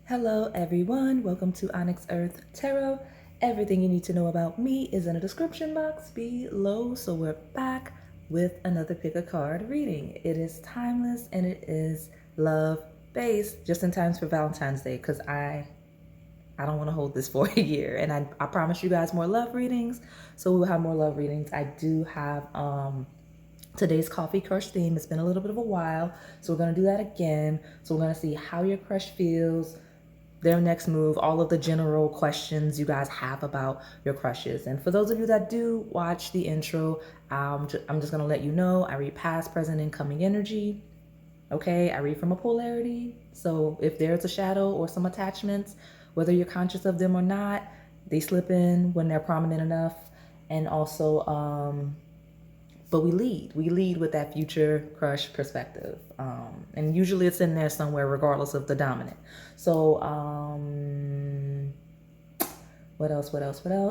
Hello everyone, welcome to Onyx Earth Tarot. Everything you need to know about me is in a description box below. So we're back with another pick a card reading. It is timeless and it is love based, just in time for Valentine's Day, because I don't want to hold this for a year. And I promise you guys more love readings. So we will have more love readings. I do have today's coffee crush theme. It's been a little bit of a while, so we're going to do that again. So we're going to see how your crush feels, their next move, all of the general questions you guys have about your crushes. And for those of you that do watch the intro, I'm just going to let you know I read past, present, and coming energy. Okay, I read from a polarity. So if there's a shadow or some attachments, whether you're conscious of them or not, they slip in when they're prominent enough. And also, but we lead with that future crush perspective. And usually it's in there somewhere, regardless of the dominant. So, what else?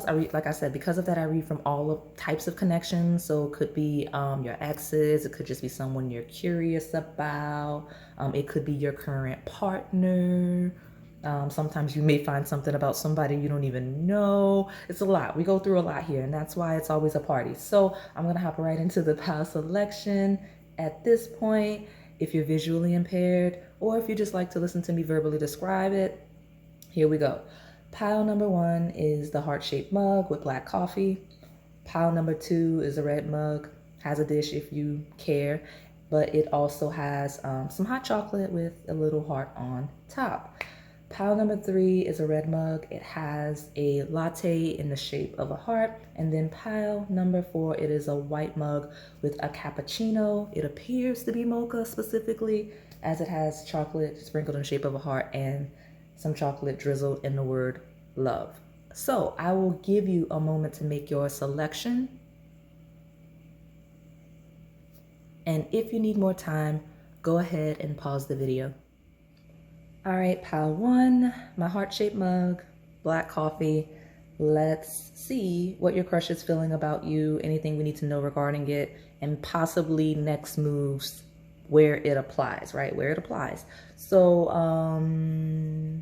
I read, like I said, because of that, I read from all of types of connections. So it could be your exes. It could just be someone you're curious about. It could be your current partner. Sometimes you may find something about somebody you don't even know. It's a lot. We go through a lot here, and that's why it's always a party. So I'm going to hop right into the pile selection at this point. If you're visually impaired, or if you just like to listen to me verbally describe it, here we go. Pile number 1 is the heart-shaped mug with black coffee. Pile number 2 is a red mug, has a dish if you care, but it also has some hot chocolate with a little heart on top. Pile number 3 is a red mug. It has a latte in the shape of a heart. And then pile number 4, it is a white mug with a cappuccino. It appears to be mocha specifically, as it has chocolate sprinkled in the shape of a heart and some chocolate drizzled in the word love. So I will give you a moment to make your selection. And if you need more time, go ahead and pause the video. All right, pile 1, my heart-shaped mug, black coffee. Let's see what your crush is feeling about you, anything we need to know regarding it, and possibly next moves where it applies, right? Where it applies. So I'm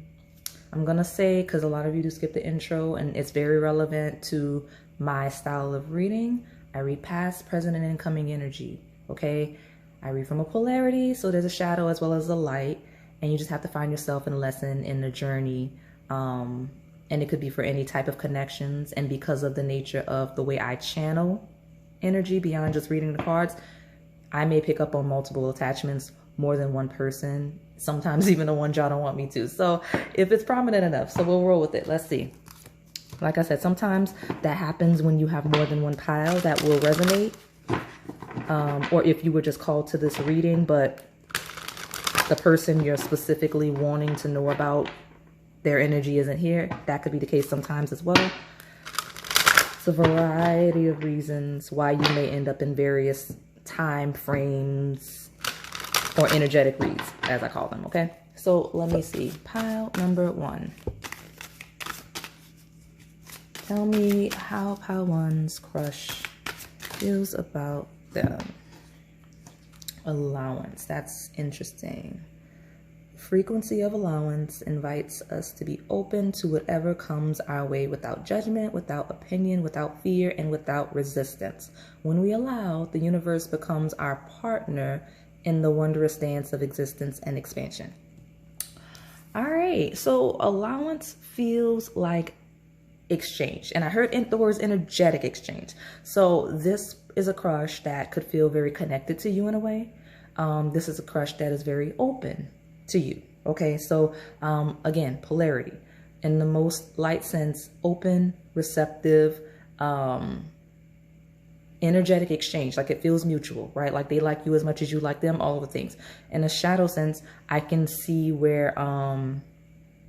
going to say, because a lot of you do skip the intro, and it's very relevant to my style of reading, I read past, present, and incoming energy, okay? I read from a polarity, so there's a shadow as well as a light. And you just have to find yourself in a lesson in the journey. And it could be for any type of connections. And because of the nature of the way I channel energy beyond just reading the cards, I may pick up on multiple attachments, more than one person, sometimes even the ones y'all don't want me to. So if it's prominent enough, so we'll roll with it. Let's see. Like I said, sometimes that happens when you have more than one pile that will resonate. Or if you were just called to this reading, but the person you're specifically wanting to know about, their energy isn't here. That could be the case sometimes as well. It's a variety of reasons why you may end up in various time frames or energetic reads, as I call them, okay? So let me see. Pile number 1. Tell me how pile 1's crush feels about them. Allowance. That's interesting. Frequency of allowance invites us to be open to whatever comes our way without judgment, without opinion, without fear, and without resistance. When we allow, the universe becomes our partner in the wondrous dance of existence and expansion. All right. So allowance feels like exchange. And I heard the words energetic exchange. So this is a crush that could feel very connected to you in a way. This is a crush that is very open to you. Okay, so again, polarity. In the most light sense, open, receptive, energetic exchange. Like it feels mutual, right? Like they like you as much as you like them, all of the things. In a shadow sense, I can see where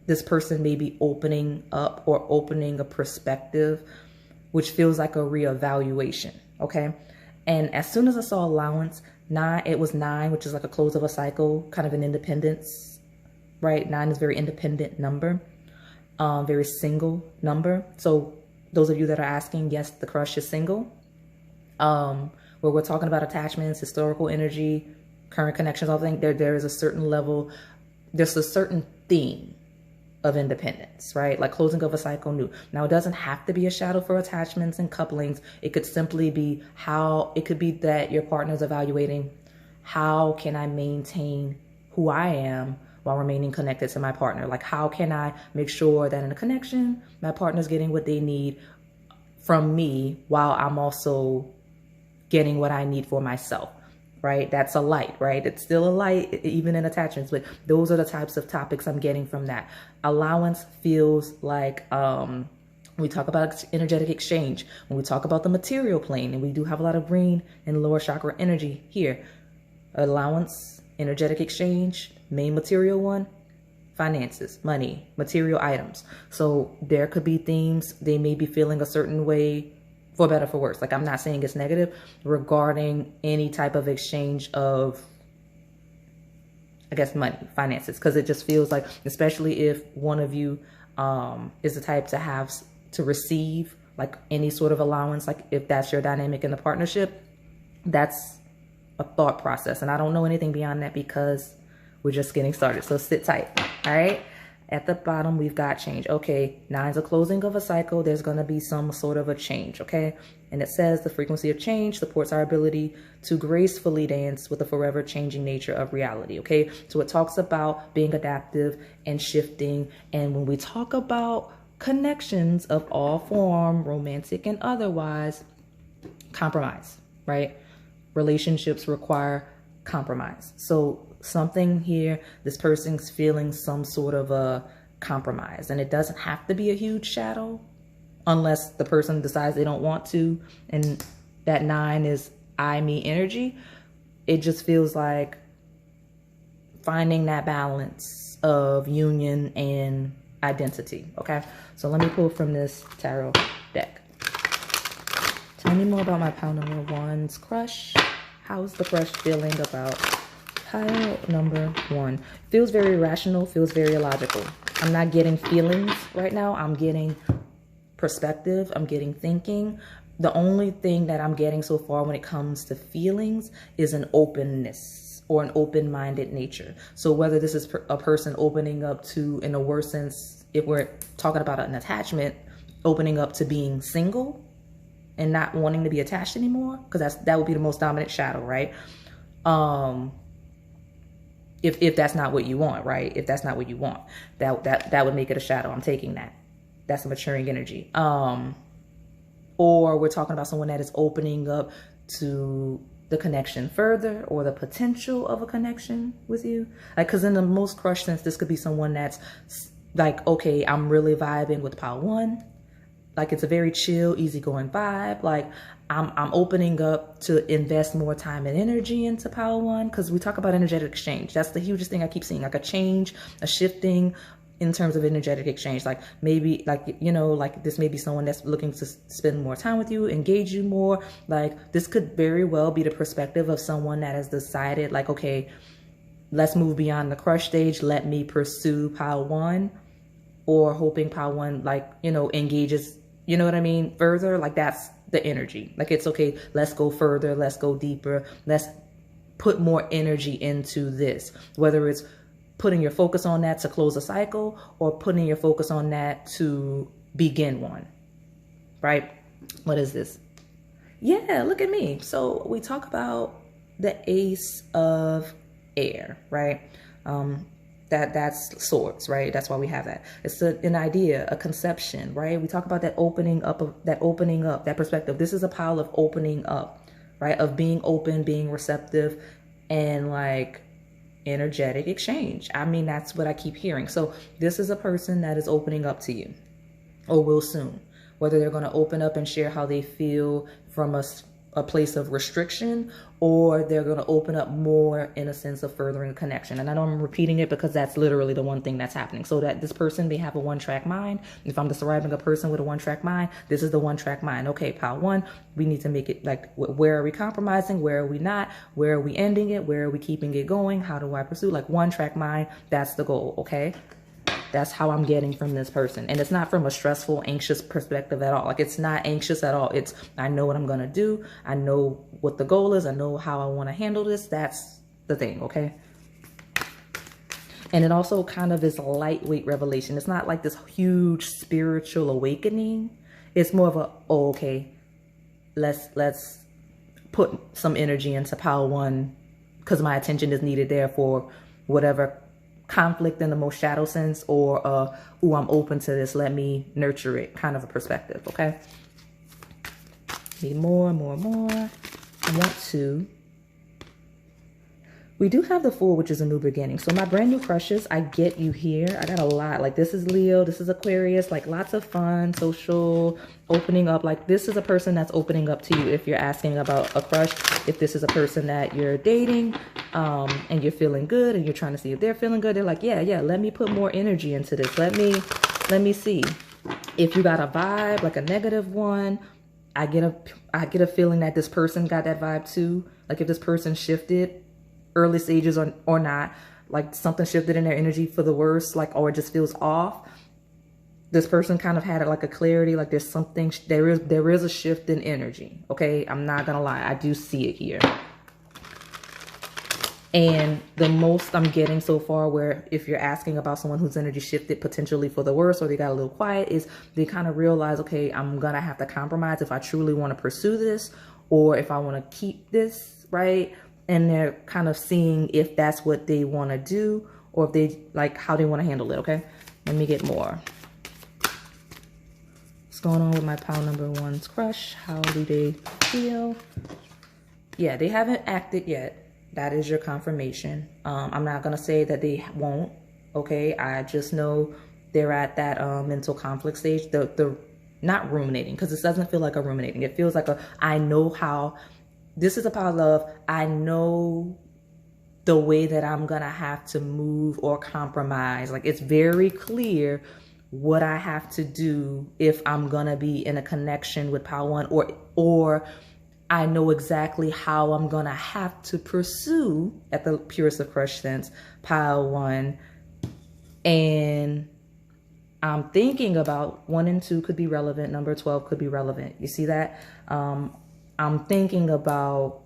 this person may be opening up or opening a perspective, which feels like a reevaluation, okay? And as soon as I saw allowance, it was 9, which is like a close of a cycle, kind of an independence, right? 9 is a very independent number, very single number. So those of you that are asking, yes, the crush is single. Where we're talking about attachments, historical energy, current connections, all things, there is a certain level, there's a certain theme of independence, right? Like closing of a cycle, new. Now, it doesn't have to be a shadow for attachments and couplings. It could simply be it could be that your partner's evaluating, how can I maintain who I am while remaining connected to my partner? Like, how can I make sure that in a connection, my partner's getting what they need from me while I'm also getting what I need for myself, right? That's a light, right? It's still a light, even in attachments, but those are the types of topics I'm getting from that. Allowance feels like, we talk about energetic exchange, when we talk about the material plane, and we do have a lot of green and lower chakra energy here. Allowance, energetic exchange, main material one, finances, money, material items. So there could be themes, they may be feeling a certain way, for better, for worse. Like, I'm not saying it's negative, regarding any type of exchange of, I guess, money, finances, because it just feels like, especially if one of you is the type to receive like any sort of allowance, like if that's your dynamic in the partnership, that's a thought process. And I don't know anything beyond that because we're just getting started. So sit tight. All right. At the bottom, we've got change. Okay, 9's a closing of a cycle. There's going to be some sort of a change, okay? And it says the frequency of change supports our ability to gracefully dance with the forever changing nature of reality, okay? So it talks about being adaptive and shifting. And when we talk about connections of all form, romantic and otherwise, compromise, right? Relationships require compromise. So something here, this person's feeling some sort of a compromise, and it doesn't have to be a huge shadow unless the person decides they don't want to, and that 9 is I, me energy. It just feels like finding that balance of union and identity. Okay, so let me pull from this tarot deck. Tell me more about my pile number 1's crush. How's the crush feeling about pile number 1? Feels very rational, feels very illogical. I'm not getting feelings right now. I'm getting perspective. I'm getting thinking. The only thing that I'm getting so far when it comes to feelings is an openness or an open-minded nature. So whether this is a person opening up to, in a worse sense, if we're talking about an attachment, opening up to being single and not wanting to be attached anymore, because that would be the most dominant shadow, right? If that's not what you want, right? If that's not what you want, that would make it a shadow. I'm taking that. That's a maturing energy. Or we're talking about someone that is opening up to the connection further, or the potential of a connection with you. Like, because in the most crush sense, this could be someone that's like, okay, I'm really vibing with pile 1. Like, it's a very chill, easygoing vibe. Like, I'm opening up to invest more time and energy into pile 1, because we talk about energetic exchange. That's the hugest thing I keep seeing, like a change, a shifting in terms of energetic exchange. Like, maybe, like, you know, like this may be someone that's looking to spend more time with you, engage you more. Like, this could very well be the perspective of someone that has decided, like, okay, let's move beyond the crush stage. Let me pursue pile 1, or hoping pile 1, like, you know, engages, you know what I mean, further. Like, that's the energy. Like, it's okay, let's go further, let's go deeper, let's put more energy into this, whether it's putting your focus on that to close a cycle, or putting your focus on that to begin one, right? What is this? Yeah, look at me. So we talk about the Ace of Air, right? That's swords, right? That's why we have that. It's an idea, a conception, right? We talk about that opening up, that perspective. This is a pile of opening up, right? Of being open, being receptive, and like energetic exchange. I mean, that's what I keep hearing. So this is a person that is opening up to you, or will soon. Whether they're going to open up and share how they feel from a place of restriction, or they're going to open up more in a sense of furthering connection. And I know I'm repeating it because that's literally the one thing that's happening. So that this person may have a one-track mind. If I'm describing a person with a one-track mind, this is the one-track mind. Okay, pile 1, we need to make it like, where are we compromising? Where are we not? Where are we ending it? Where are we keeping it going? How do I pursue? Like, one-track mind, that's the goal, okay? That's how I'm getting from this person. And it's not from a stressful, anxious perspective at all. Like, it's not anxious at all. It's, I know what I'm going to do. I know what the goal is. I know how I want to handle this. That's the thing, okay? And it also kind of is a lightweight revelation. It's not like this huge spiritual awakening. It's more of a, oh, okay, let's put some energy into pile one because my attention is needed there for whatever conflict in the most shadow sense, or ooh, I'm open to this, let me nurture it kind of a perspective, okay? Need more. I want to. We do have the Fool, which is a new beginning. So my brand new crushes, I get you here. I got a lot. Like this is Leo, this is Aquarius, like lots of fun, social, opening up. Like this is a person that's opening up to you if you're asking about a crush. If this is a person that you're dating and you're feeling good and you're trying to see if they're feeling good, they're like, yeah, let me put more energy into this. Let me see. If you got a vibe, like a negative one, I get a feeling that this person got that vibe too. Like if this person shifted early stages or not, like something shifted in their energy for the worse, like, or it just feels off. This person kind of had like a clarity, like there's something, there is a shift in energy. Okay, I'm not gonna lie, I do see it here. And the most I'm getting so far, where if you're asking about someone whose energy shifted potentially for the worse, or they got a little quiet, is they kind of realize, okay, I'm gonna have to compromise if I truly want to pursue this, or if I want to keep this, right? And they're kind of seeing if that's what they want to do, or if they like how they want to handle it. Okay, let me get more. What's going on with my pile number one's crush? How do they feel? Yeah, they haven't acted yet. That is your confirmation. I'm not gonna say that they won't. Okay, I just know they're at that mental conflict stage. The not ruminating, because this doesn't feel like a ruminating. It feels like a, I know how. This is a pile of love. I know the way that I'm going to have to move or compromise. Like it's very clear what I have to do if I'm going to be in a connection with pile one, or I know exactly how I'm going to have to pursue, at the purest of crush sense, pile one. And I'm thinking about 1 and 2 could be relevant. Number 12 could be relevant. You see that? I'm thinking about,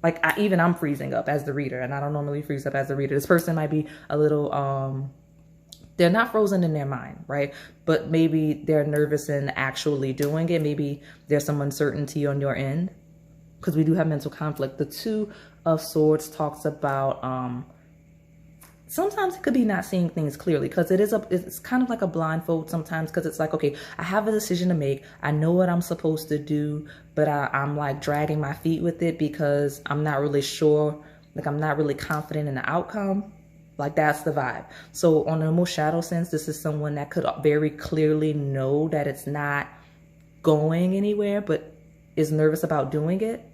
like, I'm freezing up as the reader, and I don't normally freeze up as the reader. This person might be a little, they're not frozen in their mind, right? But maybe they're nervous in actually doing it. Maybe there's some uncertainty on your end, because we do have mental conflict. The 2 of Swords talks about, sometimes it could be not seeing things clearly, because it's kind of like a blindfold sometimes, because it's like, okay, I have a decision to make. I know what I'm supposed to do, but I'm like dragging my feet with it because I'm not really sure. Like I'm not really confident in the outcome. Like that's the vibe. So on the most shadow sense, this is someone that could very clearly know that it's not going anywhere, but is nervous about doing it.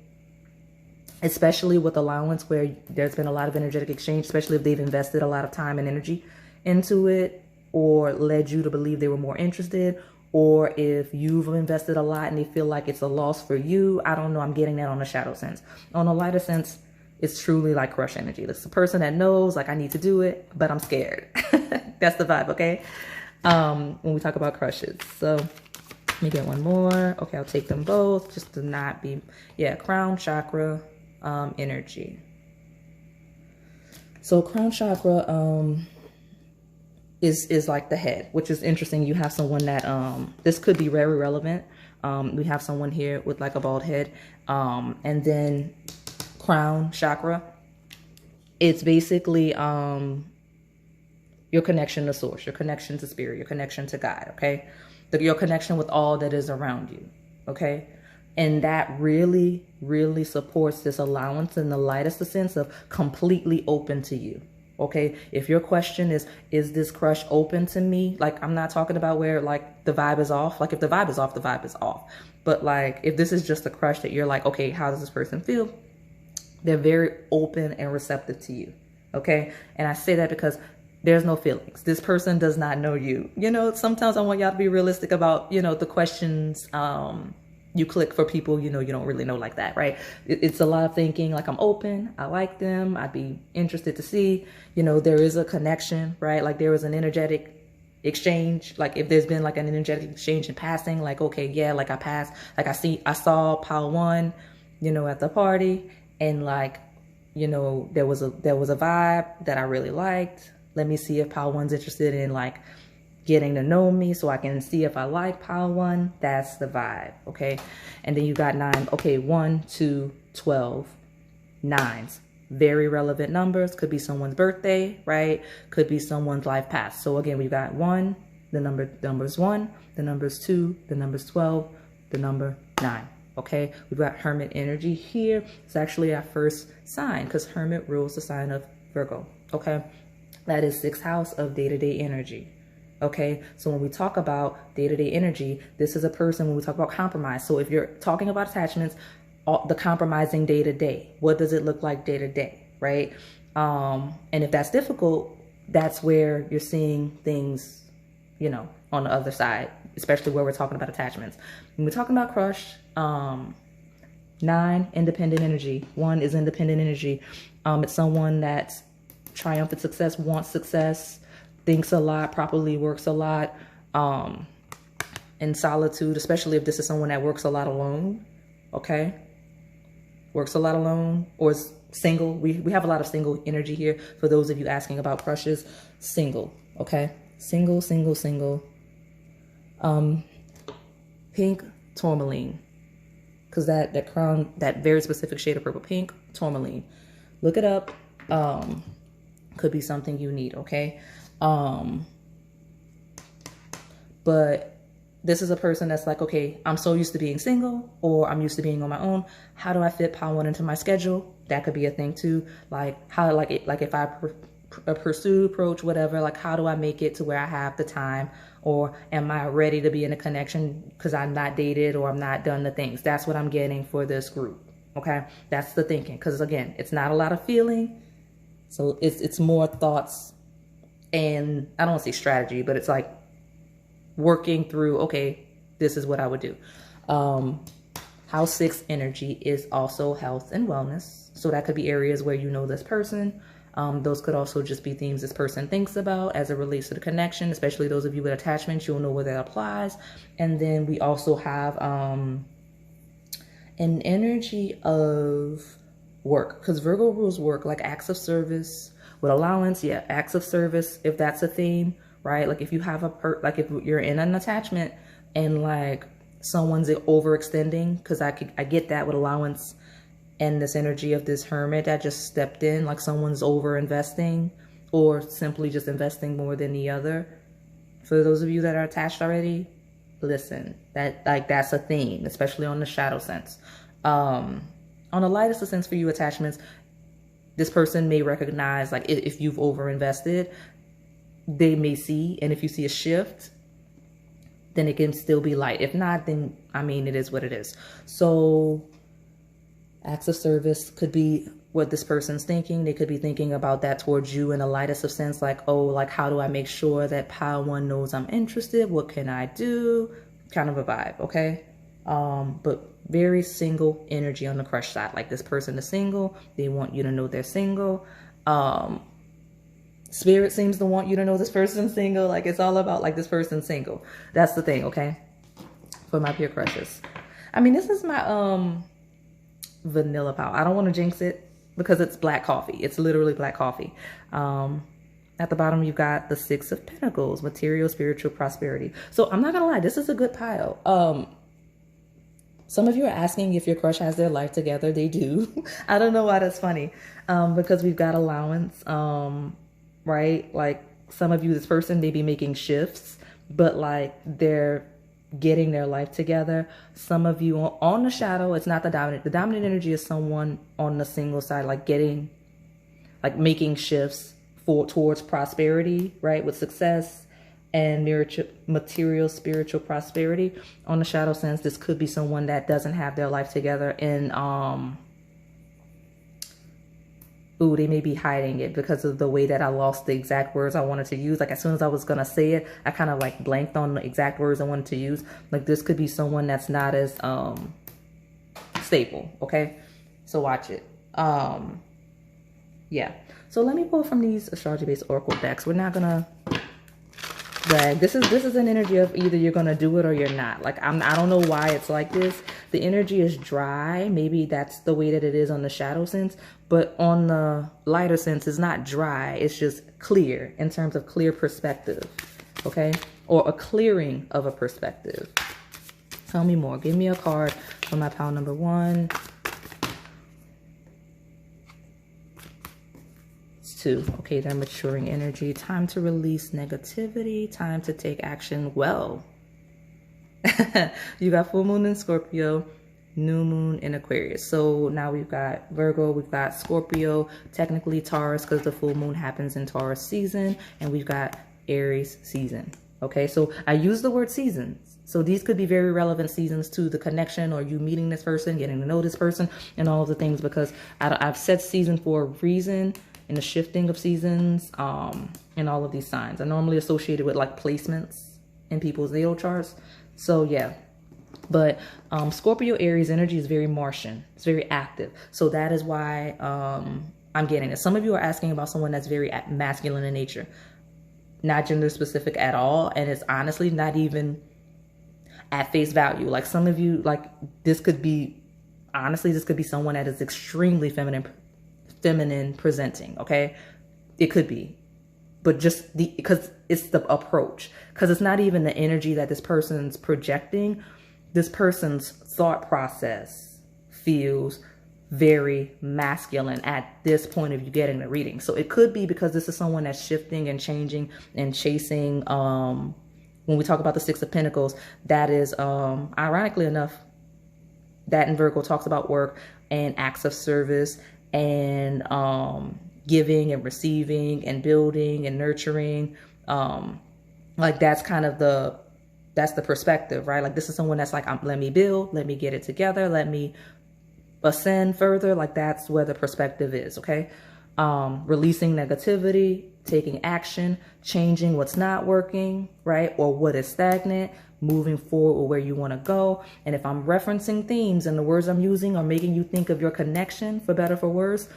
Especially with allowance, where there's been a lot of energetic exchange, especially if they've invested a lot of time and energy into it, or led you to believe they were more interested, or if you've invested a lot and they feel like it's a loss for you. I don't know. I'm getting that on the shadow sense. On a lighter sense, it's truly like crush energy. It's the person that knows, like, I need to do it, but I'm scared. That's the vibe, okay? When we talk about crushes. So let me get one more. Okay, I'll take them both just to not be, yeah, crown chakra. Energy. So crown chakra is like the head, which is interesting. You have someone that this could be very relevant. We have someone here with like a bald head, and then crown chakra. It's basically your connection to source, your connection to spirit, your connection to God. Okay, your connection with all that is around you. Okay. And that really, really supports this allowance in the lightest sense of completely open to you. Okay. If your question is this crush open to me? Like, I'm not talking about where like the vibe is off. Like if the vibe is off, the vibe is off. But like, if this is just a crush that you're like, okay, how does this person feel? They're very open and receptive to you. Okay. And I say that because there's no feelings. This person does not know you. You know, sometimes I want y'all to be realistic about, you know, the questions, you click for people, you know, you don't really know like that, right? It's a lot of thinking, like I'm open, I like them, I'd be interested to see, you know, there is a connection, right? Like there is an energetic exchange. Like if there's been like an energetic exchange in passing, like, okay, yeah, like I passed, like I saw pile one, you know, at the party, and like you know, there was a vibe that I really liked. Let me see if pile one's interested in like getting to know me so I can see if I like pile one. That's the vibe, okay? And then you got 9. Okay, 1, 2, 12, 9s. Very relevant numbers. Could be someone's birthday, right? Could be someone's life path. So again, we've got 1, the number's 1, the number's 2, the number's 12, the number 9. Okay, we've got Hermit energy here. It's actually our first sign because Hermit rules the sign of Virgo. Okay, that is 6th house of day-to-day energy. Okay, so when we talk about day-to-day energy, this is a person when we talk about compromise. So if you're talking about attachments, the compromising day-to-day, what does it look like day-to-day, right? And if that's difficult, that's where you're seeing things, you know, on the other side, especially where we're talking about attachments. When we're talking about crush, 9, independent energy. 1 is independent energy. It's someone that's triumphant success, wants success, thinks a lot, properly works a lot, in solitude, especially if this is someone that works a lot alone, okay? Works a lot alone or is single. We have a lot of single energy here for those of you asking about crushes. Single, okay? Single, single, single. Pink tourmaline, because that crown, that very specific shade of purple. Pink tourmaline, look it up. Could be something you need, okay? But this is a person that's like, okay, I'm so used to being single, or I'm used to being on my own. How do I fit pile one into my schedule? That could be a thing too. Like how, like if I pursue, approach, whatever, like how do I make it to where I have the time, or am I ready to be in a connection because I'm not dated or I'm not done the things? That's what I'm getting for this group. Okay, that's the thinking, because again, it's not a lot of feeling, so it's more thoughts, and I don't want to say strategy, but it's like working through, okay, this is what I would do. House 6 energy is also health and wellness, so that could be areas where you know this person. Those could also just be themes this person thinks about as it relates to the connection, especially those of you with attachments, you'll know where that applies. And then we also have an energy of work, because Virgo rules work, like acts of service with allowance. Yeah, acts of service, if that's a theme, right? Like if you have like if you're in an attachment and like someone's overextending, because I get that with allowance. And this energy of this hermit that just stepped in, like someone's over investing or simply just investing more than the other. For those of you that are attached already, listen, that's a theme, especially on the shadow sense. On the lightest of sense for you attachments, this person may recognize, like if you've over invested, they may see, and if you see a shift, then it can still be light. If not, then I mean, it is what it is. So acts of service could be what this person's thinking. They could be thinking about that towards you in the lightest of sense, like, oh, like how do I make sure that pile one knows I'm interested? What can I do? Kind of a vibe, okay? But very single energy on the crush side. Like this person is single. They want you to know they're single. Spirit seems to want you to know this person's single. Like it's all about like this person's single. That's the thing, okay? For my pure crushes. I mean, this is my vanilla pile. I don't want to jinx it because it's black coffee. It's literally black coffee. At the bottom, you've got the 6 of Pentacles, material, spiritual, prosperity. So I'm not gonna lie, this is a good pile. Some of you are asking if your crush has their life together. They do. I don't know why that's funny. Because we've got allowance, right? Like some of you, this person may be making shifts, but like they're getting their life together. Some of you on the shadow, it's not the dominant. The dominant energy is someone on the single side, like getting, like making shifts towards prosperity, right? With success and material, spiritual prosperity. On the shadow sense, this could be someone that doesn't have their life together in, ooh, they may be hiding it because of the way that I lost the exact words I wanted to use. Like as soon as I was going to say it, I kind of like blanked on the exact words I wanted to use. Like this could be someone that's not as stable, okay? So watch it. Yeah. So let me pull from these astrology-based oracle decks. We're not going to Like this is an energy of either you're gonna do it or you're not. Like I don't know why it's like this. The energy is dry. Maybe that's the way that it is on the shadow sense, but on the lighter sense, it's not dry. It's just clear in terms of clear perspective, okay, or a clearing of a perspective. Tell me more. Give me a card for my pile number 1. 2. Okay, they're maturing energy. Time to release negativity. Time to take action well. You got full moon in Scorpio, new moon in Aquarius. So now we've got Virgo, we've got Scorpio, technically Taurus because the full moon happens in Taurus season, and we've got Aries season. Okay, so I use the word seasons. So these could be very relevant seasons to the connection or you meeting this person, getting to know this person, and all of the things, because I've said season for a reason. In the shifting of seasons, and all of these signs are normally associated with like placements in people's natal charts. So yeah, but Scorpio Aries energy is very Martian. It's very active. So that is why I'm getting it. Some of you are asking about someone that's very masculine in nature, not gender specific at all, and it's honestly not even at face value. Like some of you, like this could be, honestly, this could be someone that is extremely feminine presenting, okay? It could be, but just because it's the approach, because it's not even the energy that this person's projecting. This person's thought process feels very masculine at this point of you getting the reading. So it could be because this is someone that's shifting and changing and chasing. When we talk about the 6 of Pentacles, that is ironically enough, that in Virgo talks about work and acts of service and giving and receiving and building and nurturing. Like that's kind of that's the perspective, right? Like this is someone that's like, let me build, let me get it together, let me ascend further. Like that's where the perspective is, okay? Releasing negativity, taking action, changing what's not working, right? Or what is stagnant, moving forward where you want to go. And if I'm referencing themes and the words I'm using are making you think of your connection, for better, for worse,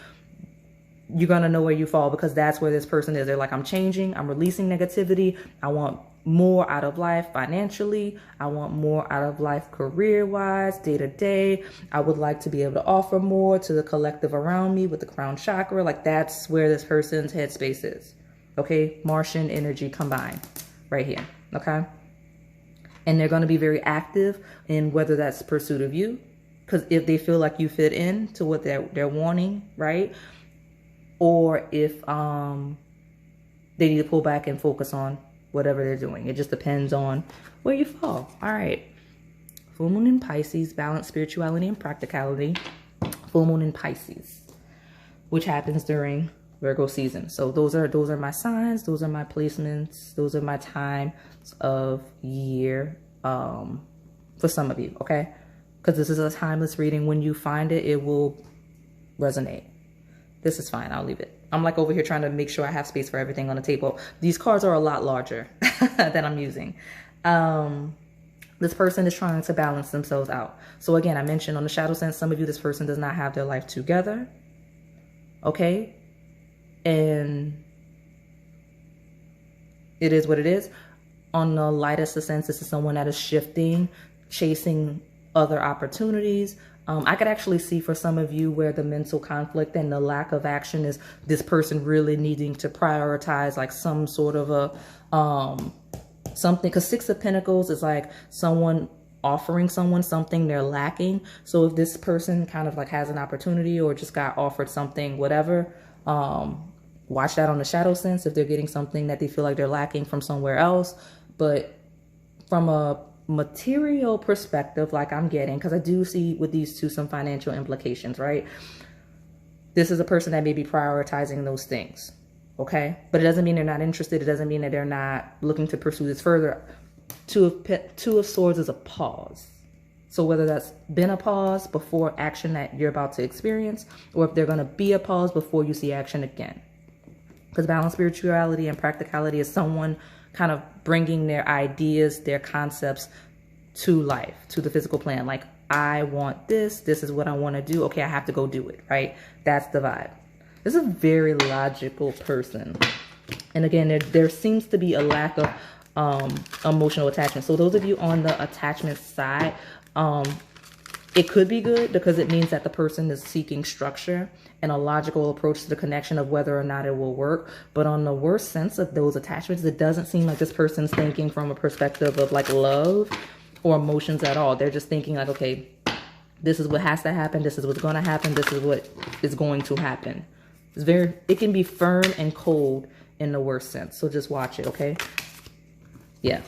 you're going to know where you fall, because that's where this person is. They're like, I'm changing, I'm releasing negativity. I want more out of life financially. I want more out of life career-wise, day-to-day. I would like to be able to offer more to the collective around me with the crown chakra. Like that's where this person's headspace is. Okay, Martian energy combined right here, okay? And they're going to be very active in whether that's pursuit of you, because if they feel like you fit in to what they're wanting, right? Or if they need to pull back and focus on whatever they're doing. It just depends on where you fall. All right. Full moon in Pisces, balance spirituality and practicality. Full moon in Pisces, which happens during Virgo season. So those are my signs. Those are my placements. Those are my times of year for some of you, okay? Because this is a timeless reading. When you find it, it will resonate. This is fine. I'll leave it. I'm like over here trying to make sure I have space for everything on the table. These cards are a lot larger than I'm using. This person is trying to balance themselves out. So again, I mentioned on the shadow sense, some of you, this person does not have their life together. Okay. And it is what it is. On the lightest sense, this is someone that is shifting, chasing other opportunities. I could actually see for some of you where the mental conflict and the lack of action is this person really needing to prioritize like some sort of a something, because 6 of Pentacles is like someone offering someone something they're lacking. So if this person kind of like has an opportunity or just got offered something, whatever, watch that on the shadow sense if they're getting something that they feel like they're lacking from somewhere else. But from a material perspective, like I'm getting, because I do see with these two some financial implications, right? This is a person that may be prioritizing those things, okay? But it doesn't mean they're not interested. It doesn't mean that they're not looking to pursue this further. Two of Swords is a pause. So whether that's been a pause before action that you're about to experience, or if they're going to be a pause before you see action again. Because balanced spirituality and practicality is someone kind of bringing their ideas, their concepts to life, to the physical plan. Like, I want this. This is what I want to do. Okay, I have to go do it, right? That's the vibe. This is a very logical person. And again, there seems to be a lack of emotional attachment. So those of you on the attachment side, it could be good because it means that the person is seeking structure and a logical approach to the connection of whether or not it will work. But on the worst sense of those attachments, it doesn't seem like this person's thinking from a perspective of like love or emotions at all. They're just thinking like, okay, this is what has to happen. This is what's going to happen. This is what is going to happen. It can be firm and cold in the worst sense. So just watch it, okay? Yeah.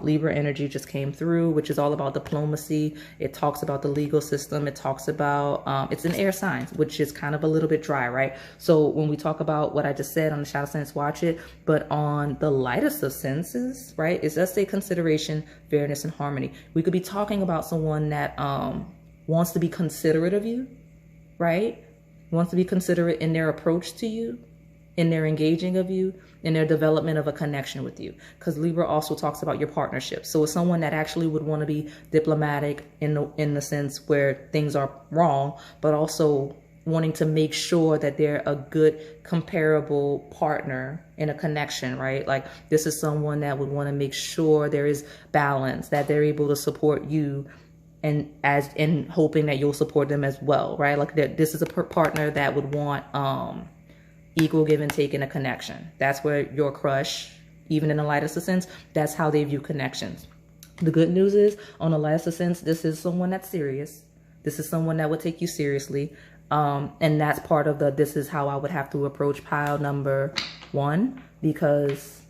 Libra energy just came through, which is all about diplomacy. It talks about the legal system. It talks about, it's an air sign, which is kind of a little bit dry, right? So when we talk about what I just said on the shadow sense, watch it. But on the lightest of senses, right, it does say consideration, fairness, and harmony. We could be talking about someone that wants to be considerate of you, right? Wants to be considerate in their approach to you, in their engaging of you, in their development of a connection with you. Because Libra also talks about your partnership. So it's someone that actually would want to be diplomatic in the sense where things are wrong, but also wanting to make sure that they're a good comparable partner in a connection, right? Like this is someone that would want to make sure there is balance, that they're able to support you and hoping that you'll support them as well, right? Like this is a partner that would want equal give and take in a connection. That's where your crush, even in the lightest of sense, that's how they view connections. The good news is, on the lightest of sense, this is someone that's serious. This is someone that would take you seriously. And that's part of this is how I would have to approach pile number 1, because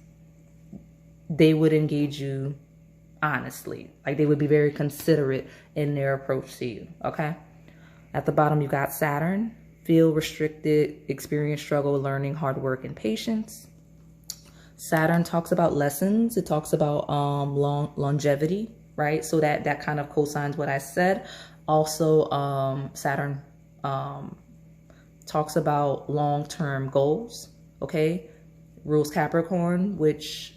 they would engage you honestly. Like they would be very considerate in their approach to you, okay? At the bottom, you got Saturn. Feel restricted, experience struggle, learning, hard work, and patience. Saturn talks about lessons. It talks about longevity, right? So that kind of cosigns what I said. Also, Saturn talks about long-term goals, okay? Rules Capricorn, which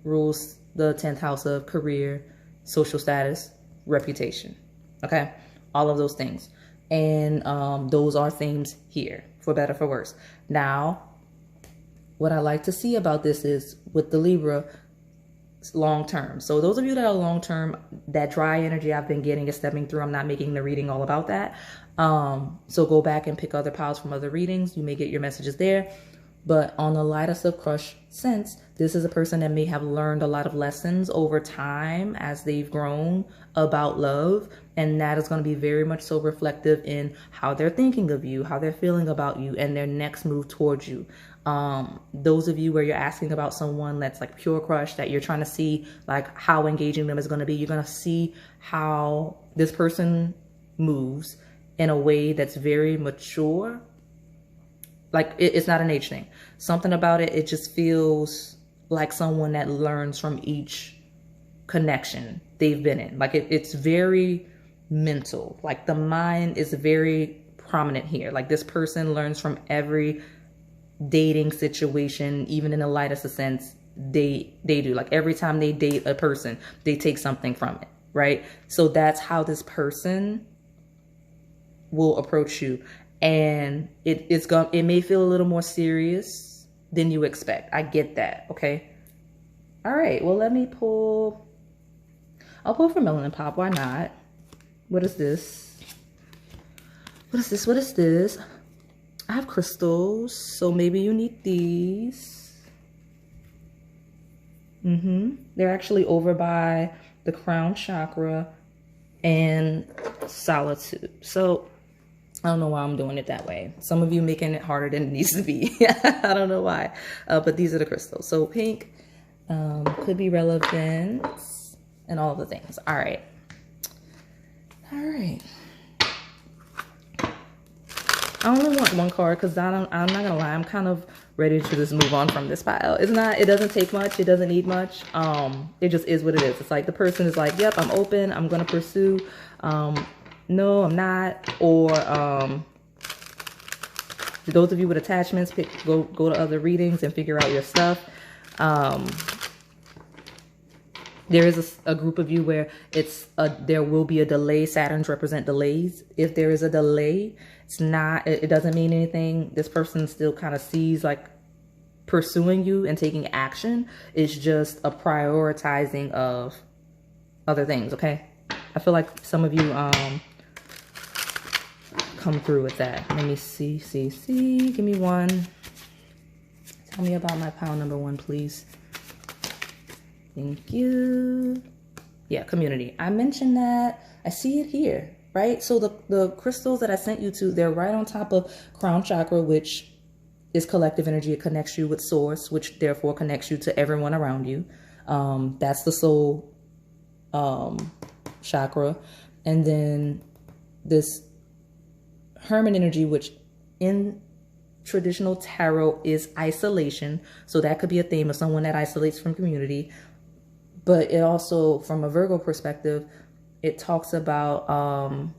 rules the 10th house of career, social status, reputation, okay? All of those things. And those are themes here, for better, for worse. Now, what I like to see about this is with the Libra, long term. So those of you that are long term, that dry energy I've been getting is stepping through. I'm not making the reading all about that. So go back and pick other piles from other readings. You may get your messages there. But on the lightest of crush sense, this is a person that may have learned a lot of lessons over time as they've grown about love. And that is going to be very much so reflective in how they're thinking of you, how they're feeling about you, and their next move towards you. Those of you where you're asking about someone that's like pure crush, that you're trying to see like how engaging them is going to be, you're going to see how this person moves in a way that's very mature. Like it's not an age thing. Something about it, it just feels like someone that learns from each connection they've been in. Like it's very mental. Like the mind is very prominent here. Like this person learns from every dating situation, even in the lightest of sense, they do. Like every time they date a person, they take something from it, right? So that's how this person will approach you. And it may feel a little more serious than you expect. I get that, okay? All right, well, I'll pull for Melanin Pop, why not? What is this? What is this? What is this? I have crystals, so maybe you need these. They're actually over by the crown chakra and solitude. So I don't know why I'm doing it that way. Some of you making it harder than it needs to be. I don't know why. But these are the crystals. So pink could be relevant and all of the things. All right. All right. I only want one card because I'm not going to lie. I'm kind of ready to just move on from this pile. It doesn't take much. It doesn't need much. It just is what it is. It's like the person is like, yep, I'm open. I'm going to pursue. No, I'm not. Or those of you with attachments, go to other readings and figure out your stuff. There is a group of you where there will be a delay. Saturns represent delays. If there is a delay, it doesn't mean anything. This person still kind of sees like pursuing you and taking action. It's just a prioritizing of other things, okay? I feel like some of you come through with that. Let me see. Give me one. Tell me about my pile number one, please. Thank you. Yeah, community. I mentioned that. I see it here, right? So the crystals that I sent you to, they're right on top of crown chakra, which is collective energy. It connects you with source, which therefore connects you to everyone around you. That's the soul chakra. And then this hermit energy, which in traditional tarot is isolation. So that could be a theme of someone that isolates from community. But it also, from a Virgo perspective, it talks about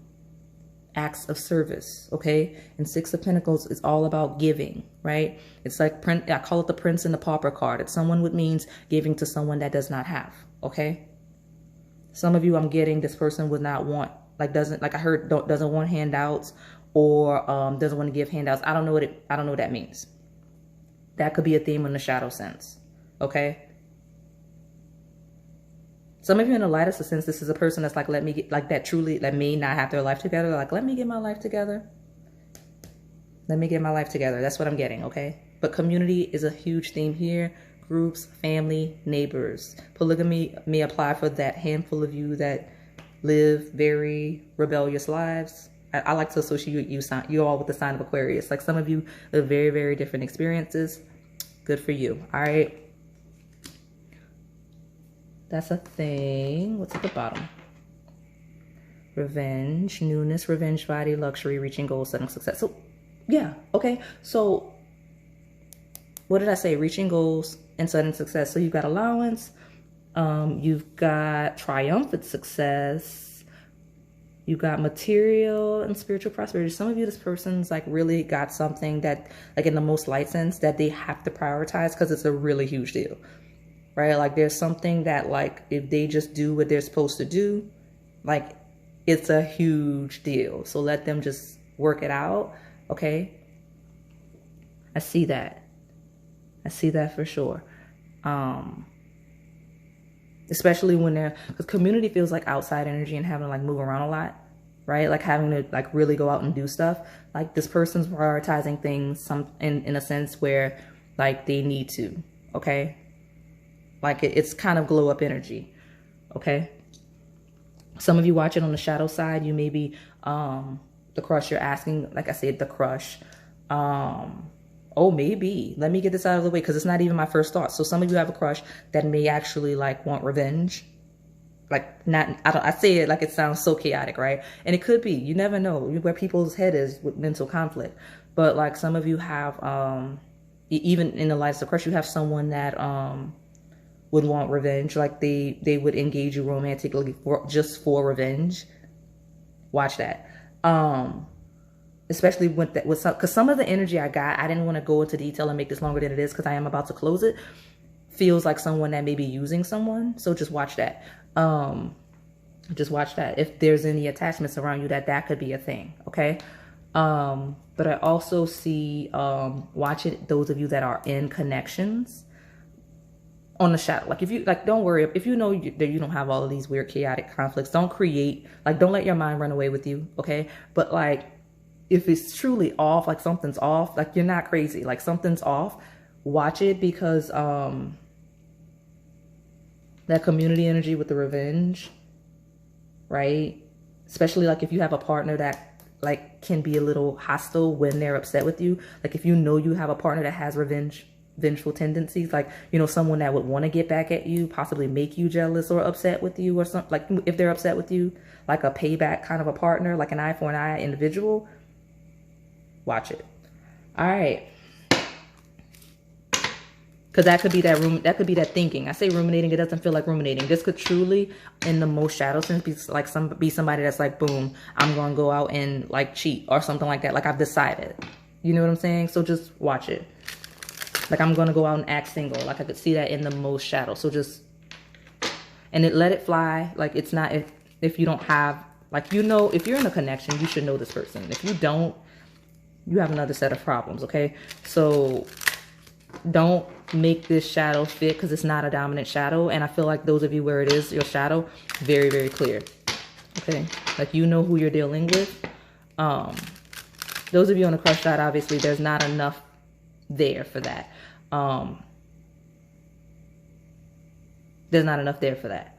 acts of service, okay? And Six of Pentacles is all about giving, right? It's like, I call it the Prince and the Pauper card. It's someone which means giving to someone that does not have, okay? Some of you, I'm getting this person would not want, like doesn't want handouts, or doesn't want to give handouts. I don't know what that means. That could be a theme in the shadow sense, okay? Some of you in the lightest sense, this is a person that's like, let me get, like that truly, that may not have their life together. Like, let me get my life together. Let me get my life together. That's what I'm getting, okay? But community is a huge theme here. Groups, family, neighbors. Polygamy may apply for that handful of you that live very rebellious lives. I like to associate you all with the sign of Aquarius. Like some of you live very, very different experiences. Good for you, all right? That's a thing. What's at the bottom? Revenge, newness, revenge body, luxury, reaching goals, setting success. So, yeah, okay. So, what did I say? Reaching goals and setting success. So, you've got allowance. You've got triumphant success. You've got material and spiritual prosperity. Some of you, this person's like really got something that, like in the most light sense, that they have to prioritize because it's a really huge deal. Right? Like there's something that like, if they just do what they're supposed to do, like it's a huge deal. So let them just work it out. Okay. I see that. I see that for sure. Especially when because community feels like outside energy and having to like move around a lot, right? Like having to like really go out and do stuff. Like this person's prioritizing things in a sense where like they need to, okay? Like it's kind of glow up energy, okay? Some of you watch it on the shadow side. You may be the crush you're asking, like I said, the crush. Oh, maybe. Let me get this out of the way because it's not even my first thought. So some of you have a crush that may actually like want revenge. Like I say it like it sounds so chaotic, right? And it could be. You never know where people's head is with mental conflict. But like some of you have, even in the light of crush, you have someone that would want revenge. Like they would engage you romantically just for revenge. Watch that. Especially with that, because some of the energy I got, I didn't want to go into detail and make this longer than it is because I am about to close it. Feels like someone that may be using someone. So just watch that. Just watch that. If there's any attachments around you, that could be a thing. Okay. But I also see, watch it, those of you that are in connections on the shadow. Like if you, like, don't worry. If you know that you don't have all of these weird chaotic conflicts, don't let your mind run away with you. Okay. But like, if it's truly off, like something's off, like you're not crazy, like something's off, watch it because that community energy with the revenge, right? Especially like if you have a partner that like can be a little hostile when they're upset with you. Like if you know you have a partner that has vengeful tendencies, like, you know, someone that would want to get back at you, possibly make you jealous or upset with you or something, like if they're upset with you, like a payback kind of a partner, like an eye for an eye individual. Watch it. All right. Because that could be that could be that thinking. I say ruminating, it doesn't feel like ruminating. This could truly, in the most shadow sense, be like somebody that's like, boom, I'm going to go out and like cheat or something like that. Like I've decided. You know what I'm saying? So just watch it. Like I'm going to go out and act single. Like I could see that in the most shadow. So just, and let it fly. Like it's not, if you don't have, like, you know, if you're in a connection, you should know this person. If you don't, you have another set of problems, okay? So don't make this shadow fit because it's not a dominant shadow. And I feel like those of you where it is your shadow, very, very clear. Okay, like you know who you're dealing with. Those of you on the crush side, obviously there's not enough there for that. There's not enough there for that.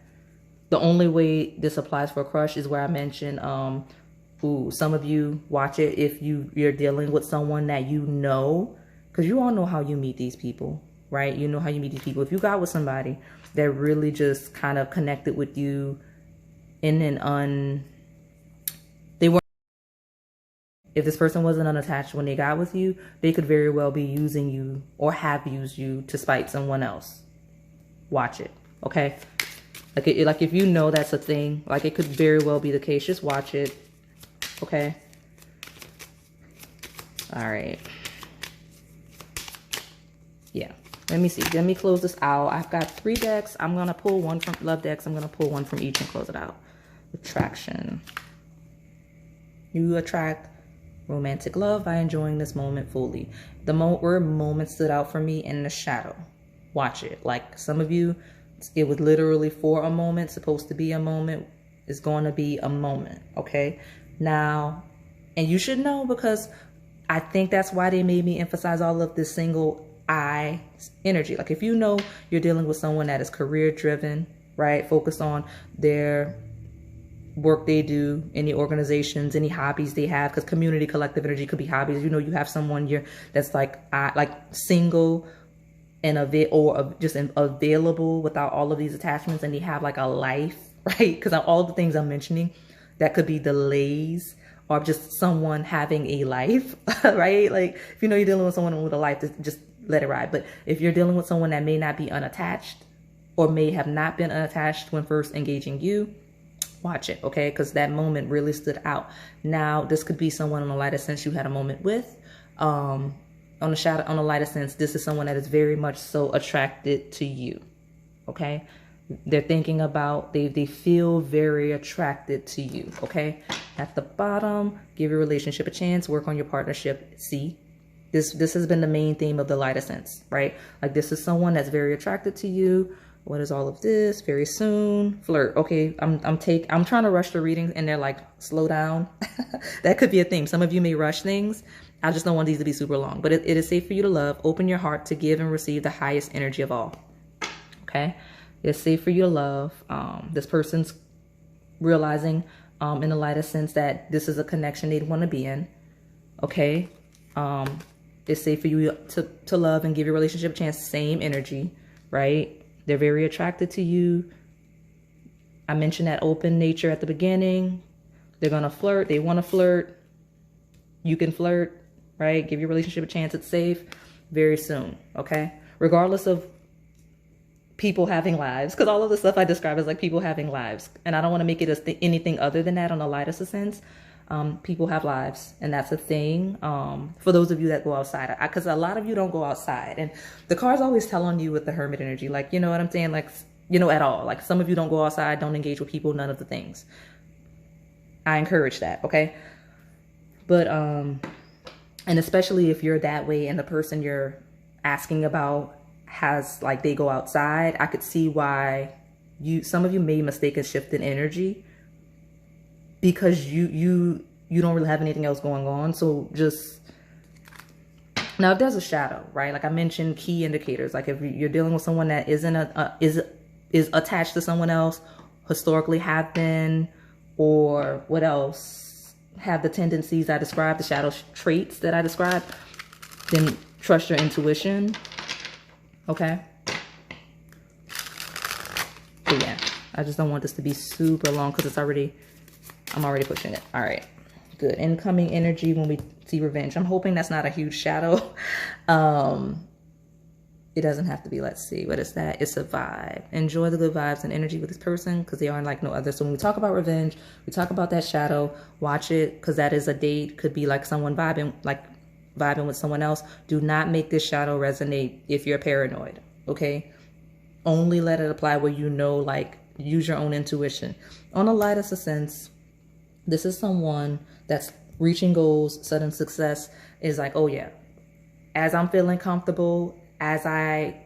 The only way this applies for a crush is where I mentioned, some of you watch it if you're dealing with someone that you know, because you all know how you meet these people, right? You know how you meet these people. If you got with somebody that really just kind of connected with you in an if this person wasn't unattached when they got with you, they could very well be using you or have used you to spite someone else. Watch it, okay? Like if you know that's a thing, like it could very well be the case. Just watch it, okay? All right. Yeah, let me see. Let me close this out. I've got 3 decks. I'm going to pull one from love decks. I'm going to pull one from each and close it out. Attraction. You attract romantic love by enjoying this moment fully. The word moment stood out for me in the shadow. Watch it. Like some of you, it was literally for a moment, supposed to be a moment. It's going to be a moment, okay? Now, and you should know, because I think that's why they made me emphasize all of this single eye energy. Like if you know you're dealing with someone that is career driven, right? Focus on their work they do, any organizations, any hobbies they have, because community collective energy could be hobbies. You know, you have someone that's like single and just available without all of these attachments, and they have like a life, right? Because all the things I'm mentioning, that could be delays or just someone having a life, right? Like if you know you're dealing with someone with a life, just let it ride. But if you're dealing with someone that may not be unattached or may have not been unattached when first engaging you, watch it, okay? Because that moment really stood out. Now, this could be someone on a lighter sense you had a moment with. On a lighter sense, this is someone that is very much so attracted to you, okay? They're thinking about, they feel very attracted to you, okay? At the bottom, give your relationship a chance, work on your partnership. See, this has been the main theme of the lighter sense, right? Like this is someone that's very attracted to you. What is all of this? Very soon. Flirt. Okay, I'm trying to rush the readings and they're like, slow down. That could be a theme. Some of you may rush things. I just don't want these to be super long. But it is safe for you to love. Open your heart to give and receive the highest energy of all. Okay? It's safe for you to love. This person's realizing in the lighter sense that this is a connection they'd want to be in. Okay? It's safe for you to love and give your relationship a chance. Same energy, right? They're very attracted to you. I mentioned that open nature at the beginning. They're going to flirt. They want to flirt. You can flirt, right? Give your relationship a chance. It's safe very soon, okay? Regardless of people having lives, because all of the stuff I describe is like people having lives. And I don't want to make it as anything other than that on the lightest sense. People have lives, and that's a thing. For those of you that go outside, because a lot of you don't go outside, and the cards always tell on you with the hermit energy, like, you know what I'm saying? Like, you know, at all. Like some of you don't go outside, don't engage with people, none of the things. I encourage that, okay? But, and especially if you're that way and the person you're asking about has, like, they go outside, I could see why some of you may mistake a shift in energy, because you don't really have anything else going on. So just, now if there's a shadow, right? Like I mentioned, key indicators, like if you're dealing with someone that isn't is attached to someone else, historically have been, or what else, have the tendencies I described, the shadow traits that I described, then trust your intuition, okay? But yeah, I just don't want this to be super long because I'm already pushing it. All right, good. Incoming energy when we see revenge. I'm hoping that's not a huge shadow. It doesn't have to be. Let's see. What is that? It's a vibe. Enjoy the good vibes and energy with this person because they aren't like no other. So when we talk about revenge, we talk about that shadow. Watch it because that is a date. Could be like someone vibing with someone else. Do not make this shadow resonate if you're paranoid, okay? Only let it apply where you know, like, use your own intuition. On a lighter sense, this is someone that's reaching goals, sudden success, is like, oh yeah, as I'm feeling comfortable as I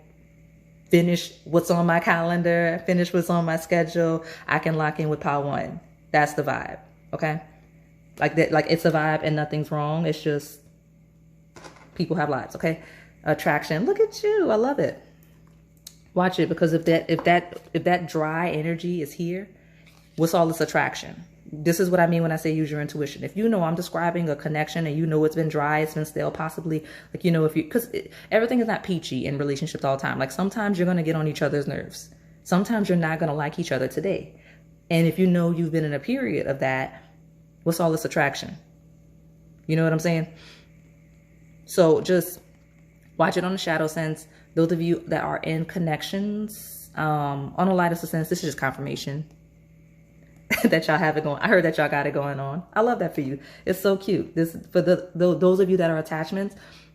finish what's on my calendar, finish what's on my schedule, I can lock in with pile one. That's the vibe. Okay. Like that, like it's a vibe and nothing's wrong. It's just people have lives. Okay. Attraction. Look at you. I love it. Watch it, because if that dry energy is here, what's all this attraction? This is what I mean when I say use your intuition. If you know I'm describing a connection and you know it's been dry, it's been stale, possibly, like, you know, if you, because everything is not peachy in relationships all the time. Like sometimes you're going to get on each other's nerves. Sometimes you're not going to like each other today. And if you know you've been in a period of that, what's all this attraction? You know what I'm saying? So just watch it on the shadow sense. Those of you that are in connections, on a lighter sense, this is just confirmation that y'all have it going. I heard that y'all got it going on. I love that for you. It's so cute. This for those of you that are attachments.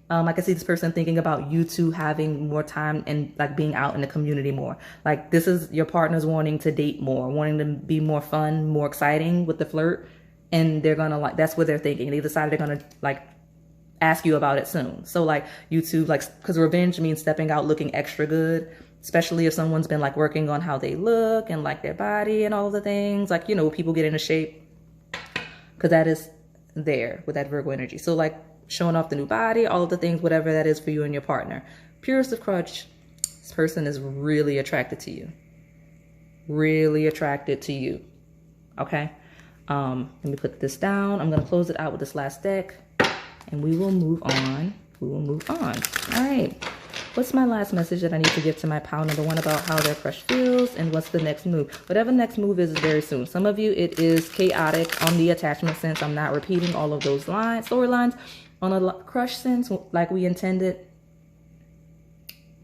I can see this person thinking about you two having more time and like being out in the community more. Like this is your partner's wanting to date more, wanting to be more fun, more exciting with the flirt. And they're going to like, that's what they're thinking. They decided they're going to like ask you about it soon. So like you two, like, because revenge means stepping out looking extra good, especially if someone's been like working on how they look and like their body and all of the things, like, you know, people get into shape, because that is there with that Virgo energy. So like showing off the new body, all of the things, whatever that is for you and your partner. Purest of crutch, this person is really attracted to you. Really attracted to you. Okay. Let me put this down. I'm going to close it out with this last deck and we will move on. We will move on. All right. What's my last message that I need to give to my pile number one about how their crush feels, and what's the next move? Whatever next move is very soon. Some of you, it is chaotic on the attachment sense. I'm not repeating all of those storylines. On a crush sense, like we intended,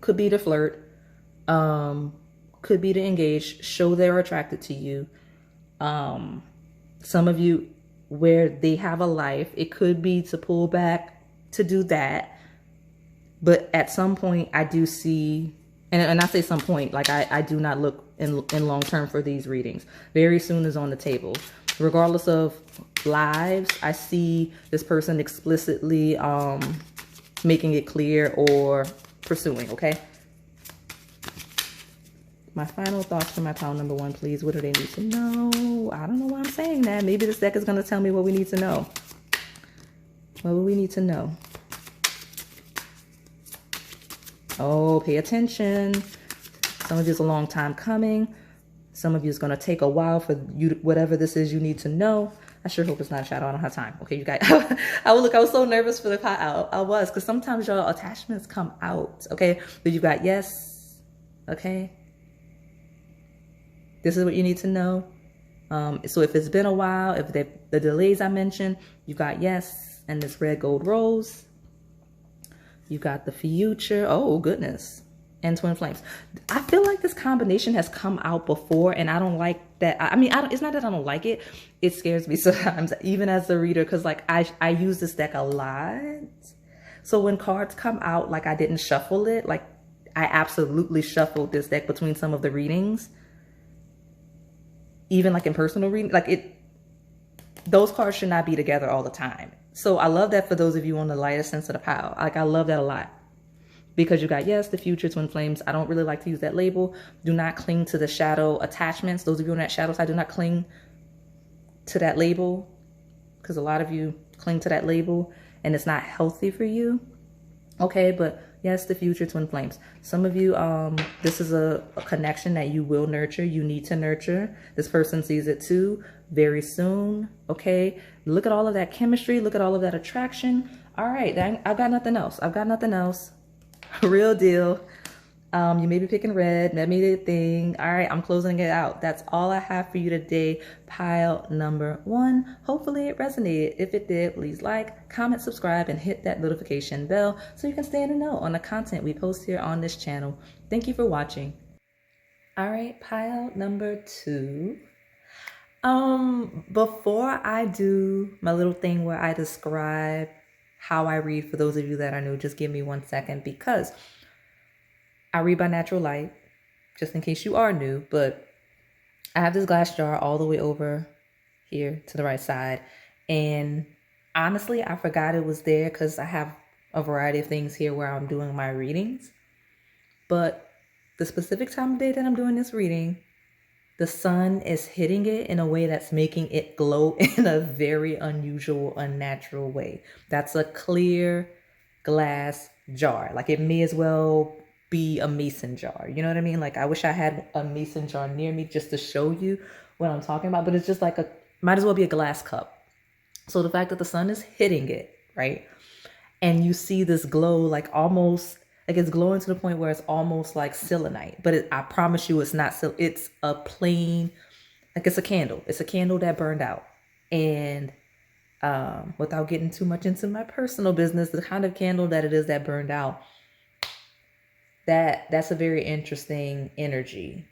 could be to flirt, could be to engage, show they're attracted to you. Some of you, where they have a life, it could be to pull back to do that. But at some point, I do see, and I say some point, like I do not look in long term for these readings. Very soon is on the table. Regardless of lives, I see this person explicitly making it clear or pursuing, okay? My final thoughts for my pile number one, please. What do they need to know? I don't know why I'm saying that. Maybe this deck is going to tell me what we need to know. What do we need to know? Oh, pay attention. Some of you is a long time coming. Some of you is going to take a while for you, whatever this is you need to know. I sure hope it's not a shadow. I don't have time. Okay, you guys. I was so nervous for the pile. I was, because sometimes your attachments come out. Okay, but you got yes. Okay. This is what you need to know. So if it's been a while, if the delays I mentioned, you got yes, and this red gold rose. You got the future. Oh, goodness. And twin flames. I feel like this combination has come out before, and I don't like that. I mean, it's not that I don't like it. It scares me sometimes, even as a reader, because like I use this deck a lot. So when cards come out, like I didn't shuffle it. Like I absolutely shuffled this deck between some of the readings. Even like in personal reading, like those cards should not be together all the time. So I love that for those of you on the lighter sense of the pile. Like I love that a lot, because you got yes, the future, twin flames. I don't really like to use that label. Do not cling to the shadow attachments. Those of you on that shadow side, do not cling to that label, because a lot of you cling to that label and it's not healthy for you. Okay, but yes, the future, twin flames. Some of you, this is a connection that you will nurture. You need to nurture. This person sees it too very soon. Okay, look at all of that chemistry. Look at all of that attraction. All right, I've got nothing else. I've got nothing else. Real deal. You may be picking red. That made it a thing. All right, I'm closing it out. That's all I have for you today. Pile number one. Hopefully it resonated. If it did, please like, comment, subscribe, and hit that notification bell so you can stay in the know on the content we post here on this channel. Thank you for watching. All right, pile number two. Before I do my little thing where I describe how I read, for those of you that are new, just give me 1 second, because I read by natural light, just in case you are new, but I have this glass jar all the way over here to the right side. And honestly, I forgot it was there because I have a variety of things here where I'm doing my readings. But the specific time of day that I'm doing this reading, the sun is hitting it in a way that's making it glow in a very unusual, unnatural way. That's a clear glass jar. Like it may as well be a mason jar. You know what I mean? Like I wish I had a mason jar near me just to show you what I'm talking about. But it's just like might as well be a glass cup. So the fact that the sun is hitting it, right? And you see this glow, like almost like it's glowing to the point where it's almost like selenite. But I promise you, it's not. It's a plain, like it's a candle. It's a candle that burned out. And without getting too much into my personal business, the kind of candle that it is that burned out, that's a very interesting energy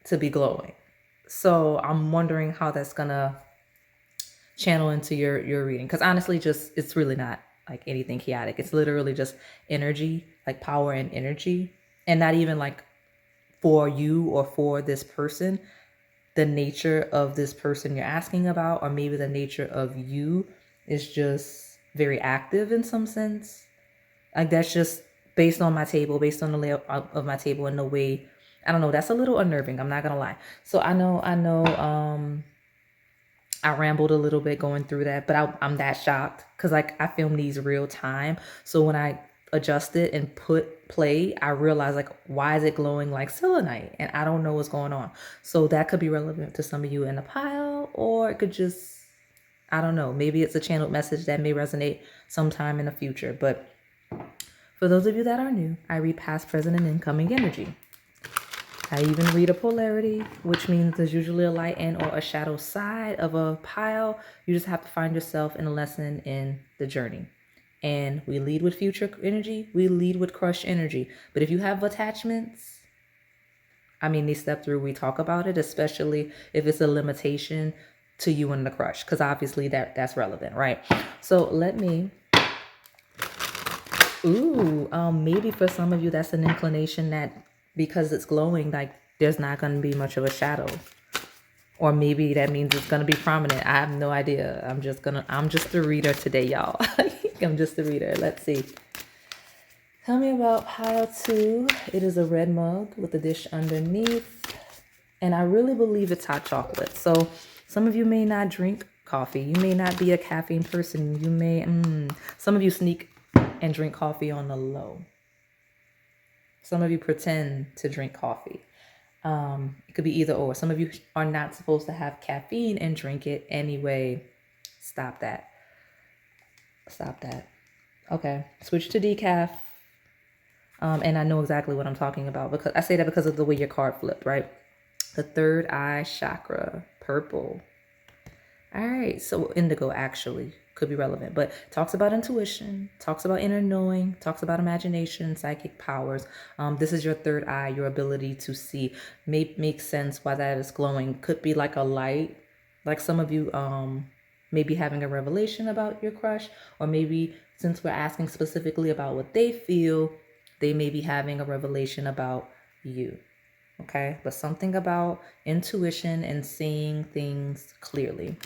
to be glowing. So I'm wondering how that's gonna channel into your reading, because honestly, just it's really not like anything chaotic. It's literally just energy, like power and energy, and not even like for you or for this person. The nature of this person you're asking about, or maybe the nature of you, is just very active in some sense. Like that's just based on my table, based on the layout of my table and the way, I don't know, that's a little unnerving, I'm not gonna lie. So I know I rambled a little bit going through that, but I'm that shocked because like I film these real time. So when I adjust it and put play, I realize like, why is it glowing like selenite? And I don't know what's going on. So that could be relevant to some of you in the pile, or it could just, I don't know, maybe it's a channeled message that may resonate sometime in the future. But for those of you that are new, I read past, present, and incoming energy. I even read a polarity, which means there's usually a light and or a shadow side of a pile. You just have to find yourself in a lesson in the journey. And we lead with future energy. We lead with crush energy. But if you have attachments, I mean, they step through, we talk about it, especially if it's a limitation to you and the crush, because obviously that's relevant, right? So let me, maybe for some of you, that's an inclination that because it's glowing, like there's not going to be much of a shadow. Or maybe that means it's going to be prominent. I have no idea. I'm just the reader today, y'all. I'm just the reader. Let's see. Tell me about pile 2. It is a red mug with a dish underneath. And I really believe it's hot chocolate. So some of you may not drink coffee. You may not be a caffeine person. You may, some of you sneak and drink coffee on the low. Some of you pretend to drink coffee. It could be either or. Some of you are not supposed to have caffeine and drink it anyway. Stop that. Stop that. Okay, switch to decaf. And I know exactly what I'm talking about because I say that because of the way your card flipped, right? The third eye chakra, purple. All right, so indigo actually could be relevant, but talks about intuition, talks about inner knowing, talks about imagination, psychic powers. This is your third eye, your ability to see. Makes sense why that is glowing. Could be like a light, like some of you maybe having a revelation about your crush, or maybe since we're asking specifically about what they feel, they may be having a revelation about you. Okay, but something about intuition and seeing things clearly.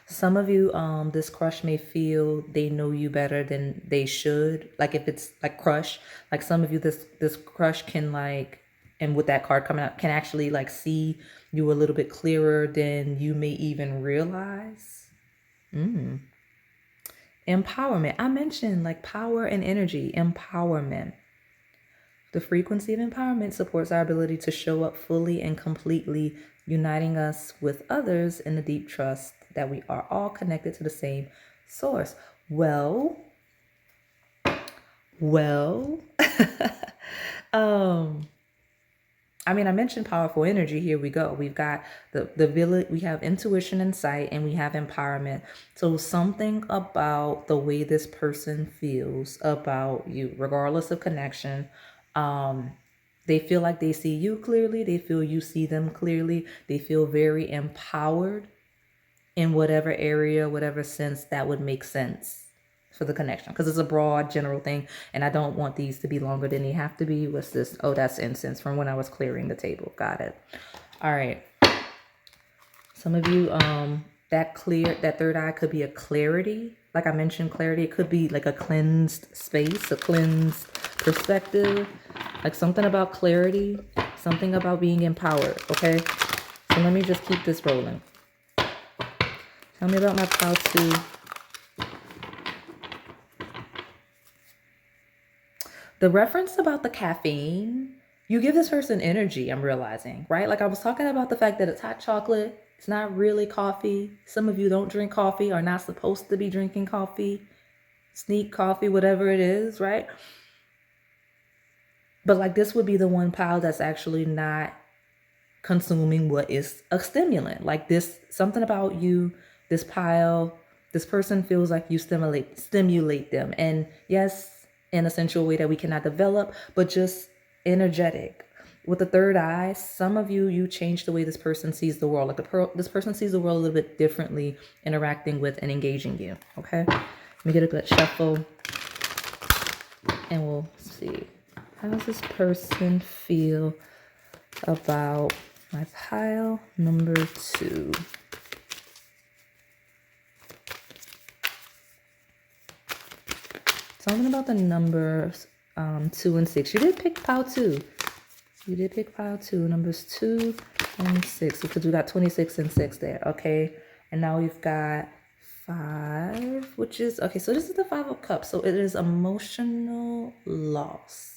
Some of you, this crush may feel they know you better than they should. Like if it's like crush, like some of you, this crush can like, and with that card coming up, can actually like see you a little bit clearer than you may even realize. Empowerment. I mentioned like power and energy, empowerment. The frequency of empowerment supports our ability to show up fully and completely, uniting us with others in the deep trust that we are all connected to the same source. Well, I mean, I mentioned powerful energy. Here we go. We've got the village, we have intuition and sight, and we have empowerment. So something about the way this person feels about you, regardless of connection, they feel like they see you clearly. They feel you see them clearly. They feel very empowered in whatever area, whatever sense that would make sense for the connection, because it's a broad general thing, and I don't want these to be longer than they have to be. What's this? Oh, that's incense from when I was clearing the table. Got it. All right. Some of you, that third eye could be a clarity. Like I mentioned, clarity. It could be like a cleansed space, a cleansed perspective, like something about clarity, something about being empowered. Okay, so let me just keep this rolling. Tell me about my pile 2. The reference about the caffeine, you give this person energy, I'm realizing, right? Like I was talking about the fact that it's hot chocolate. It's not really coffee. Some of you don't drink coffee, are not supposed to be drinking coffee, sneak coffee, whatever it is, right? But like this would be the one pile that's actually not consuming what is a stimulant. Like this, something about you, this pile, this person feels like you stimulate them. And yes, in a sensual way that we cannot develop, but just energetic. With the third eye, some of you change the way this person sees the world. Like this person sees the world a little bit differently, interacting with and engaging you. Okay, let me get a good shuffle and we'll see. How does this person feel about my pile number 2? Something about the numbers 2 and 6. You did pick pile 2. You did pick pile 2. Numbers 2 and 6. Because we got 26 and 6 there. Okay. And now we've got 5, which is, okay, so this is the 5 of Cups. So it is emotional loss.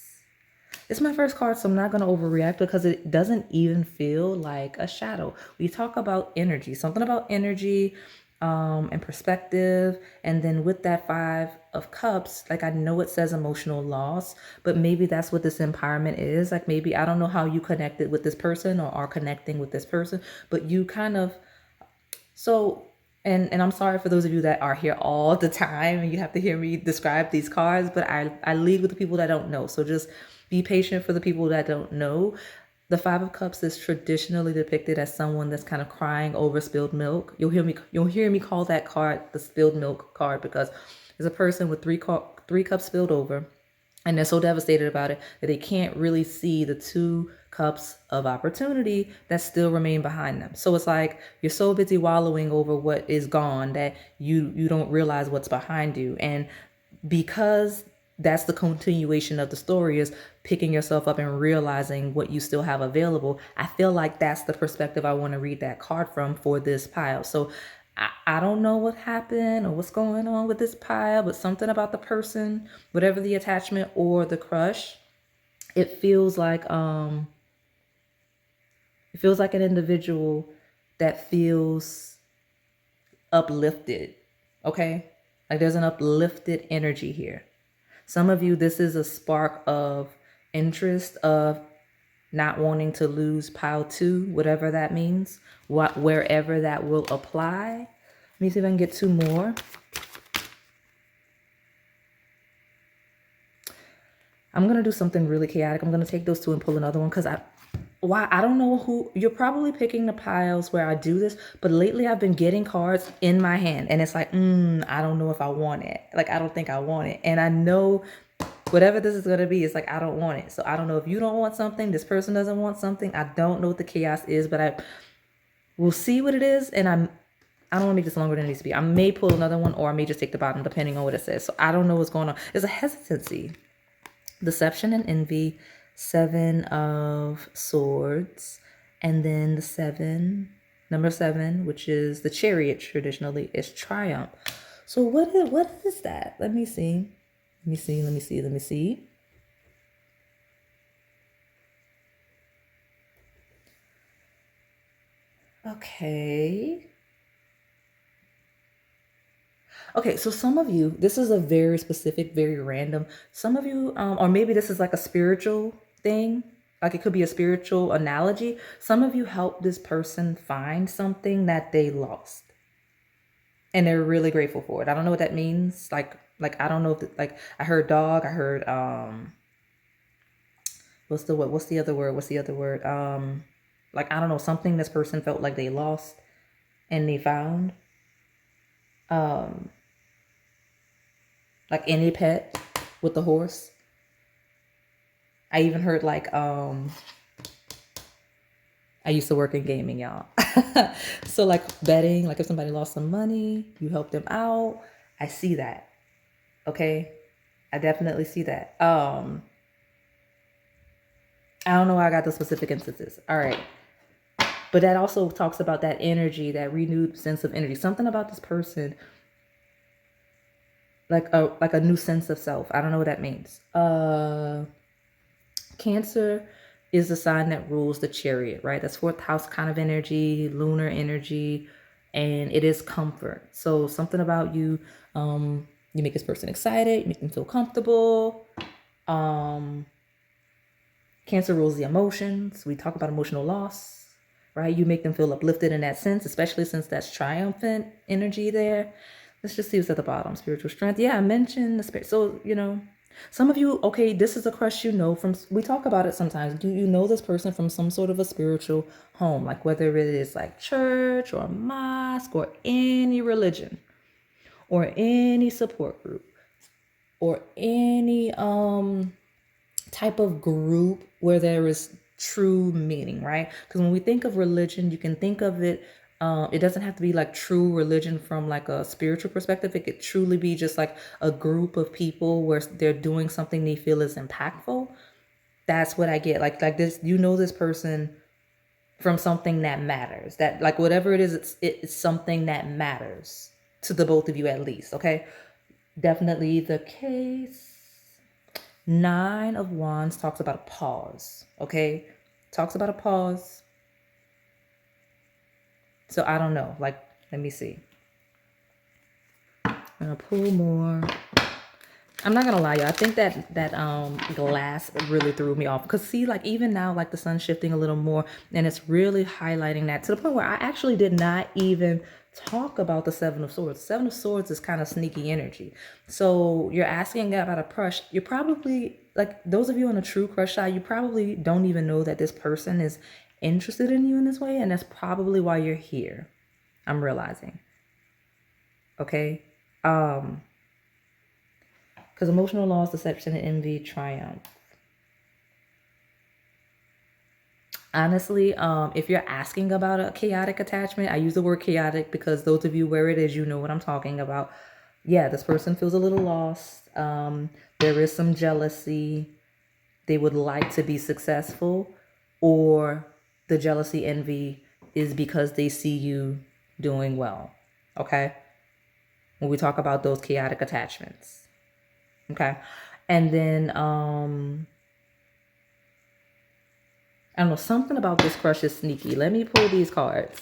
It's my first card, so I'm not going to overreact because it doesn't even feel like a shadow. We talk about energy, something about energy and perspective. And then with that 5 of Cups, like I know it says emotional loss, but maybe that's what this empowerment is. Like maybe, I don't know how you connected with this person or are connecting with this person, but you kind of, so, and I'm sorry for those of you that are here all the time and you have to hear me describe these cards, but I lead with the people that don't know. So just be patient for the people that don't know. The 5 of Cups is traditionally depicted as someone that's kind of crying over spilled milk. You'll hear me call that card the spilled milk card because there's a person with 3 cups spilled over, and they're so devastated about it that they can't really see the 2 cups of opportunity that still remain behind them. So it's like you're so busy wallowing over what is gone that you don't realize what's behind you. And because that's the continuation of the story, is picking yourself up and realizing what you still have available. I feel like that's the perspective I want to read that card from for this pile. So I don't know what happened or what's going on with this pile, but something about the person, whatever the attachment or the crush, it feels like an individual that feels uplifted. Okay? Like there's an uplifted energy here. Some of you, this is a spark of interest, of not wanting to lose pile 2, whatever that means, wherever that will apply. Let me see if I can get 2 more. I'm going to do something really chaotic. I'm going to take those 2 and pull another one because I don't know who, you're probably picking the piles where I do this, but lately I've been getting cards in my hand and it's like, I don't know if I want it. Like, I don't think I want it. And I know whatever this is going to be, it's like, I don't want it. So I don't know if you don't want something, this person doesn't want something. I don't know what the chaos is, but we'll see what it is. And I don't want to make this longer than it needs to be. I may pull another one or I may just take the bottom depending on what it says. So I don't know what's going on. There's a hesitancy, deception and envy, 7 of Swords, and then the number 7, which is the Chariot traditionally, is triumph. So what is that? Let me see. Okay, so some of you, this is a very specific, very random. Some of you, or maybe this is like a spiritual thing. Like it could be a spiritual analogy. Some of you help this person find something that they lost. And they're really grateful for it. I don't know what that means. Like I don't know if like I heard dog, I heard what's the other word? Like I don't know, something this person felt like they lost and they found. Like any pet with the horse. I even heard like I used to work in gaming, y'all. So like betting, like if somebody lost some money, you help them out. I see that. Okay. I definitely see that. I don't know where I got the specific instances. All right. But that also talks about that energy, that renewed sense of energy. Something about this person, like a new sense of self. I don't know what that means. Cancer is the sign that rules the chariot, right? That's fourth house kind of energy, lunar energy, and it is comfort. So something about you, you make this person excited, you make them feel comfortable. Cancer rules the emotions. We talk about emotional loss, right? You make them feel uplifted in that sense, especially since that's triumphant energy there. Let's just see what's at the bottom. Spiritual strength. Yeah, I mentioned the spirit. So, you know, some of you, okay, this is a crush you know from, we talk about it sometimes. Do you know this person from some sort of a spiritual home? Like whether it is like church or mosque or any religion or any support group or any type of group where there is true meaning, right? Because when we think of religion, you can think of it, it doesn't have to be like true religion from like a spiritual perspective. It could truly be just like a group of people where they're doing something they feel is impactful. That's what I get. Like this, you know, this person from something that matters, that like whatever it is, it's something that matters to the both of you at least. Okay. Definitely the case. 9 of Wands talks about a pause, okay? Talks about a pause. So I don't know. Like, let me see. I'm gonna pull more. I'm not gonna lie, y'all. I think that glass really threw me off. Because see, like even now, like the sun's shifting a little more, and it's really highlighting that to the point where I actually did not even talk about the 7 of Swords. 7 of Swords is kind of sneaky energy. So you're asking about a crush. You're probably, like those of you on a true crush side, you probably don't even know that this person is interested in you in this way. And that's probably why you're here. I'm realizing. Okay. Because emotional loss, deception, and envy triumph. Honestly, if you're asking about a chaotic attachment, I use the word chaotic because those of you where it is, you know what I'm talking about. Yeah, this person feels a little lost. There is some jealousy. They would like to be successful, or the jealousy, envy is because they see you doing well. Okay? When we talk about those chaotic attachments. Okay? And then, I don't know, something about this crush is sneaky. Let me pull these cards.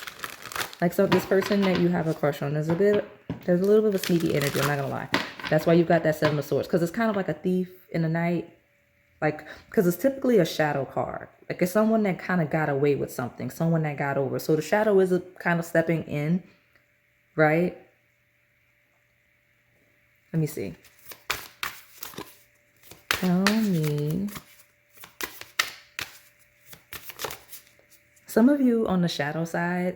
Like, so this person that you have a crush on, there's a little bit of a sneaky energy, I'm not gonna lie. That's why you've got that 7 of Swords, because it's kind of like a thief in the night. Like, because it's typically a shadow card. Like, it's someone that kind of got away with something, someone that got over. So the shadow is a kind of stepping in, right? Let me see. Tell me. Some of you on the shadow side,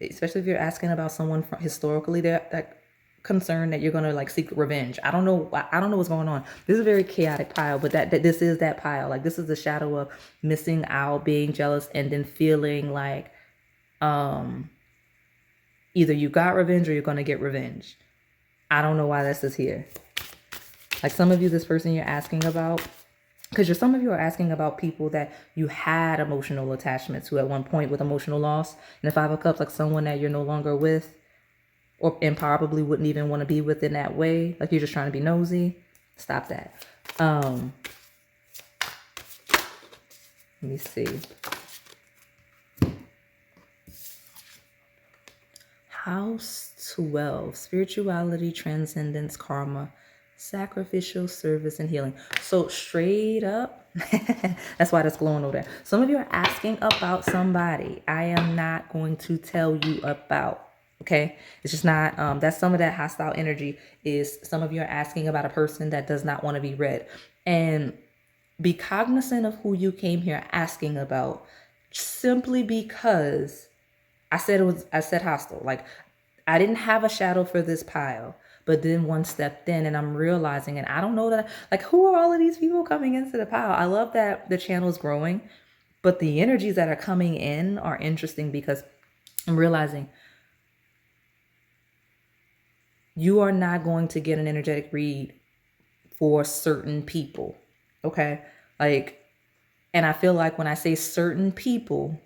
especially if you're asking about someone from historically, they're like concerned that you're gonna like seek revenge. I don't know what's going on. This is a very chaotic pile, but that this is that pile. Like this is the shadow of missing out, being jealous, and then feeling like either you got revenge or you're gonna get revenge. I don't know why this is here. Like some of you, this person you're asking about, because some of you are asking about people that you had emotional attachments to at one point with emotional loss. And the 5 of Cups, like someone that you're no longer with, and probably wouldn't even want to be with in that way. Like you're just trying to be nosy. Stop that. Let me see. House 12, spirituality, transcendence, karma, sacrificial service, and healing. So straight up, that's why that's glowing over there. Some of you are asking about somebody I am not going to tell you about. Okay, it's just not, that's some of that hostile energy is some of you are asking about a person that does not want to be read. And be cognizant of who you came here asking about, simply because I said hostile. Like I didn't have a shadow for this pile, but then one stepped in and I'm realizing, and I don't know that, like, who are all of these people coming into the pile? I love that the channel is growing. But the energies that are coming in are interesting because I'm realizing you are not going to get an energetic read for certain people. Okay. Like, and I feel like when I say certain people,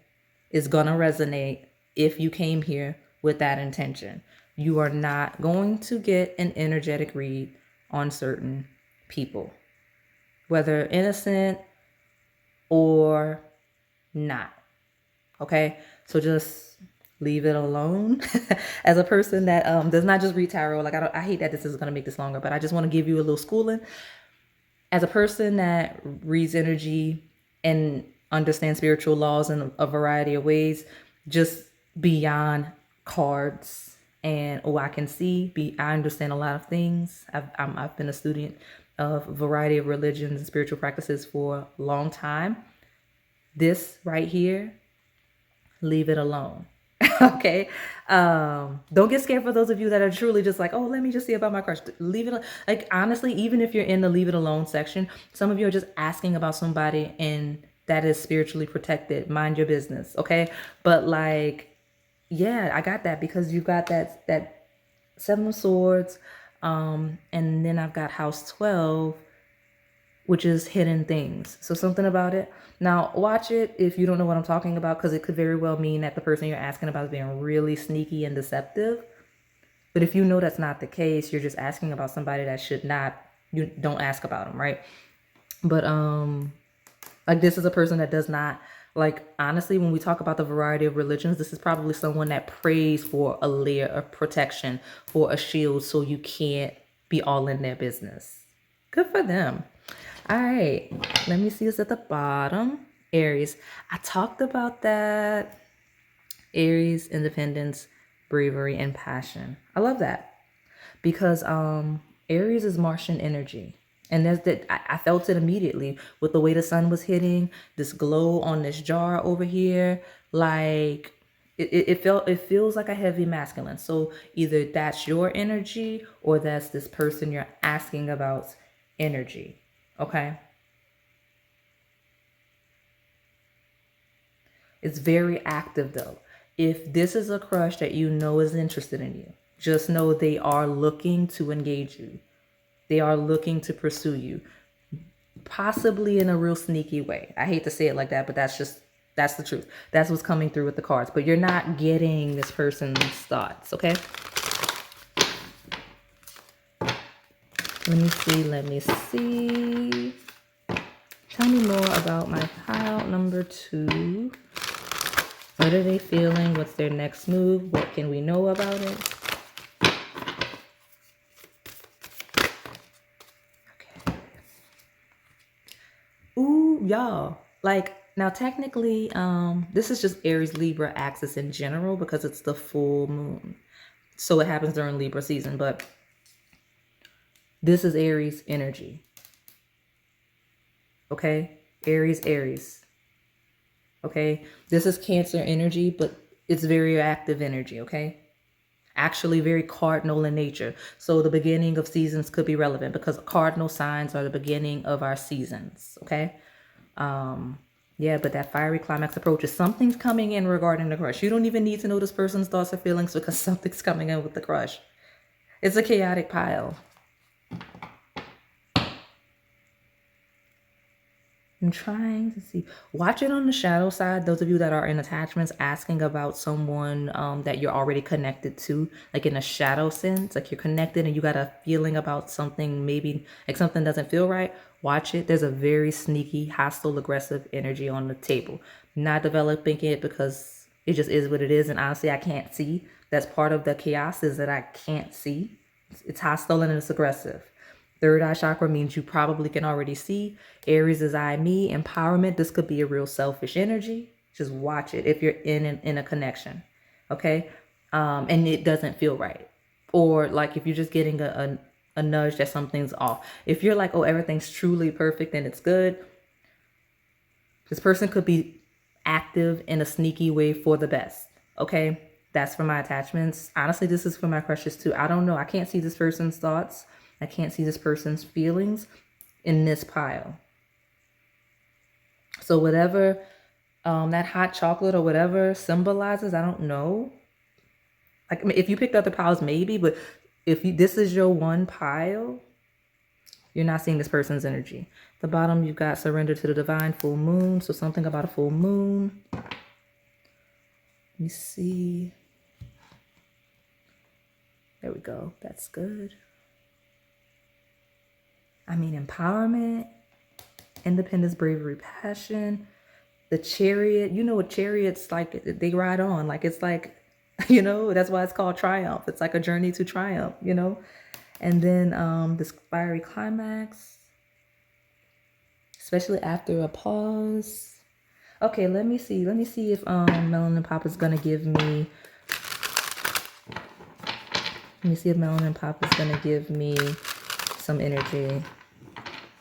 it's going to resonate if you came here with that intention. You are not going to get an energetic read on certain people, whether innocent or not. Okay. So just leave it alone. As a person that does not just read tarot, like I hate that this is going to make this longer, but I just want to give you a little schooling. As a person that reads energy and understands spiritual laws in a variety of ways, just beyond cards and I can see, I understand a lot of things. I've been a student of a variety of religions and spiritual practices for a long time. This right here, leave it alone. Okay. Don't get scared for those of you that are truly just like, oh, let me just see about my crush. Leave it. Like, honestly, even if you're in the leave it alone section, some of you are just asking about somebody and that is spiritually protected. Mind your business. Okay. But like, yeah, I got that because you've got that 7 of Swords. And then I've got house 12, which is hidden things. So something about it. Now, watch it if you don't know what I'm talking about, because it could very well mean that the person you're asking about is being really sneaky and deceptive. But if you know that's not the case, you're just asking about somebody that should not, you don't ask about them, right? But like, this is a person that does not, like, honestly, when we talk about the variety of religions, this is probably someone that prays for a layer of protection, for a shield, so you can't be all in their business. Good for them. All right, let me see what's at the bottom. Aries. I talked about that. Aries, independence, bravery, and passion. I love that because Aries is Martian energy. And there's that, I felt it immediately with the way the sun was hitting, this glow on this jar over here. Like it feels like a heavy masculine. So either that's your energy or that's this person you're asking about's energy. Okay. It's very active though. If this is a crush that you know is interested in you, just know they are looking to engage you. They are looking to pursue you, possibly in a real sneaky way. I hate to say it like that, but that's the truth. That's what's coming through with the cards, but you're not getting this person's thoughts. Okay. Let me see. Tell me more about my pile number 2. What are they feeling? What's their next move? What can we know about it? Okay. Ooh, y'all. Like, now technically, this is just Aries Libra axis in general because it's the full moon. So it happens during Libra season, but this is Aries energy. Okay? Aries. Okay? This is Cancer energy, but it's very active energy, okay? Actually very cardinal in nature. So the beginning of seasons could be relevant because cardinal signs are the beginning of our seasons, okay? Yeah, but that fiery climax approach is something's coming in regarding the crush. You don't even need to know this person's thoughts or feelings because something's coming in with the crush. It's a chaotic pile. I'm trying to see. Watch it on the shadow side. Those of you that are in attachments, asking about someone that you're already connected to, like in a shadow sense, like you're connected and you got a feeling about something, maybe like something doesn't feel right. Watch it. There's a very sneaky, hostile, aggressive energy on the table. Not developing it because it just is what it is. And honestly, I can't see. That's part of the chaos, is that I can't see. It's hostile and it's aggressive. Third eye chakra means you probably can already see. Aries is I, me, empowerment. This could be a real selfish energy. Just watch it if you're in a connection. Okay. And it doesn't feel right. Or like if you're just getting a nudge that something's off. If you're like, oh, everything's truly perfect and it's good, this person could be active in a sneaky way for the best. Okay. That's for my attachments. Honestly, this is for my crushes too. I don't know. I can't see this person's thoughts. I can't see this person's feelings in this pile. So whatever that hot chocolate or whatever symbolizes, I don't know. Like, I mean, if you picked other piles, maybe, but if this is your one pile, you're not seeing this person's energy. The bottom, you've got surrender to the divine, full moon. So something about a full moon. Let me see. There we go. That's good. I mean, empowerment, independence, bravery, passion. The chariot, you know what chariots like, they ride on. Like, it's like, you know, that's why it's called triumph. It's like a journey to triumph, you know. And then this fiery climax, especially after a pause. Okay, let me see. Let me see if Melanin Pop is gonna give me. Let me see if Melanin Pop is gonna give me some energy.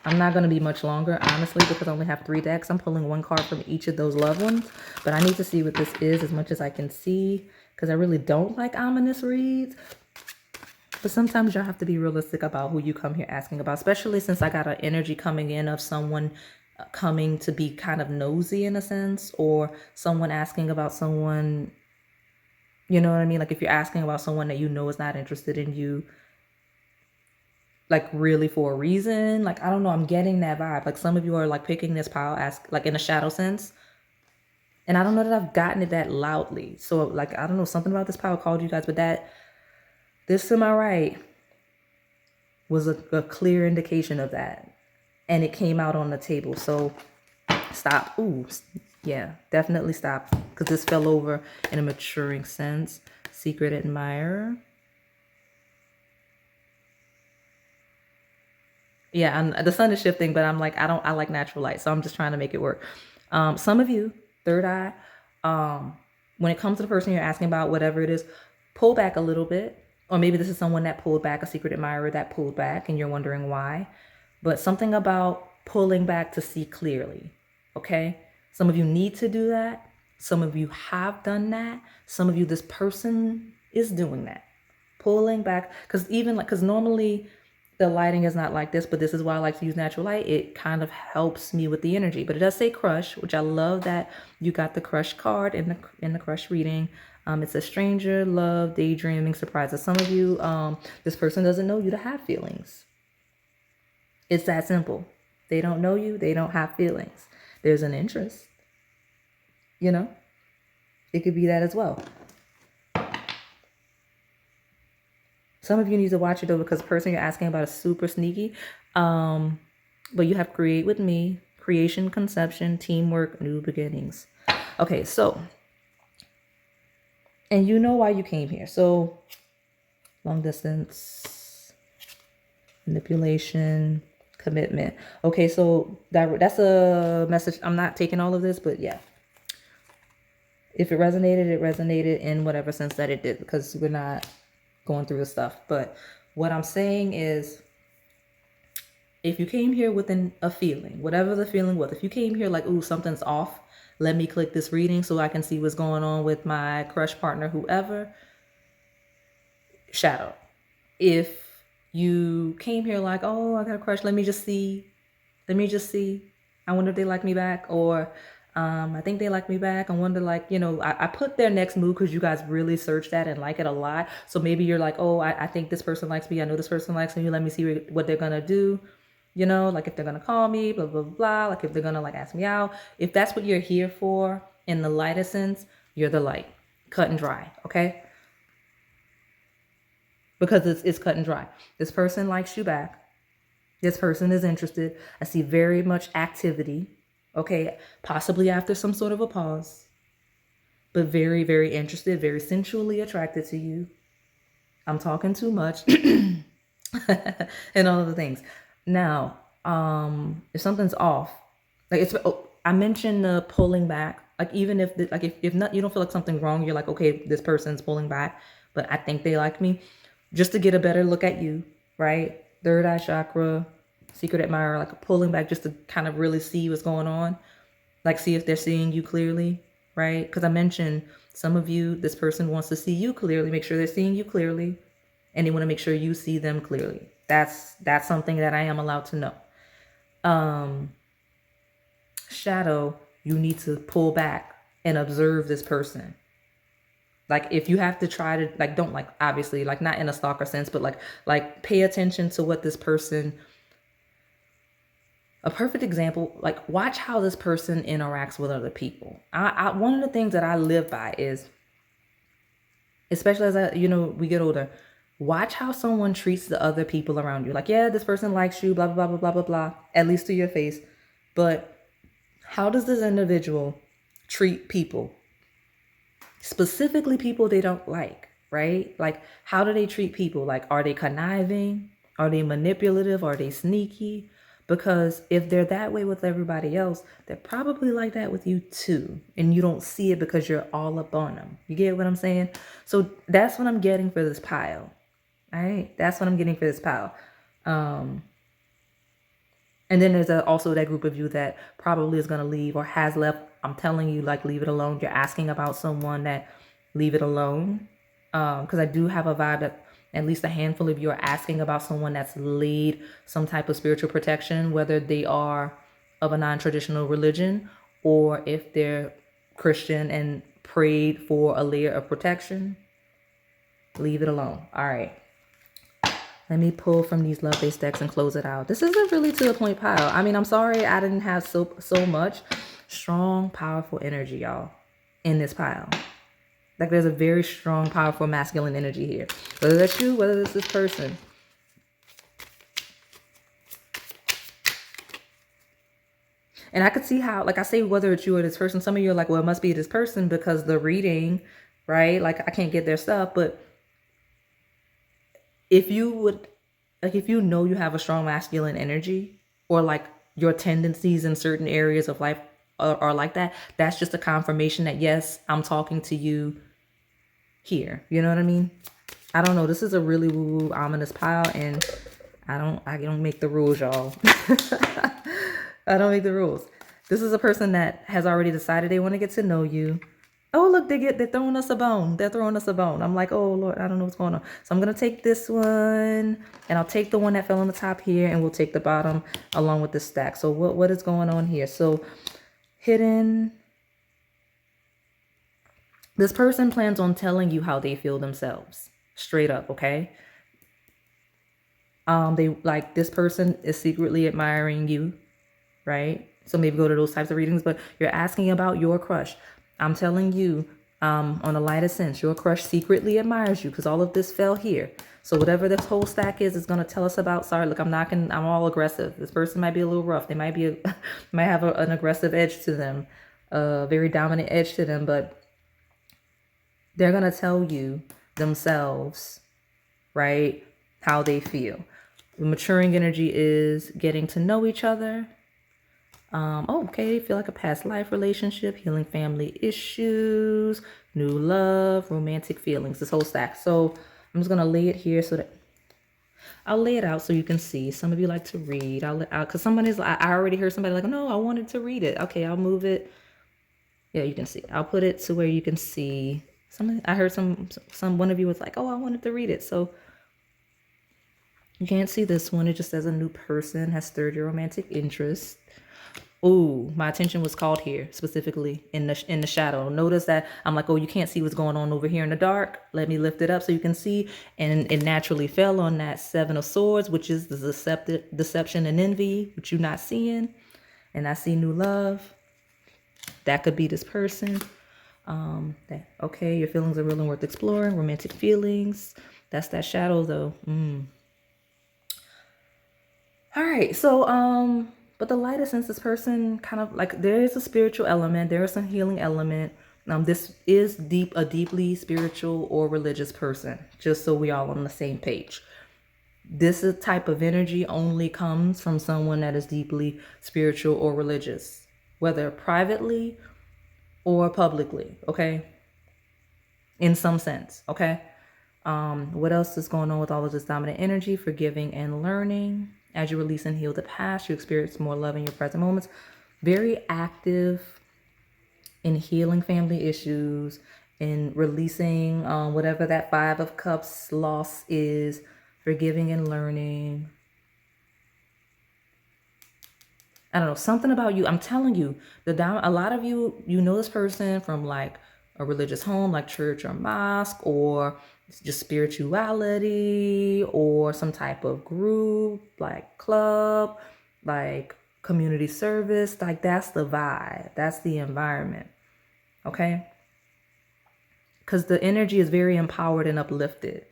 I'm not gonna be much longer, honestly, because I only have 3 decks. I'm pulling 1 card from each of those loved ones, but I need to see what this is as much as I can see, because I really don't like ominous reads. But sometimes y'all have to be realistic about who you come here asking about, especially since I got an energy coming in of someone coming to be kind of nosy in a sense, or someone asking about someone, you know what I mean? Like if you're asking about someone that you know is not interested in you, like really for a reason, like, I don't know, I'm getting that vibe. Like some of you are like picking this pile, like in a shadow sense. And I don't know that I've gotten it that loudly. So like, I don't know, something about this pile called you guys, but this to my right was a clear indication of that. And it came out on the table. So stop. Ooh, yeah, definitely stop. Because this fell over in a maturing sense. Secret admirer. Yeah, the sun is shifting, but I'm like, I like natural light. So I'm just trying to make it work. Some of you, third eye, when it comes to the person you're asking about, whatever it is, pull back a little bit. Or maybe this is someone that pulled back, a secret admirer that pulled back, and you're wondering why. But something about pulling back to see clearly, okay? Some of you need to do that. Some of you have done that. Some of you, this person is doing that. Pulling back, because normally the lighting is not like this, but this is why I like to use natural light. It kind of helps me with the energy, but it does say crush, which I love that you got the crush card in the crush reading. It's a stranger, love, daydreaming, surprises. Some of you, this person doesn't know you to have feelings. It's that simple. They don't know you. They don't have feelings. There's an interest, you know? It could be that as well. Some of you need to watch it though, because the person you're asking about is super sneaky. But you have create with me, creation, conception, teamwork, new beginnings. Okay, so, and you know why you came here. So, long distance, manipulation, commitment. Okay, so that's a message. I'm not taking all of this, but yeah. If it resonated, it resonated in whatever sense that it did, because we're not going through the stuff. But what I'm saying is, if you came here with a feeling, whatever the feeling was, if you came here like, ooh, something's off, let me click this reading so I can see what's going on with my crush partner, whoever, shadow. If you came here like, oh, I got a crush, let me just see. I wonder if they like me back, or I think they like me back. I wonder, like, you know, I put their next move because you guys really search that and like it a lot. So maybe you're like, oh, I think this person likes me. I know this person likes me. Let me see what they're going to do. You know, like if they're going to call me, blah, blah, blah. Like if they're going to like ask me out. If that's what you're here for in the lightest sense, you're the light. Cut and dry. Okay. Because it's cut and dry. This person likes you back. This person is interested. I see very much activity. Okay, possibly after some sort of a pause, but very, very interested, very sensually attracted to you. I'm talking too much and all of the things. Now, if something's off, like I mentioned the pulling back. Like even if if not, you don't feel like something wrong, you're like, okay, this person's pulling back, but I think they like me. Just to get a better look at you, right? Third eye chakra, secret admirer, like pulling back just to kind of really see what's going on. Like see if they're seeing you clearly, right? Because I mentioned some of you, this person wants to see you clearly, make sure they're seeing you clearly, and they want to make sure you see them clearly. That's something that I am allowed to know. Shadow, you need to pull back and observe this person. Like if you have to try to like, don't like, obviously like not in a stalker sense, but like pay attention to what this person, a perfect example, like watch how this person interacts with other people. One of the things that I live by is, especially as we get older, watch how someone treats the other people around you. Like, yeah, this person likes you, blah, blah, blah, blah, blah, blah, at least to your face. But how does this individual treat people? Specifically people they don't like, right? Like, how do they treat people? Like, are they conniving? Are they manipulative? Are they sneaky? Because if they're that way with everybody else, they're probably like that with you too. And you don't see it because you're all up on them. You get what I'm saying? So that's what I'm getting for this pile. All right. That's what I'm getting for this pile. And then there's also that group of you that probably is going to leave or has left. I'm telling you, like, leave it alone. You're asking about someone that leave it alone. Because I do have a vibe that at least a handful of you are asking about someone that's laid some type of spiritual protection, whether they are of a non-traditional religion or if they're Christian and prayed for a layer of protection. Leave it alone. All right. Let me pull from these love-based decks and close it out. This is a really to the point pile. I mean, I'm sorry I didn't have so much strong, powerful energy, y'all, in this pile. Like there's a very strong, powerful masculine energy here. Whether that's you, whether it's this person. And I could see how, like I say, whether it's you or this person, some of you are like, well, it must be this person because the reading, right? Like I can't get their stuff. But if you would, like if you know you have a strong masculine energy or like your tendencies in certain areas of life are like that, that's just a confirmation that, yes, I'm talking to you here. You know what I mean? I don't know. This is a really woo-woo ominous pile, and I don't make the rules, y'all. I don't make the rules. This is a person that has already decided they want to get to know you. Oh, look, they're throwing us a bone. They're throwing us a bone. I'm like, oh, Lord, I don't know what's going on. So I'm going to take this one, and I'll take the one that fell on the top here, and we'll take the bottom along with the stack. So what is going on here? So hidden. This person plans on telling you how they feel themselves. Straight up, okay? They like this person is secretly admiring you, right? So maybe go to those types of readings, but you're asking about your crush. I'm telling you, on a lighter sense, your crush secretly admires you because all of this fell here. So whatever this whole stack is going to tell us about. Sorry, look, I'm all aggressive. This person might be a little rough. They might be might have an aggressive edge to them, a very dominant edge to them, but they're going to tell you themselves, right, how they feel. The maturing energy is getting to know each other. Okay, feel like a past life relationship, healing family issues, new love, romantic feelings, this whole stack. So I'm just going to lay it here so that I'll lay it out so you can see. Some of you like to read. Because I already heard somebody like, no, I wanted to read it. Okay, I'll move it. Yeah, you can see. I'll put it to where you can see. I heard one of you was like, oh, I wanted to read it. So you can't see this one. It just says a new person has stirred your romantic interest. Oh, my attention was called here specifically in the shadow. Notice that I'm like, oh, you can't see what's going on over here in the dark. Let me lift it up so you can see. And it naturally fell on that 7 of Swords, which is the deception and envy, which you're not seeing. And I see new love. That could be this person. Okay, your feelings are real and worth exploring. Romantic feelings. That's that shadow though. All right, so but the lighter sense, this person kind of like there is a spiritual element, there is some healing element. This is a deeply spiritual or religious person, just so we all on the same page. This type of energy only comes from someone that is deeply spiritual or religious, whether privately or publicly, okay? In some sense, okay? What else is going on with all of this dominant energy? Forgiving and learning. As you release and heal the past, you experience more love in your present moments. Very active in healing family issues, in releasing whatever that 5 of Cups loss is, forgiving and learning. I don't know, something about you. I'm telling you, a lot of you, you know this person from like a religious home, like church or mosque, or just spirituality, or some type of group, like club, like community service. Like that's the vibe. That's the environment. Okay? Because the energy is very empowered and uplifted.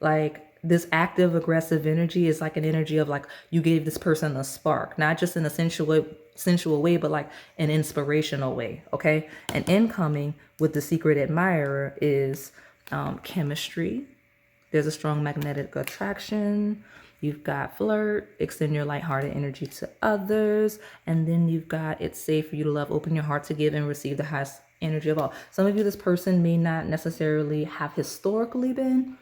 Like this active aggressive energy is like an energy of like you gave this person a spark, not just in a sensual way, but like an inspirational way. Okay. And incoming with the secret admirer is chemistry. There's a strong magnetic attraction. You've got flirt, extend your lighthearted energy to others. And then you've got it's safe for you to love, open your heart to give and receive the highest energy of all. Some of you, this person may not necessarily have historically been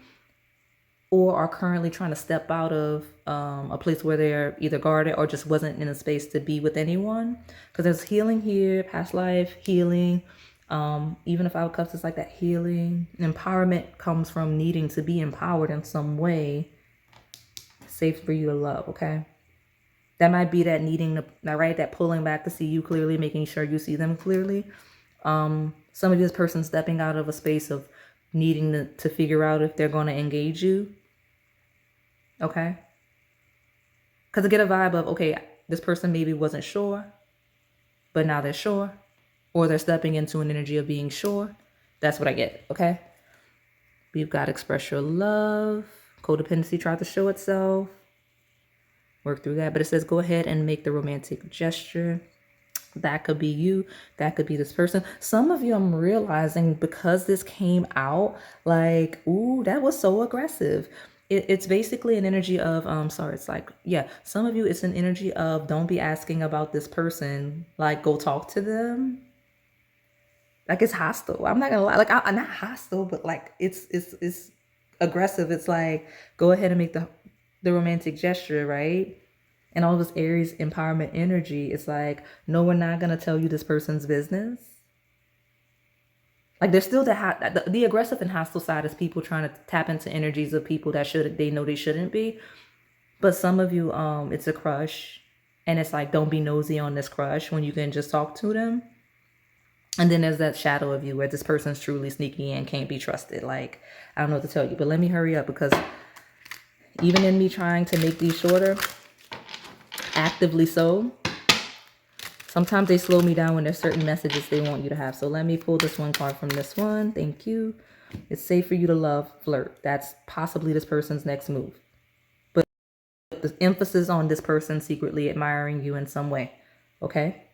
or are currently trying to step out of a place where they're either guarded or just wasn't in a space to be with anyone. Because there's healing here, past life, healing. Even if Five of Cups is like that healing. Empowerment comes from needing to be empowered in some way. Safe for you to love, okay? That might be that needing to, right? That pulling back to see you clearly, making sure you see them clearly. Some of this person stepping out of a space of needing to figure out if they're going to engage you. Okay. Because I get a vibe of, okay, this person maybe wasn't sure, but now they're sure. Or they're stepping into an energy of being sure. That's what I get. Okay. We've got express your love. Codependency tried to show itself. Work through that. But it says go ahead and make the romantic gesture. That could be you. That could be this person. Some of you, I'm realizing because this came out, like, ooh, that was so aggressive. It's basically an energy of, sorry, it's like, yeah, some of you, it's an energy of don't be asking about this person. Like, go talk to them. Like, it's hostile. I'm not gonna lie. Like, I'm not hostile, but like, it's aggressive. It's like, go ahead and make the romantic gesture, right? And all this Aries empowerment energy, it's like, no, we're not going to tell you this person's business. Like there's still the aggressive and hostile side is people trying to tap into energies of people that they know they shouldn't be. But some of you, it's a crush. And it's like, don't be nosy on this crush when you can just talk to them. And then there's that shadow of you where this person's truly sneaky and can't be trusted. Like, I don't know what to tell you, but let me hurry up because even in me trying to make these shorter, actively so, sometimes they slow me down when there's certain messages they want you to have. So let me pull this one card from this one. Thank you. It's safe for you to love, flirt. That's possibly this person's next move. But the emphasis on this person secretly admiring you in some way. Okay?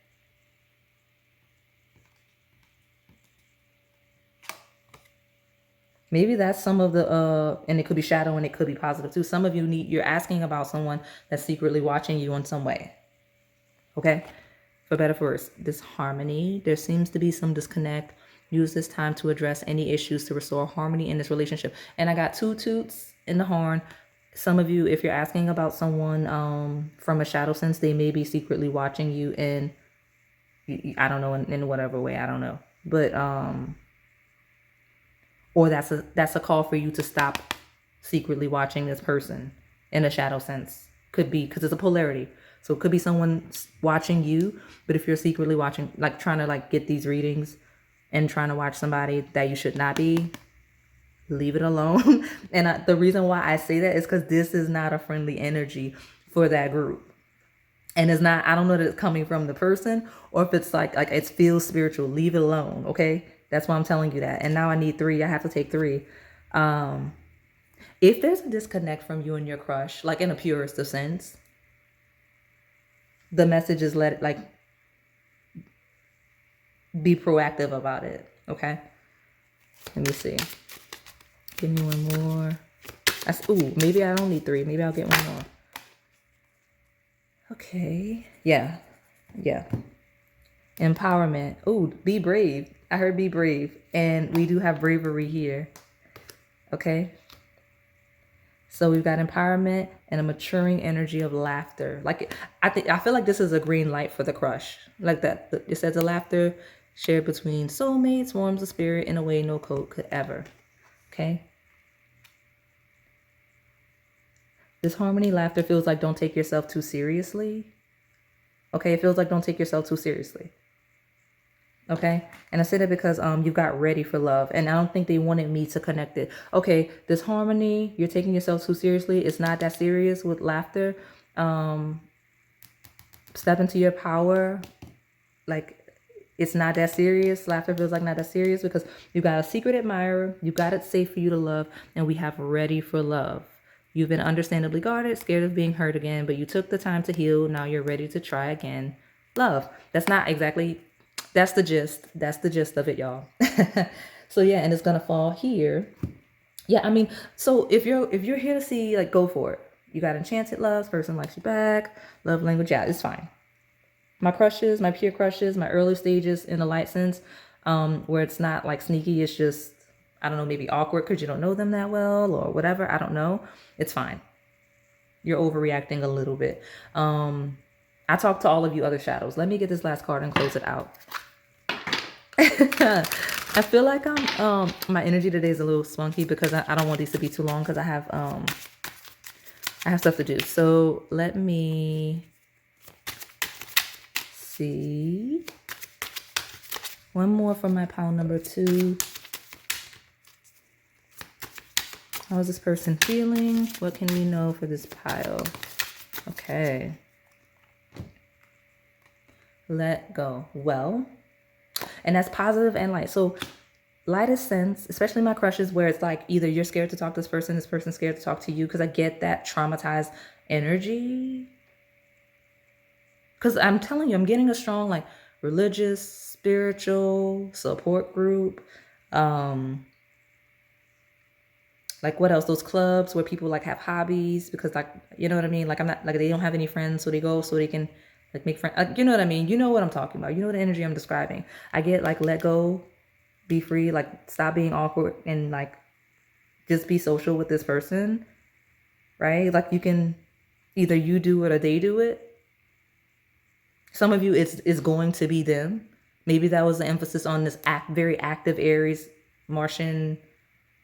Maybe that's some of the, and it could be shadow and it could be positive too. Some of you you're asking about someone that's secretly watching you in some way. Okay? For better for worse, this harmony, there seems to be some disconnect. Use this time to address any issues to restore harmony in this relationship. And I got 2 toots in the horn. Some of you, if you're asking about someone from a shadow sense, they may be secretly watching you in, I don't know, in whatever way, I don't know. But, or that's a call for you to stop secretly watching this person in a shadow sense. Could be, because it's a polarity. So it could be someone watching you, but if you're secretly watching, like trying to like get these readings and trying to watch somebody that you should not be, leave it alone. And the reason why I say that is because this is not a friendly energy for that group. And it's not, I don't know that it's coming from the person or if it's like it feels spiritual. Leave it alone, okay? That's why I'm telling you that. And now I need 3. I have to take 3. If there's a disconnect from you and your crush, like in a purest of sense, the message is be proactive about it. Okay. Let me see. Give me one more. Ooh, maybe I don't need 3. Maybe I'll get one more. Okay. Yeah. Yeah. Empowerment. Ooh, be brave. I heard be brave. And we do have bravery here. Okay. So we've got empowerment and a maturing energy of laughter. Like I feel like this is a green light for the crush. Like that. It says the laughter shared between soulmates warms the spirit in a way no code could ever. Okay. This harmony laughter feels like don't take yourself too seriously. Okay, it feels like don't take yourself too seriously. Okay, and I say that because you got ready for love, and I don't think they wanted me to connect it. Okay, this harmony, you're taking yourself too seriously. It's not that serious with laughter. Step into your power. Like, it's not that serious. Laughter feels like not that serious because you got a secret admirer. You got it safe for you to love, and we have ready for love. You've been understandably guarded, scared of being hurt again, but you took the time to heal. Now you're ready to try again. Love. That's not exactly, that's the gist. That's the gist of it, y'all. So yeah, and it's gonna fall here. Yeah, I mean, so if you're here to see, like, go for it. You got enchanted loves, person likes you back, love language, yeah, it's fine. My crushes, my peer crushes, my early stages in the light sense, where it's not like sneaky, it's just, I don't know, maybe awkward because you don't know them that well or whatever. I don't know. It's fine. You're overreacting a little bit. I talk to all of you other shadows. Let me get this last card and close it out. I feel like my energy today is a little spunky because I don't want these to be too long because I have stuff to do. So let me see. One more from my pile number 2. How is this person feeling? What can we know for this pile? Okay. Let go. Well, and that's positive and light. So lightest sense, especially my crushes, where it's like either you're scared to talk to this person's scared to talk to you, because I get that traumatized energy. Because I'm telling you, I'm getting a strong, like, religious, spiritual support group. Like, what else? Those clubs where people, like, have hobbies because, like, you know what I mean? Like, I'm not, like, they don't have any friends, so they go so they can, like, make friends. You know what I mean? You know what I'm talking about. You know the energy I'm describing. I get, like, let go, be free, like, stop being awkward and, like, just be social with this person, right? Like, you can either you do it or they do it. Some of you, it's going to be them. Maybe that was the emphasis on this very active Aries, Martian,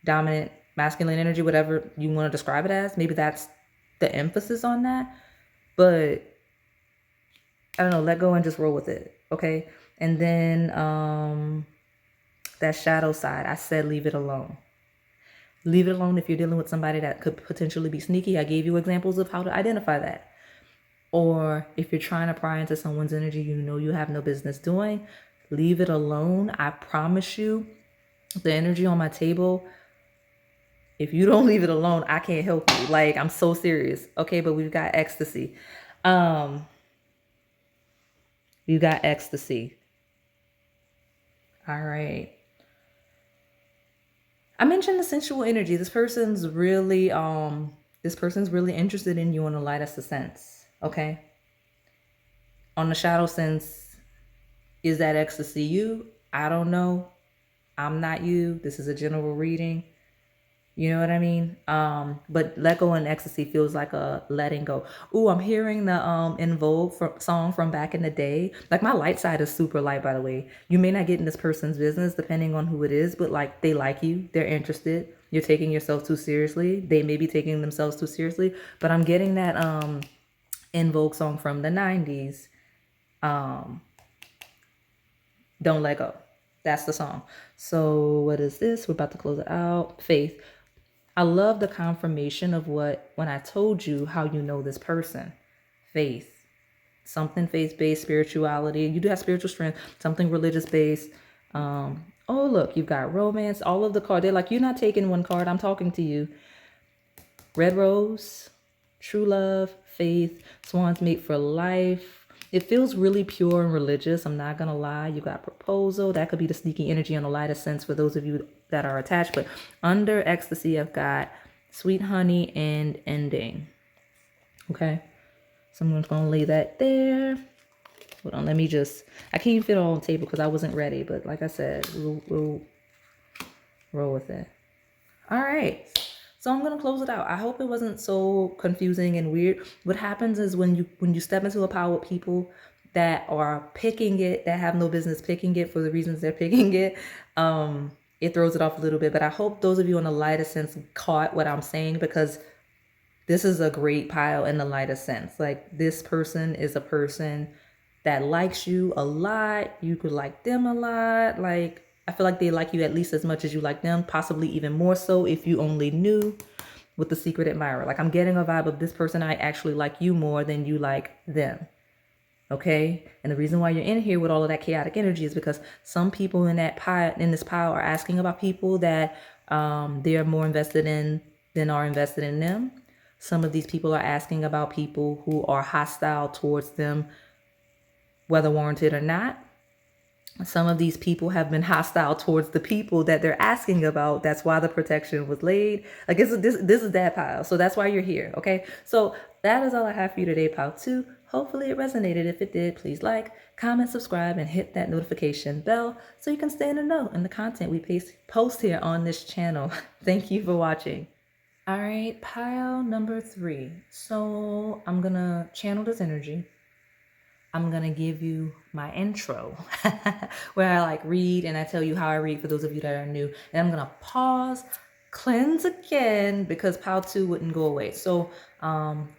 dominant, masculine energy, whatever you want to describe it as. Maybe that's the emphasis on that. But I don't know, let go and just roll with it, okay? And then that shadow side, I said leave it alone. Leave it alone if you're dealing with somebody that could potentially be sneaky. I gave you examples of how to identify that. Or if you're trying to pry into someone's energy you know you have no business doing, leave it alone. I promise you, the energy on my table, if you don't leave it alone, I can't help you. Like, I'm so serious. Okay, but we've got ecstasy. You got ecstasy. All right. I mentioned the sensual energy. This person's really interested in you on the lightest of sense. Okay. On the shadow sense, is that ecstasy you? I don't know. I'm not you. This is a general reading. You know what I mean? But let go and ecstasy feels like a letting go. Ooh, I'm hearing the In Vogue song from back in the day. Like, my light side is super light, by the way. You may not get in this person's business depending on who it is, but, like, they like you. They're interested. You're taking yourself too seriously. They may be taking themselves too seriously. But I'm getting that In Vogue song from the 90s. Don't Let Go. That's the song. So what is this? We're about to close it out. Faith. I love the confirmation of when I told you how you know this person. Faith. Something faith-based, spirituality. You do have spiritual strength. Something religious-based. Oh, look, you've got romance. All of the cards. They're like, you're not taking one card. I'm talking to you. Red rose. True love. Faith. Swan's mate for life. It feels really pure and religious. I'm not going to lie. You got proposal. That could be the sneaky energy on the lightest sense for those of you that are attached. But under ecstasy, I've got sweet honey and ending. Okay. So I'm going to lay that there. Hold on. Let me just, I can't even fit it all on the table because I wasn't ready. But like I said, we'll roll with it. All right. So I'm going to close it out. I hope it wasn't so confusing and weird. What happens is when you step into a pile with people that are picking it, that have no business picking it for the reasons they're picking it, it throws it off a little bit. But I hope those of you in the lightest sense caught what I'm saying, because this is a great pile in the lightest sense. Like, this person is a person that likes you a lot. You could like them a lot. Like, I feel like they like you at least as much as you like them, possibly even more so if you only knew, with the secret admirer. Like, I'm getting a vibe of this person I actually like you more than you like them. Okay. And the reason why you're in here with all of that chaotic energy is because some people in this pile are asking about people that they are more invested in than are invested in them. Some of these people are asking about people who are hostile towards them, whether warranted or not. Some of these people have been hostile towards the people that they're asking about. That's why the protection was laid. Like, this is that pile. So that's why you're here. Okay. So that is all I have for you today, pile 2. Hopefully it resonated. If it did, please like, comment, subscribe, and hit that notification bell so you can stay in the know in the content we post here on this channel. Thank you for watching. All right, pile number 3. So I'm going to channel this energy. I'm going to give you my intro where I like read and I tell you how I read for those of you that are new. And I'm going to pause, cleanse again because pile 2 wouldn't go away. So,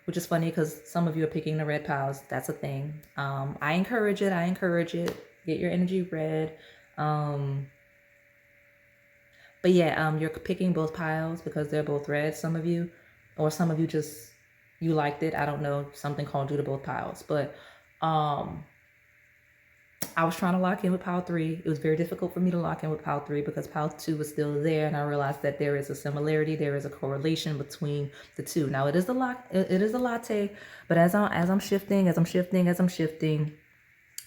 which is funny because some of you are picking the red piles. That's a thing. I encourage it. Get your energy red. But yeah, you're picking both piles because they're both red. Some of you just, you liked it. I don't know. Something called you to both piles, but I was trying to lock in with pile 3. It was very difficult for me to lock in with pile 3 because pile 2 was still there, and I realized that there is a similarity, there is a correlation between the two. Now it is the latte, but as I'm shifting, I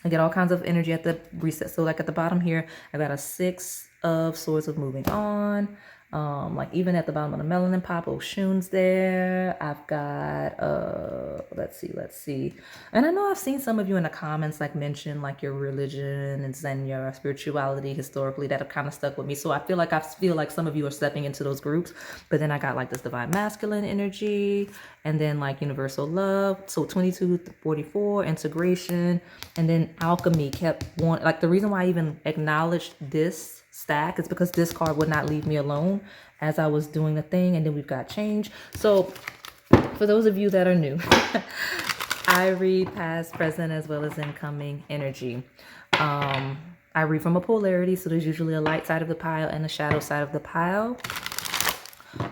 get all kinds of energy at the reset. So like at the bottom here, I got a 6 of swords of moving on. Like even at the bottom of the melanin pop, Oshun's there. I've got let's see. And I know I've seen some of you in the comments like mention like your religion and Zen, your spirituality historically, that have kind of stuck with me. So I feel like some of you are stepping into those groups. But then I got like this divine masculine energy, and then like universal love. So 22 to 44, integration, and then alchemy like the reason why I even acknowledged this stack is because this card would not leave me alone as I was doing the thing. And then we've got change. So for those of you that are new, I read past, present, as well as incoming energy. I read from a polarity, so there's usually a light side of the pile and a shadow side of the pile.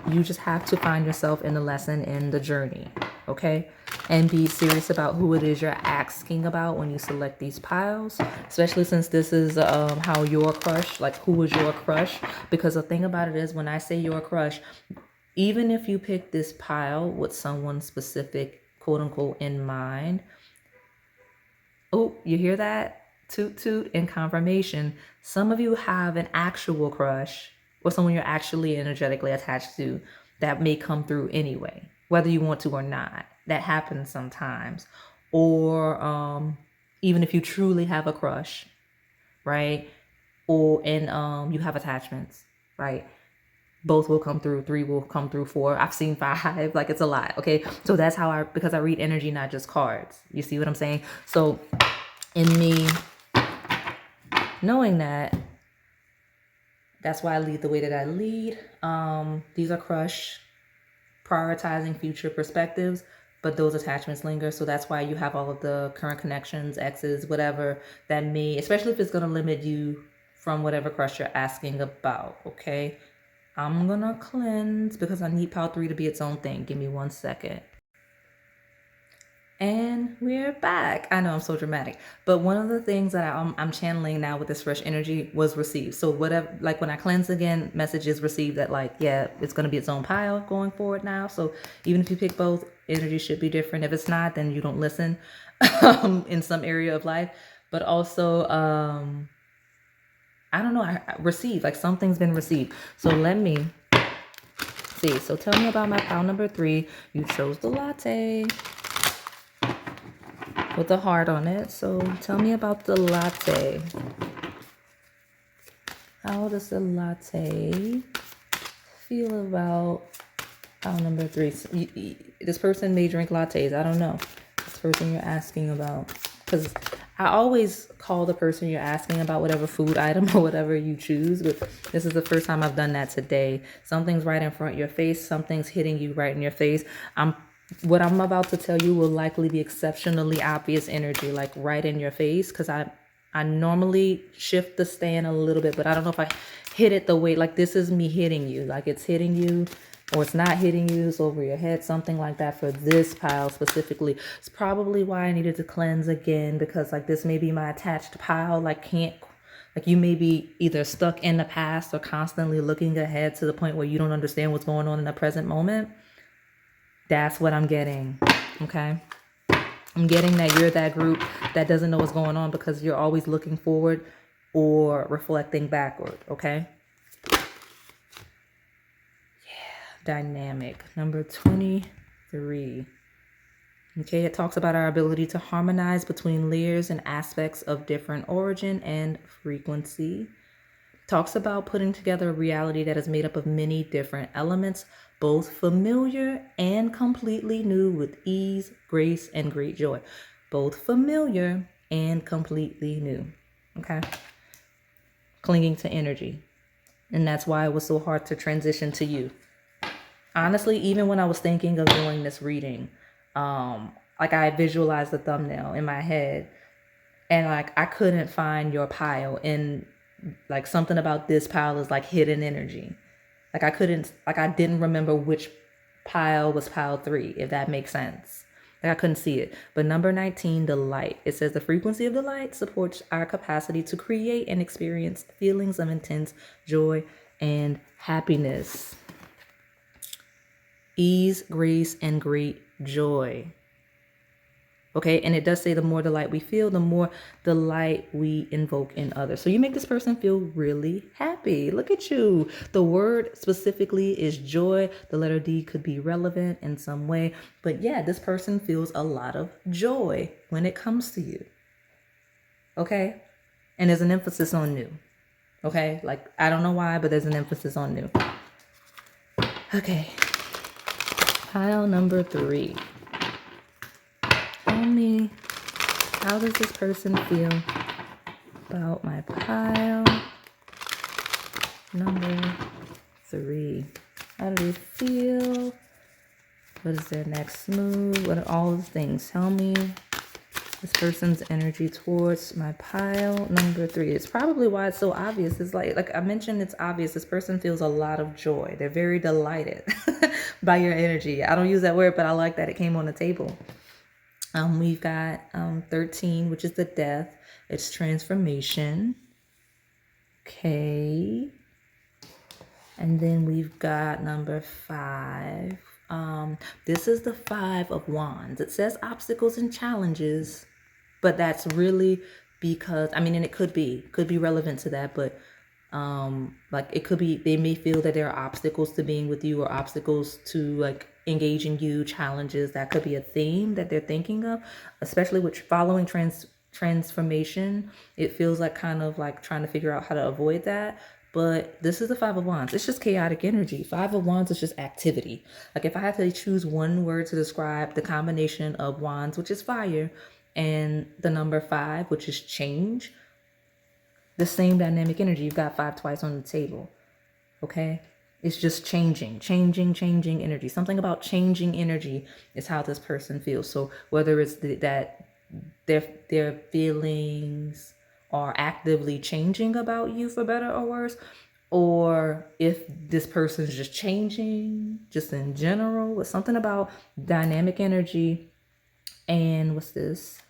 You just have to find yourself in the lesson, in the journey, okay? And be serious about who it is you're asking about when you select these piles, especially since this is how your crush, like who is your crush? Because the thing about it is when I say your crush, even if you pick this pile with someone specific, quote unquote, in mind, oh, you hear that? Toot toot in confirmation. Some of you have an actual crush or someone you're actually energetically attached to that may come through anyway, whether you want to or not. That happens sometimes. Or even if you truly have a crush, right? And you have attachments, right? Both will come through, 3 will come through, 4. I've seen 5, like it's a lot, okay? So that's how because I read energy, not just cards. You see what I'm saying? So in me knowing that, that's why I lead the way that I lead. These are crush, prioritizing future perspectives, but those attachments linger. So that's why you have all of the current connections, exes, whatever that may, especially if it's going to limit you from whatever crush you're asking about, okay? I'm going to cleanse because I need pile 3 to be its own thing. Give me 1 second. And we're back. I know I'm so dramatic, but one of the things that I'm channeling now with this fresh energy was received. So whatever, like when I cleanse again, message is received that like, yeah, it's going to be its own pile going forward now. So even if you pick both, energy should be different. If it's not, then you don't listen in some area of life. But also, I don't know, I received, like something's been received. So let me see. So tell me about my pile number 3. You chose the latte with a heart on it. So tell me about the latte. How does the latte feel about pile number 3? So this person may drink lattes. I don't know. This person you're asking about. Because I always call the person you're asking about whatever food item or whatever you choose. But this is the first time I've done that today. Something's right in front of your face. Something's hitting you right in your face. I'm What I'm about to tell you will likely be exceptionally obvious energy, like right in your face, because I normally shift the stand a little bit, but I don't know if I hit it the way, like this is me hitting you, like it's hitting you or it's not hitting you, it's over your head, something like that for this pile specifically. It's probably why I needed to cleanse again, because like this may be my attached pile, like you may be either stuck in the past or constantly looking ahead to the point where you don't understand what's going on in the present moment. That's what I'm getting, okay? I'm getting that you're that group that doesn't know what's going on because you're always looking forward or reflecting backward, okay? Yeah, dynamic. Number 23. Okay, it talks about our ability to harmonize between layers and aspects of different origin and frequency. Talks about putting together a reality that is made up of many different elements, both familiar and completely new, with ease, grace, and great joy. Both familiar and completely new. Okay? Clinging to energy. And that's why it was so hard to transition to you. Honestly, even when I was thinking of doing this reading, like I visualized the thumbnail in my head, and like I couldn't find your pile, and like something about this pile is like hidden energy. Like I didn't remember which pile was pile 3, if that makes sense. Like I couldn't see it. But number 19, the light. It says the frequency of the light supports our capacity to create and experience feelings of intense joy and happiness. Ease, grace, and great joy. Okay, and it does say the more the light we feel, the more the light we invoke in others. So you make this person feel really happy. Look at you. The word specifically is joy. The letter D could be relevant in some way. But yeah, this person feels a lot of joy when it comes to you. Okay? And there's an emphasis on new. Okay? Like, I don't know why, but there's an emphasis on new. Okay. Pile number 3. Tell me, how does this person feel about my pile number 3? How do they feel? What is their next move? What are all the things? Tell me this person's energy towards my pile number 3. It's probably why it's so obvious. It's like I mentioned, it's obvious. This person feels a lot of joy. They're very delighted by your energy. I don't use that word, but I like that it came on the table. We've got 13, which is the death. It's transformation. Okay. And then we've got number 5. This is the 5 of Wands. It says obstacles and challenges, but that's really because, I mean, and it could be relevant to that, but like it could be, they may feel that there are obstacles to being with you or obstacles to like engaging you, challenges. That could be a theme that they're thinking of, especially with following transformation. It feels like kind of like trying to figure out how to avoid that. But this is the 5 of Wands. It's just chaotic energy. 5 of Wands is just activity. Like if I had to choose one word to describe the combination of Wands, which is fire, and the number 5, which is change, the same dynamic energy. You've got 5 twice on the table. Okay? It's just changing energy. Something about changing energy is how this person feels. So whether it's that their feelings are actively changing about you for better or worse, or if this person's just changing just in general, with something about dynamic energy and what's this?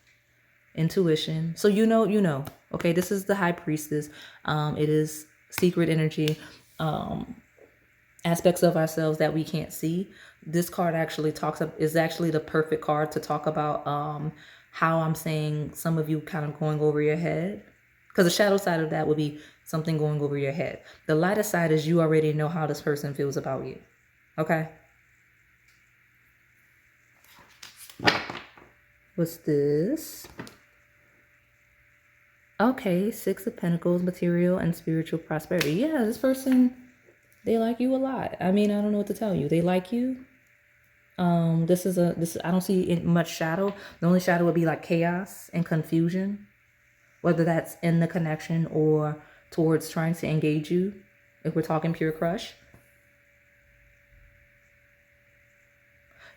Intuition. So you know. Okay, this is the High Priestess. It is secret energy. Aspects of ourselves that we can't see. This card actually is actually the perfect card to talk about how I'm saying some of you kind of going over your head. Because the shadow side of that would be something going over your head. The lighter side is you already know how this person feels about you. Okay? What's this? Okay, 6 of Pentacles, material and spiritual prosperity. Yeah, this person, they like you a lot. I mean, I don't know what to tell you. They like you. This I don't see much shadow. The only shadow would be like chaos and confusion, whether that's in the connection or towards trying to engage you, if we're talking pure crush.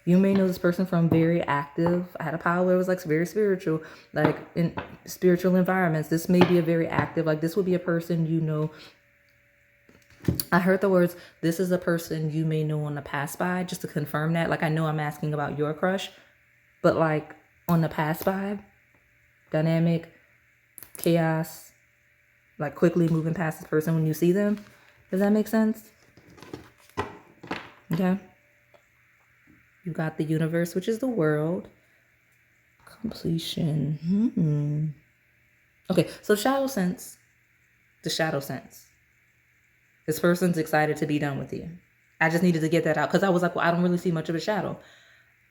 You may know this person from very active. I had a pile where it was like very spiritual, like in spiritual environments. This may be a very active, like this would be a person you know. I heard the words, this is a person you may know on the pass by, just to confirm that. Like I know I'm asking about your crush, but like on the pass by, dynamic, chaos, like quickly moving past this person when you see them. Does that make sense? Okay. You got the universe, which is the world. Completion. Okay, so shadow sense. The shadow sense. This person's excited to be done with you. I just needed to get that out because I was like, well, I don't really see much of a shadow.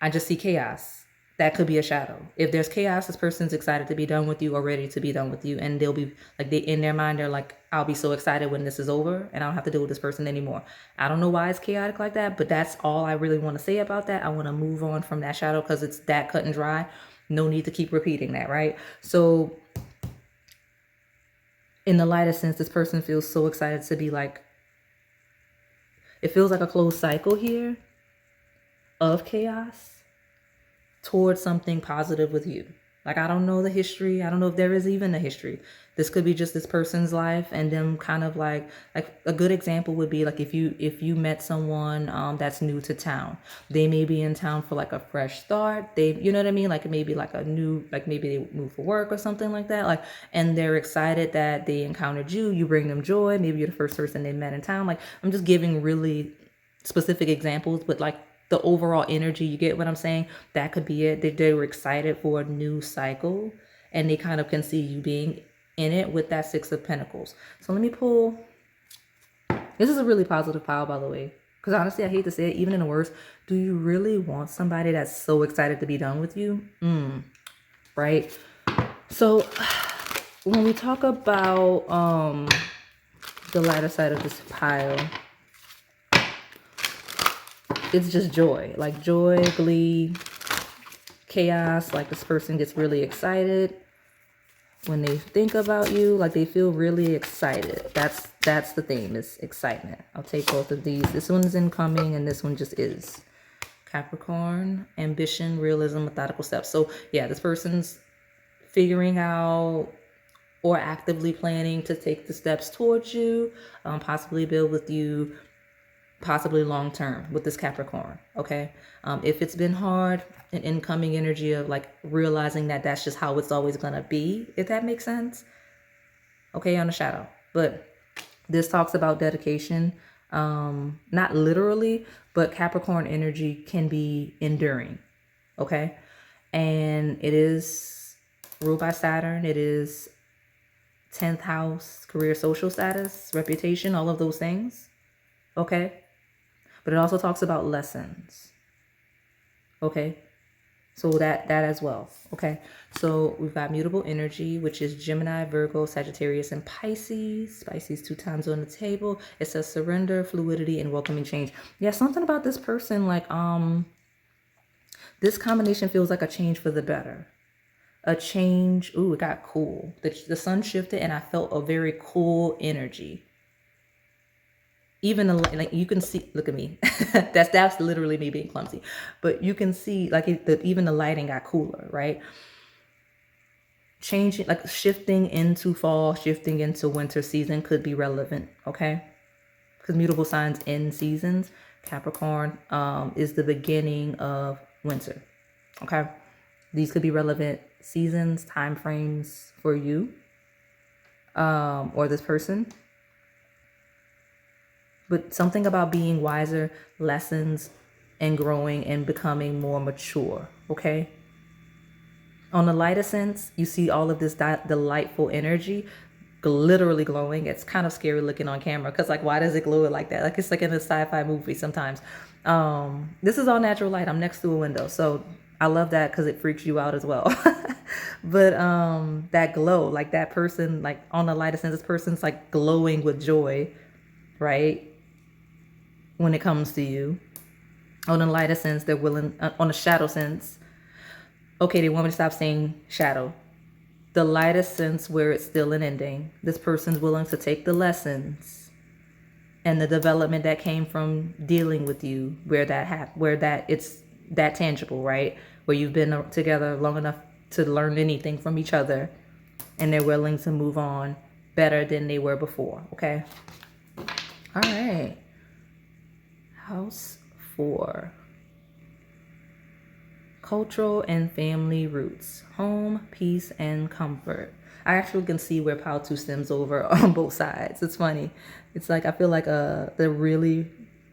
I just see chaos. That could be a shadow. If there's chaos, this person's excited to be done with you or ready to be done with you. And they'll be like, they in their mind, they're like, I'll be so excited when this is over and I don't have to deal with this person anymore. I don't know why it's chaotic like that, but that's all I really want to say about that. I want to move on from that shadow because it's that cut and dry. No need to keep repeating that, right? So in the lighter sense, this person feels so excited to be like, it feels like a closed cycle here of chaos towards something positive with you. Like, I don't know the history. I don't know if there is even a history. This could be just this person's life and them kind of like a good example would be like if you met someone that's new to town. They may be in town for like a fresh start. You know what I mean? Like maybe like a new, like maybe they moved for work or something like that. Like, and they're excited that they encountered you. You bring them joy. Maybe you're the first person they met in town. Like, I'm just giving really specific examples, but like the overall energy, you get what I'm saying? That could be it. They were excited for a new cycle and they kind of can see you being in it with that Six of Pentacles. So let me pull. This is a really positive pile, by the way, because honestly, I hate to say it, even in the worst, do you really want somebody that's so excited to be done with you? Right? So when we talk about the lighter side of this pile, it's just joy, like joy, glee, chaos. Like this person gets really excited when they think about you, like they feel really excited. That's the theme, is excitement. I'll take both of these. This one's incoming and this one just is. Capricorn, ambition, realism, methodical steps. So yeah, this person's figuring out or actively planning to take the steps towards you, possibly build with you, possibly long term with this Capricorn. Okay, if it's been hard, an incoming energy of like realizing that that's just how it's always gonna be, if that makes sense. Okay, on the shadow. But this talks about dedication, not literally, but Capricorn energy can be enduring. Okay, and it is ruled by Saturn. It is 10th house, career, social status, reputation, all of those things. Okay, but it also talks about lessons. Okay, so that as well. Okay, so we've got mutable energy, which is Gemini, Virgo, Sagittarius, and Pisces. Pisces 2 times on the table. It says surrender, fluidity, and welcoming change. Yeah, something about this person, like this combination feels like a change for the better. A change. Ooh, it got cool. The sun shifted and I felt a very cool energy. Even like you can see, look at me. that's literally me being clumsy. But you can see like even the lighting got cooler, right? Changing, like shifting into fall, shifting into winter season could be relevant, okay? Because mutable signs end seasons. Capricorn is the beginning of winter, okay? These could be relevant seasons, time frames for you or this person. But something about being wiser, lessons, and growing and becoming more mature, okay? On the lighter sense, you see all of this delightful energy literally glowing. It's kind of scary looking on camera because like, why does it glow like that? Like it's like in a sci-fi movie sometimes. This is all natural light. I'm next to a window, so I love that because it freaks you out as well. But that glow, like that person, like on the lighter sense, this person's like glowing with joy, right? When it comes to you. On the lighter sense, they're willing, on the shadow sense, okay, they want me to stop saying shadow. The lighter sense where it's still an ending, this person's willing to take the lessons and the development that came from dealing with you, where that it's that tangible, right? Where you've been together long enough to learn anything from each other, and they're willing to move on better than they were before, okay? All right. House 4. Cultural and family roots. Home, peace, and comfort. I actually can see where pile 2 stems over on both sides. It's funny. It's like I feel like the really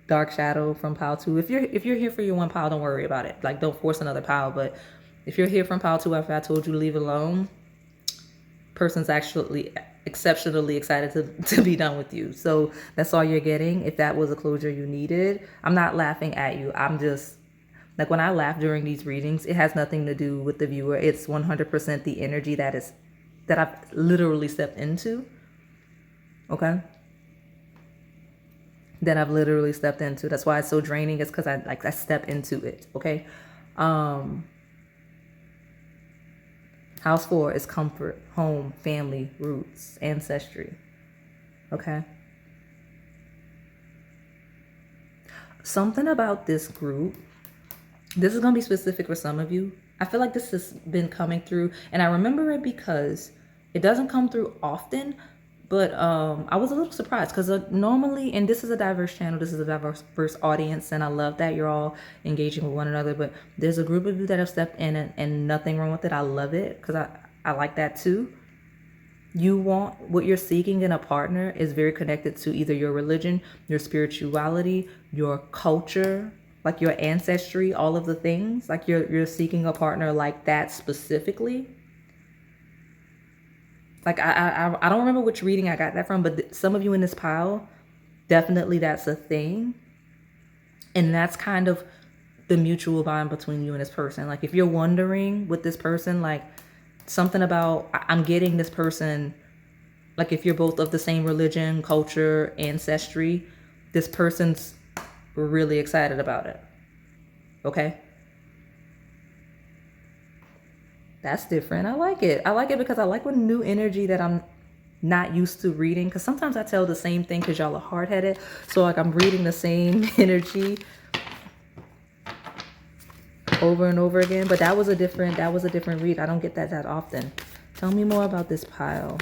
dark shadow from pile 2. If you're here for your one pile, don't worry about it. Like, don't force another pile. But if you're here from pile 2 after I told you to leave it alone, person's actually exceptionally excited to be done with you. So that's all you're getting. If that was a closure you needed, I'm not laughing at you. I'm just like, when I laugh during these readings, it has nothing to do with the viewer. It's 100% the energy that I've literally stepped into. Okay. That I've literally stepped into. That's why it's so draining. It's because I step into it. Okay. House 4 is comfort, home, family, roots, ancestry. Okay. Something about this group, this is going to be specific for some of you. I feel like this has been coming through, and I remember it because it doesn't come through often, but I was a little surprised because normally, and this is a diverse channel, this is a diverse audience, and I love that you're all engaging with one another, but there's a group of you that have stepped in, and nothing wrong with it. I love it because I like that too. You want what you're seeking in a partner is very connected to either your religion, your spirituality, your culture, like your ancestry, all of the things. Like you're seeking a partner like that specifically. Like I don't remember which reading I got that from, but some of you in this pile, definitely that's a thing. And that's kind of the mutual bond between you and this person. Like if you're wondering with this person, like something about, I'm getting this person, like if you're both of the same religion, culture, ancestry, this person's really excited about it. Okay. That's different. I like it. I like it because I like with new energy that I'm not used to reading. Because sometimes I tell the same thing because y'all are hard-headed. So like I'm reading the same energy over and over again. But that was a different read. I don't get that often. Tell me more about this pile.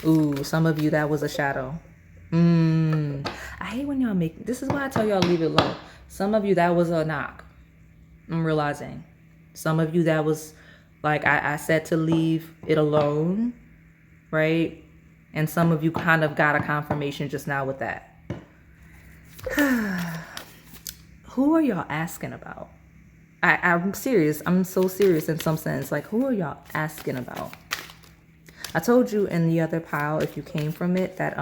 Ooh, some of you, that was a shadow. I hate when y'all make, this is why I tell y'all leave it alone. Some of you, that was a knock. I'm realizing. Some of you, that was like, I said to leave it alone, right? And some of you kind of got a confirmation just now with that. Who are y'all asking about? I'm serious. I'm so serious in some sense. Like, who are y'all asking about? I told you in the other pile, if you came from it, that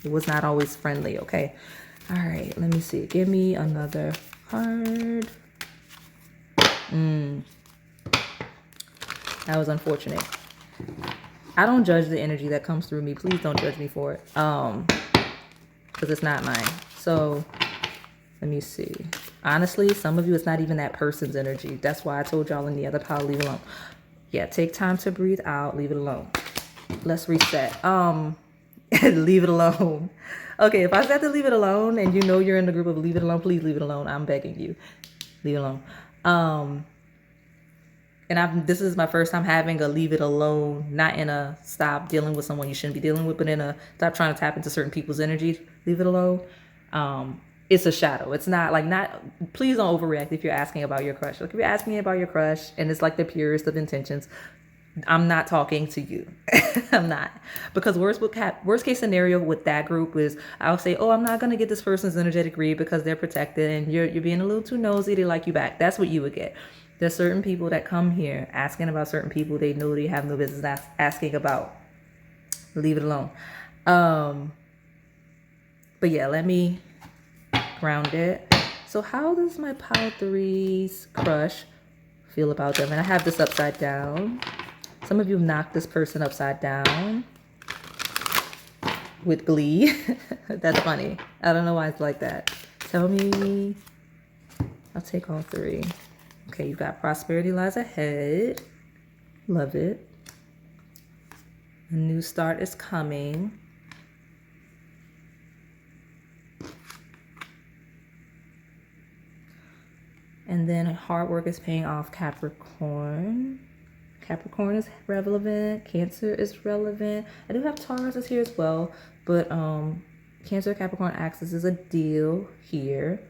it was not always friendly, okay? All right, let me see. Give me another card. That was unfortunate. I don't judge the energy that comes through me. Please don't judge me for it. Because it's not mine. So let me see. Honestly, some of you, it's not even that person's energy. That's why I told y'all in the other pile, leave it alone. Yeah, take time to breathe out. Leave it alone. Let's reset. Leave it alone. Okay, if I said to leave it alone and you know you're in the group of leave it alone, please leave it alone. I'm begging you. Leave it alone. And this is my first time having a leave it alone, not in a stop dealing with someone you shouldn't be dealing with, but in a stop trying to tap into certain people's energy. Leave it alone. It's a shadow. It's not like, please don't overreact if you're asking about your crush. Like if you're asking about your crush and it's like the purest of intentions, I'm not talking to you. I'm not. Because worst case scenario with that group is I'll say, oh, I'm not going to get this person's energetic read because they're protected and you're being a little too nosy. They like you back. That's what you would get. There's certain people that come here asking about certain people they know they have no business asking about. Leave it alone. But yeah, let me ground it. So how does my pile 3's crush feel about them? And I have this upside down. Some of you knocked this person upside down with glee. That's funny. I don't know why it's like that. Tell me. I'll take all 3. Okay, you've got prosperity lies ahead. Love it. A new start is coming. And then hard work is paying off, Capricorn. Capricorn is relevant. Cancer is relevant. I do have Taurus is here as well, but Cancer Capricorn axis is a deal here.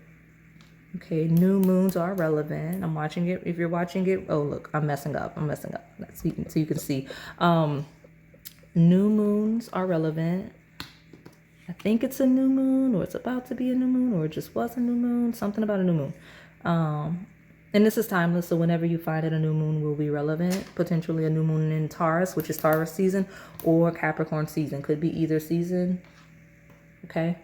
Okay, new moons are relevant. I'm watching it. If you're watching it, oh look, I'm messing up. So you can see. New moons are relevant. I think it's a new moon, or it's about to be a new moon, or it just was a new moon. Something about a new moon. And this is timeless, so whenever you find it, a new moon will be relevant. Potentially a new moon in Taurus, which is Taurus season, or Capricorn season. Could be either season. Okay.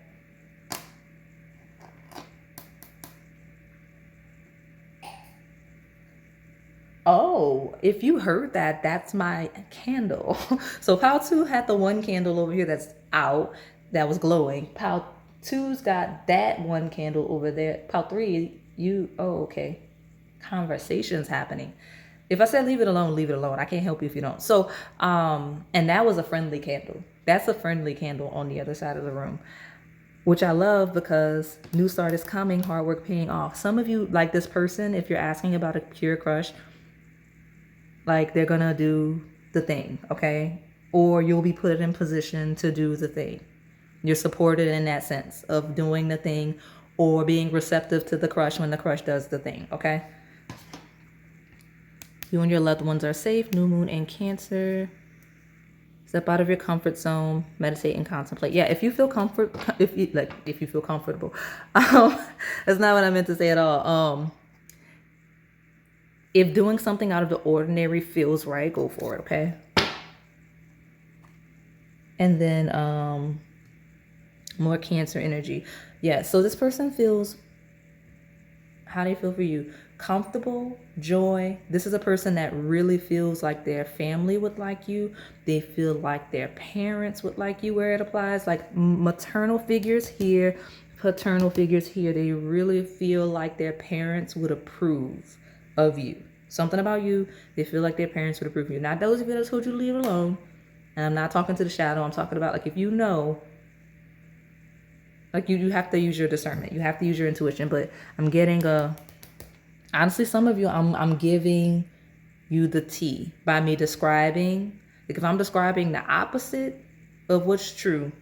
Oh, if you heard that, that's my candle. So Pal 2 had the one candle over here that's out, that was glowing. Pal 2's got that one candle over there. Pal 3, oh, okay. Conversations happening. If I said leave it alone, leave it alone. I can't help you if you don't. So, and that was a friendly candle. That's a friendly candle on the other side of the room, which I love because new start is coming, hard work paying off. Some of you, like this person, if you're asking about a pure crush, like they're gonna do the thing, okay? Or you'll be put in position to do the thing. You're supported in that sense of doing the thing or being receptive to the crush when the crush does the thing, okay? You and your loved ones are safe. New moon in Cancer. Step out of your comfort zone. Meditate and contemplate. Yeah, if you feel if you feel comfortable. That's not what I meant to say at all. If doing something out of the ordinary feels right, go for it, okay? And then more Cancer energy. Yeah, so this person feels, how do you feel for you? Comfortable, joy. This is a person that really feels like their family would like you. They feel like their parents would like you, where it applies. Like maternal figures here, paternal figures here. They really feel like their parents would approve of you. Something about you, they feel like their parents would approve of you. Not those of you that I told you to leave it alone. And I'm not talking to the shadow. I'm talking about like if you know, like you have to use your discernment. You have to use your intuition. But I'm getting honestly, some of you, I'm giving you the tea by me describing. Like if I'm describing the opposite of what's true,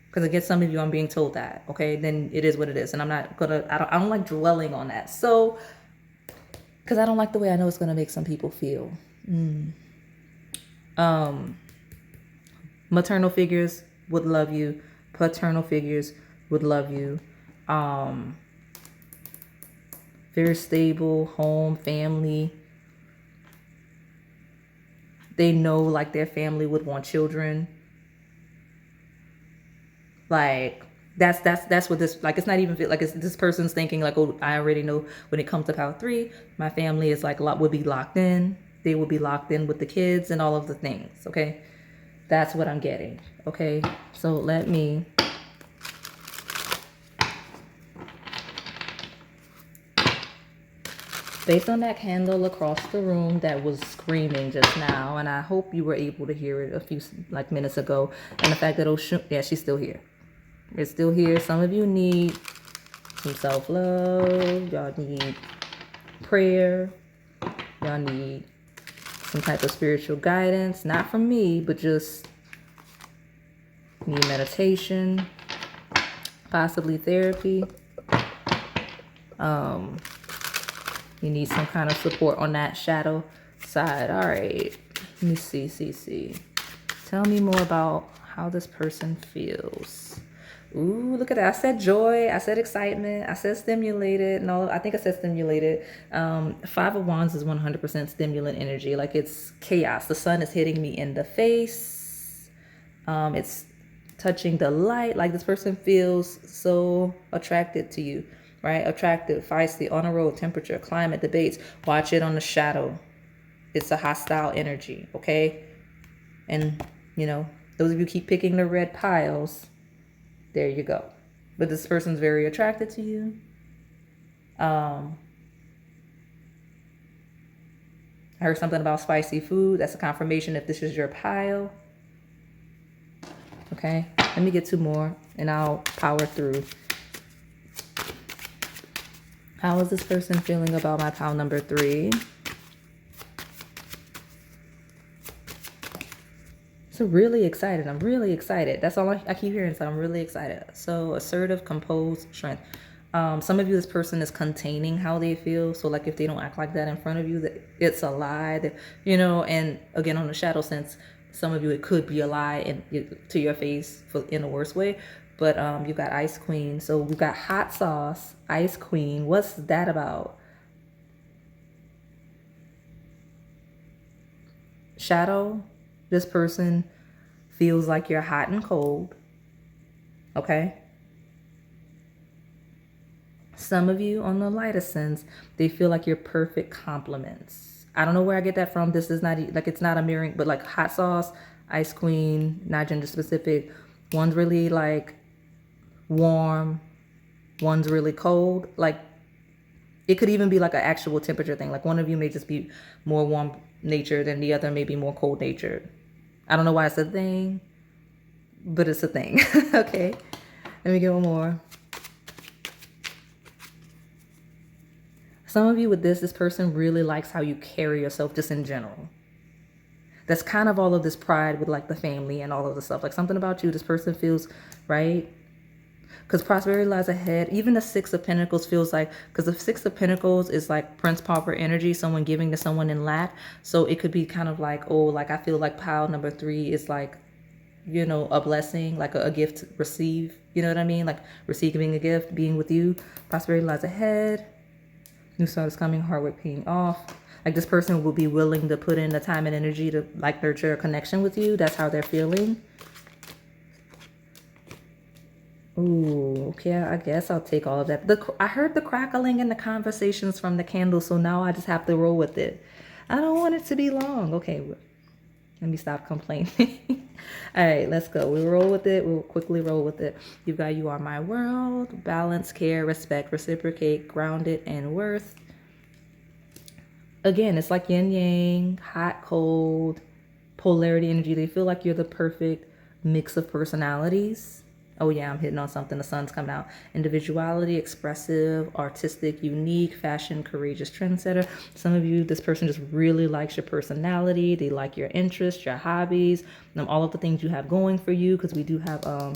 because again, some of you, I'm being told that, okay, then it is what it is. And I'm not gonna, I don't like dwelling on that. So, because I don't like the way I know it's gonna make some people feel. Maternal figures would love you. Paternal figures would love you. Very stable, home, family. They know like their family would want children. Like that's what this, like it's not even like it's this person's thinking like, oh, I already know when it comes to Power 3, my family is like would be locked in. They will be locked in with the kids and all of the things, okay? That's what I'm getting, okay? So let me based on that candle across the room that was screaming just now, and I hope you were able to hear it a few minutes ago, and the fact that yeah, she's still here. It's still here. Some of you need some self-love. Y'all need prayer. Y'all need some type of spiritual guidance. Not from me, but just need meditation, possibly therapy. You need some kind of support on that shadow side. All right. Let me see. Tell me more about how this person feels. Ooh, look at that. I said joy. I said excitement. I said stimulated. No, I think I said stimulated. 5 of Wands is 100% stimulant energy. Like it's chaos. The sun is hitting me in the face. It's touching the light. Like this person feels so attracted to you. Right? Attractive, feisty, on a road, temperature, climate, debates. Watch it on the shadow. It's a hostile energy, okay? And, you know, those of you keep picking the red piles, there you go. But this person's very attracted to you. I heard something about spicy food. That's a confirmation if this is your pile. Okay? Let me get 2 more and I'll power through. How is this person feeling about my pile number 3? So really excited. I'm really excited. That's all I keep hearing. So I'm really excited. So assertive, composed, strength. Some of you, this person is containing how they feel. So like if they don't act like that in front of you, that it's a lie. That, you know, and again, on the shadow sense, some of you, it could be a lie and to your face in a worse way. But you got Ice Queen. So we got hot sauce, Ice Queen. What's that about? Shadow, this person feels like you're hot and cold. Okay? Some of you on the lighter sense, they feel like you're perfect compliments. I don't know where I get that from. This is not like, it's not a mirroring, but like hot sauce, Ice Queen, not gender specific. One's really like warm, one's really cold. Like it could even be like an actual temperature thing. Like one of you may just be more warm natured and the other may be more cold natured. I don't know why it's a thing, but it's a thing. Okay, let me get one more. Some of you with this person really likes how you carry yourself just in general. That's kind of all of this pride with like the family and all of the stuff. Like something about you, this person feels, right? Because prosperity lies ahead. Even the Six of Pentacles feels like, because the Six of Pentacles is like Prince Pauper energy, someone giving to someone in lack. So it could be kind of like, oh, like I feel like pile number 3 is like, you know, a blessing, like a gift to receive. You know what I mean? Like receiving a gift, being with you. Prosperity lies ahead. New start is coming, hard work paying off. Like this person will be willing to put in the time and energy to like nurture a connection with you. That's how they're feeling. Ooh, okay, I guess I'll take all of that. I heard the crackling in the conversations from the candle, so now I just have to roll with it. I don't want it to be long. Okay, let me stop complaining. All right, let's go. We'll roll with it. We'll quickly roll with it. You've got you are my world, balance, care, respect, reciprocate, grounded, and worth. Again, it's like yin yang, hot, cold, polarity energy. They feel like you're the perfect mix of personalities. Oh yeah, I'm hitting on something. The sun's coming out. Individuality, expressive, artistic, unique, fashion, courageous, trendsetter. Some of you, this person just really likes your personality. They like your interests, your hobbies, all of the things you have going for you. Because we do have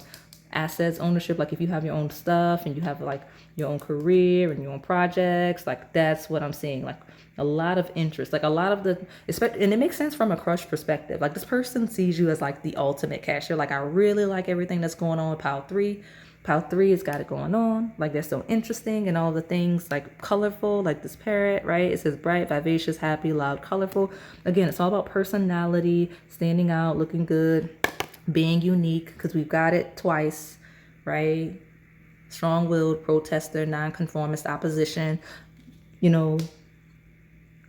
assets, ownership. Like if you have your own stuff and you have like your own career and your own projects, like that's what I'm seeing. Like a lot of interest, like a lot of the, and it makes sense from a crush perspective. Like this person sees you as like the ultimate cashier. Like I really like everything that's going on with pile 3. Pile 3 has got it going on. Like they're so interesting and all the things like colorful, like this parrot, right? It says bright, vivacious, happy, loud, colorful. Again, it's all about personality, standing out, looking good, being unique, because we've got it twice, right? Strong-willed, protester, nonconformist, opposition, you know,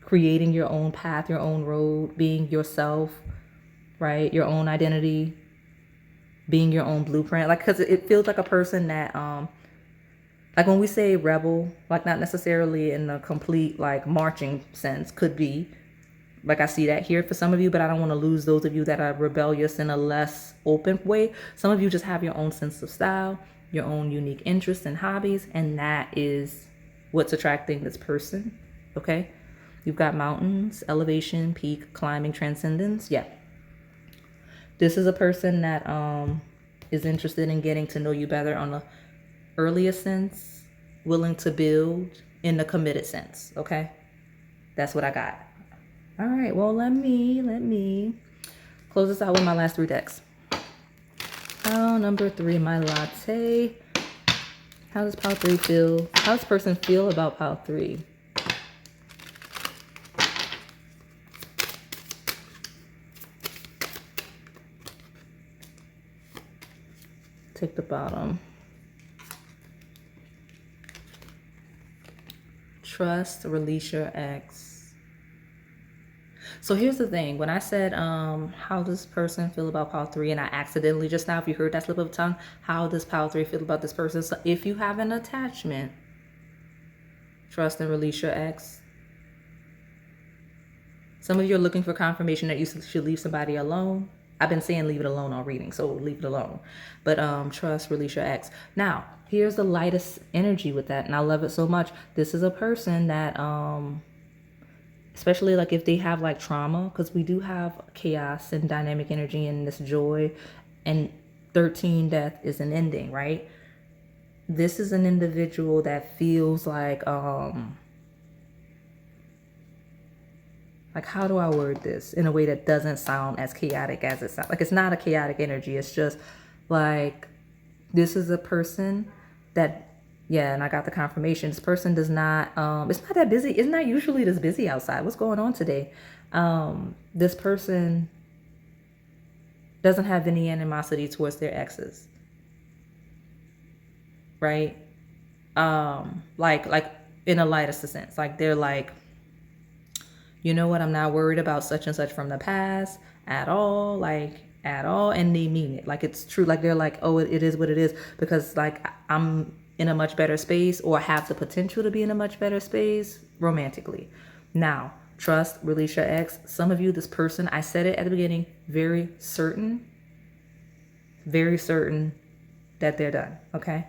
creating your own path, your own road, being yourself, right? Your own identity, being your own blueprint. Like, because it feels like a person that, like when we say rebel, like not necessarily in the complete like marching sense, could be, like I see that here for some of you, but I don't want to lose those of you that are rebellious in a less open way. Some of you just have your own sense of style, your own unique interests and hobbies, and that is what's attracting this person, okay? You've got mountains, elevation, peak, climbing, transcendence. Yeah. This is a person that is interested in getting to know you better on the earliest sense, willing to build in the committed sense, okay? That's what I got. All right, well, let me close this out with my last 3 decks. Pile number 3, my latte. How does pile 3 feel? How does this person feel about pile 3? Take the bottom. Trust, release your ex. So here's the thing. When I said, how does this person feel about pile 3? And I accidentally just now, if you heard that slip of the tongue, how does pile 3 feel about this person? So if you have an attachment, trust and release your ex. Some of you are looking for confirmation that you should leave somebody alone. I've been saying leave it alone on reading, so leave it alone. But trust, release your ex. Now, here's the lightest energy with that, and I love it so much. This is a person that especially like if they have like trauma, because we do have chaos and dynamic energy and this joy, and 13 death is an ending, right? This is an individual that feels like how do I word this in a way that doesn't sound as chaotic as it sounds? Like, it's not a chaotic energy. It's just like, this is a person that, yeah, and I got the confirmation. This person does not, it's not that busy. It's not usually this busy outside. What's going on today? This person doesn't have any animosity towards their exes. Right? Like in a lightest sense, like they're like, you know what, I'm not worried about such and such from the past at all, like at all. And they mean it. Like, it's true. Like, they're like, oh, it is what it is, because like I'm in a much better space, or have the potential to be in a much better space romantically. Now, trust, release your ex. Some of you, this person, I said it at the beginning, very certain that they're done. Okay.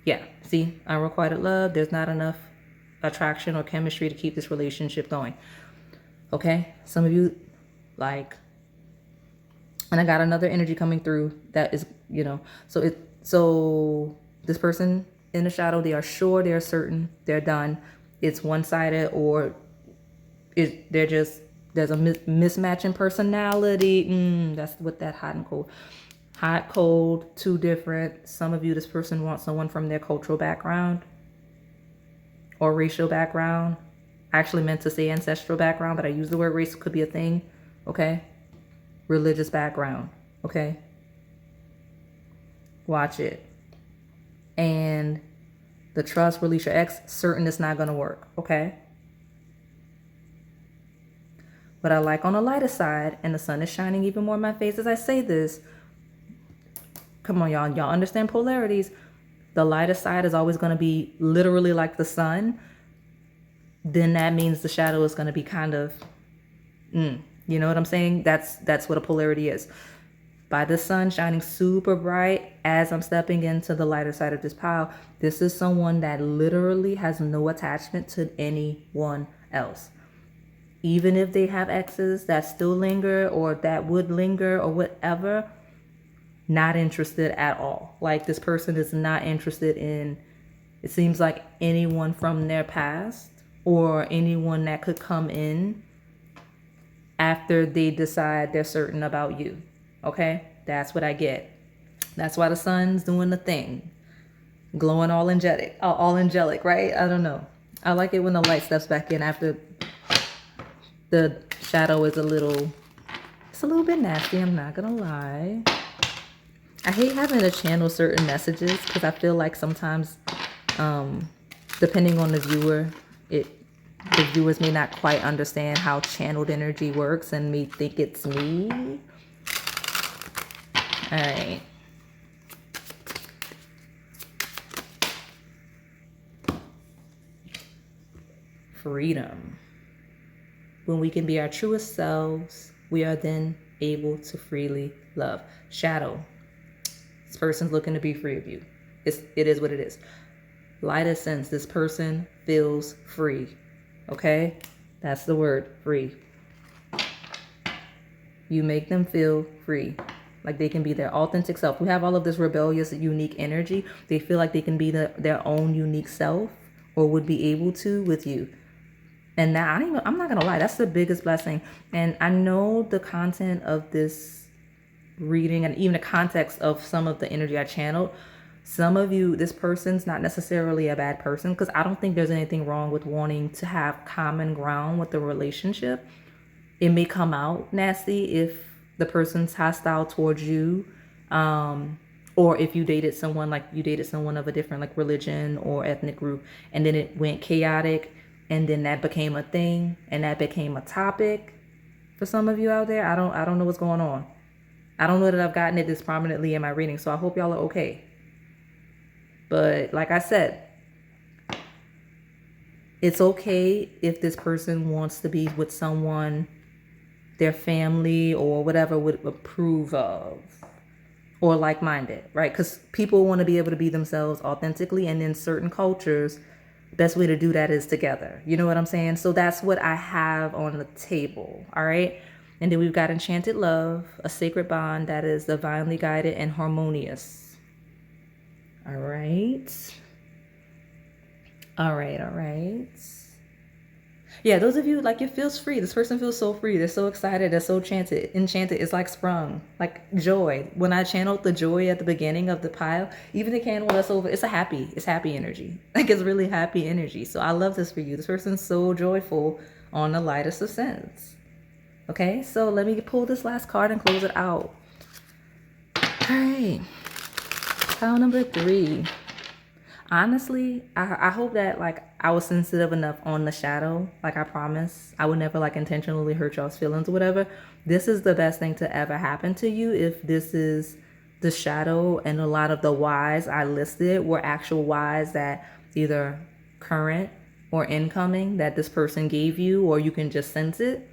Yeah. See, unrequited love. There's not enough attraction or chemistry to keep this relationship going. Okay. Some of you, like, and I got another energy coming through that is, you know, so this person in the shadow, they are sure, they're certain, they're done. It's one-sided, or there's a mismatch in personality. That's what that hot, cold, two different. Some of you, this person wants someone from their cultural background or racial background. I actually meant to say ancestral background, but I use the word race. Could be a thing. Okay. Religious background. Okay. Watch it. And the trust, release your ex, certain it's not going to work. Okay. But I like on the lighter side, and the sun is shining even more in my face as I say this. Come on, y'all. Y'all understand polarities. The lighter side is always going to be literally like the sun. Then that means the shadow is going to be kind of, you know what I'm saying? That's what a polarity is. By the sun shining super bright as I'm stepping into the lighter side of this pile, this is someone that literally has no attachment to anyone else. Even if they have exes that still linger or that would linger or whatever, not interested at all. Like, this person is not interested in, it seems like, anyone from their past or anyone that could come in after they decide they're certain about you. Okay? That's what I get. That's why the sun's doing the thing. Glowing all angelic, right? I don't know. I like it when the light steps back in after the shadow is it's a little bit nasty, I'm not gonna lie. I hate having to channel certain messages because I feel like sometimes, depending on the viewer, the viewers may not quite understand how channeled energy works and may think it's me. All right. Freedom. When we can be our truest selves, we are then able to freely love. Shadow. This person's looking to be free of you. It is what it is. Lightest sense, this person feels free. Okay? That's the word, free. You make them feel free. Like they can be their authentic self. We have all of this rebellious, unique energy. They feel like they can be their own unique self, or would be able to with you. And now, I'm not going to lie, that's the biggest blessing. And I know the content of this reading and even the context of some of the energy I channeled. Some of you, this person's not necessarily a bad person, because I don't think there's anything wrong with wanting to have common ground with the relationship. It may come out nasty if the person's hostile towards you, or if you dated someone of a different like religion or ethnic group, and then it went chaotic, and then that became a thing, and that became a topic for some of you out there. I don't know what's going on. I don't know that I've gotten it this prominently in my reading, so I hope y'all are okay. But like I said, it's okay if this person wants to be with someone their family or whatever would approve of, or like-minded, right? Because people want to be able to be themselves authentically, and in certain cultures, best way to do that is together. You know what I'm saying? So that's what I have on the table, all right? And then we've got enchanted love, a sacred bond that is divinely guided and harmonious. All right. All right. Yeah, those of you, like, it feels free. This person feels so free. They're so excited. They're so enchanted. It's like sprung, like joy. When I channeled the joy at the beginning of the pile, even the candle that's over, it's happy energy. Like, it's really happy energy. So I love this for you. This person's so joyful on the lightest of sense. Okay, so let me pull this last card and close it out. All right, pile number 3. Honestly, I hope that, like, I was sensitive enough on the shadow. Like, I promise I would never, like, intentionally hurt y'all's feelings or whatever. This is the best thing to ever happen to you if this is the shadow, and a lot of the whys I listed were actual whys that either current or incoming that this person gave you, or you can just sense it.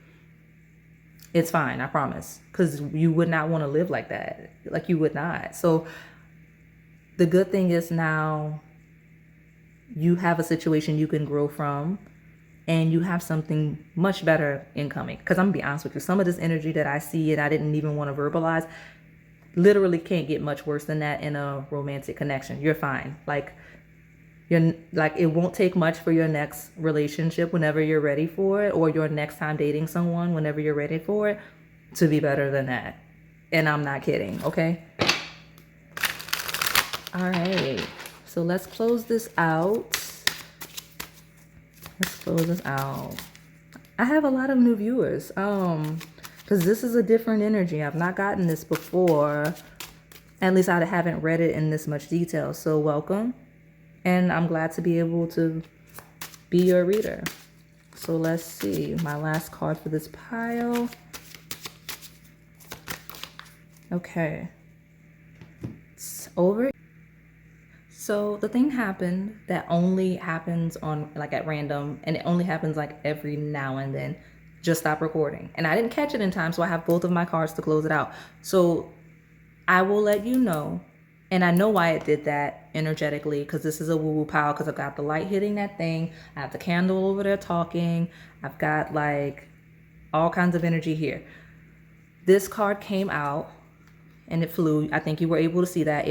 It's fine, I promise, because you would not want to live like that. Like, you would not. So the good thing is now you have a situation you can grow from, and you have something much better incoming. Because I'm gonna be honest with you, some of this energy that I see and I didn't even want to verbalize literally can't get much worse than that in a romantic connection. You're fine. Like, it won't take much for your next relationship whenever you're ready for it, or your next time dating someone whenever you're ready for it, to be better than that. And I'm not kidding, okay? All right. So let's close this out. I have a lot of new viewers. Because this is a different energy. I've not gotten this before. At least I haven't read it in this much detail. So welcome. And I'm glad to be able to be your reader. So let's see. My last card for this pile. Okay. It's over. So the thing happened that only happens on, like, at random, and it only happens like every now and then. Just stop recording. And I didn't catch it in time, so I have both of my cards to close it out. So I will let you know. And I know why it did that energetically, because this is a woo-woo pile, because I've got the light hitting that thing. I have the candle over there talking. I've got, like, all kinds of energy here. This card came out and it flew. I think you were able to see that.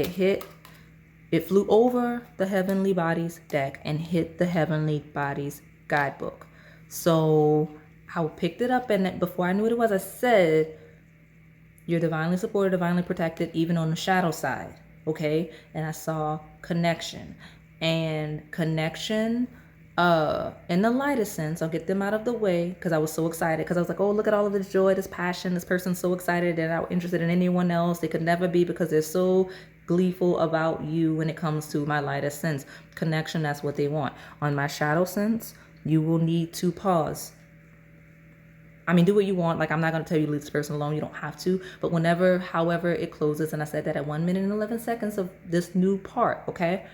It flew over the Heavenly Bodies deck and hit the Heavenly Bodies guidebook. So I picked it up, and before I knew what it was, I said, you're divinely supported, divinely protected, even on the shadow side, okay? And I saw connection. And connection, in the lightest sense, I'll get them out of the way, because I was so excited, because I was like, oh, look at all of this joy, this passion, this person's so excited, they're not interested in anyone else. They could never be, because they're so gleeful about you when it comes to my lightest sense. Connection, that's what they want. On my shadow sense, you will need to pause. I mean, do what you want. Like, I'm not going to tell you to leave this person alone. You don't have to. But whenever, however it closes, and I said that at 1 minute and 11 seconds of this new part, okay?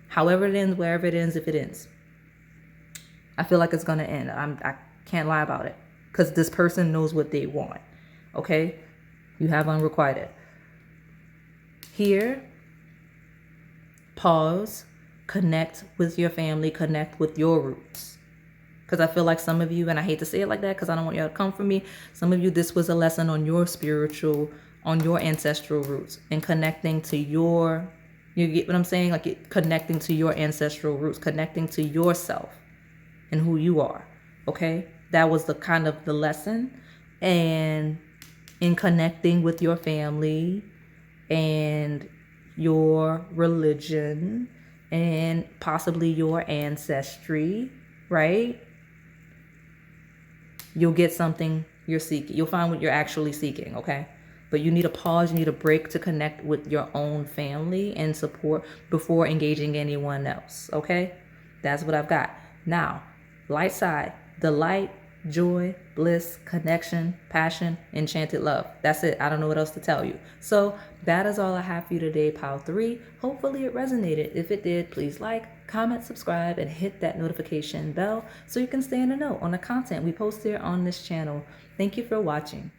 However it ends, wherever it ends, if it ends. I feel like it's going to end. I can't lie about it. Because this person knows what they want, okay? You have unrequited. Here, pause, connect with your family, connect with your roots. Because I feel like some of you, and I hate to say it like that because I don't want y'all to come for me, some of you, this was a lesson on your spiritual, on your ancestral roots, and connecting to your, you get what I'm saying? Like, connecting to your ancestral roots, connecting to yourself and who you are, okay? That was the kind of the lesson. And in connecting with your family and your religion and possibly your ancestry, right? You'll get something you're seeking. You'll find what you're actually seeking, okay? But you need a pause, you need a break to connect with your own family and support before engaging anyone else, okay? That's what I've got. Now, light side, the light joy, bliss, connection, passion, enchanted love. That's it. I don't know what else to tell you. So that is all I have for you today, pile 3. Hopefully it resonated. If it did, please like, comment, subscribe, and hit that notification bell so you can stay in the know on the content we post here on this channel. Thank you for watching.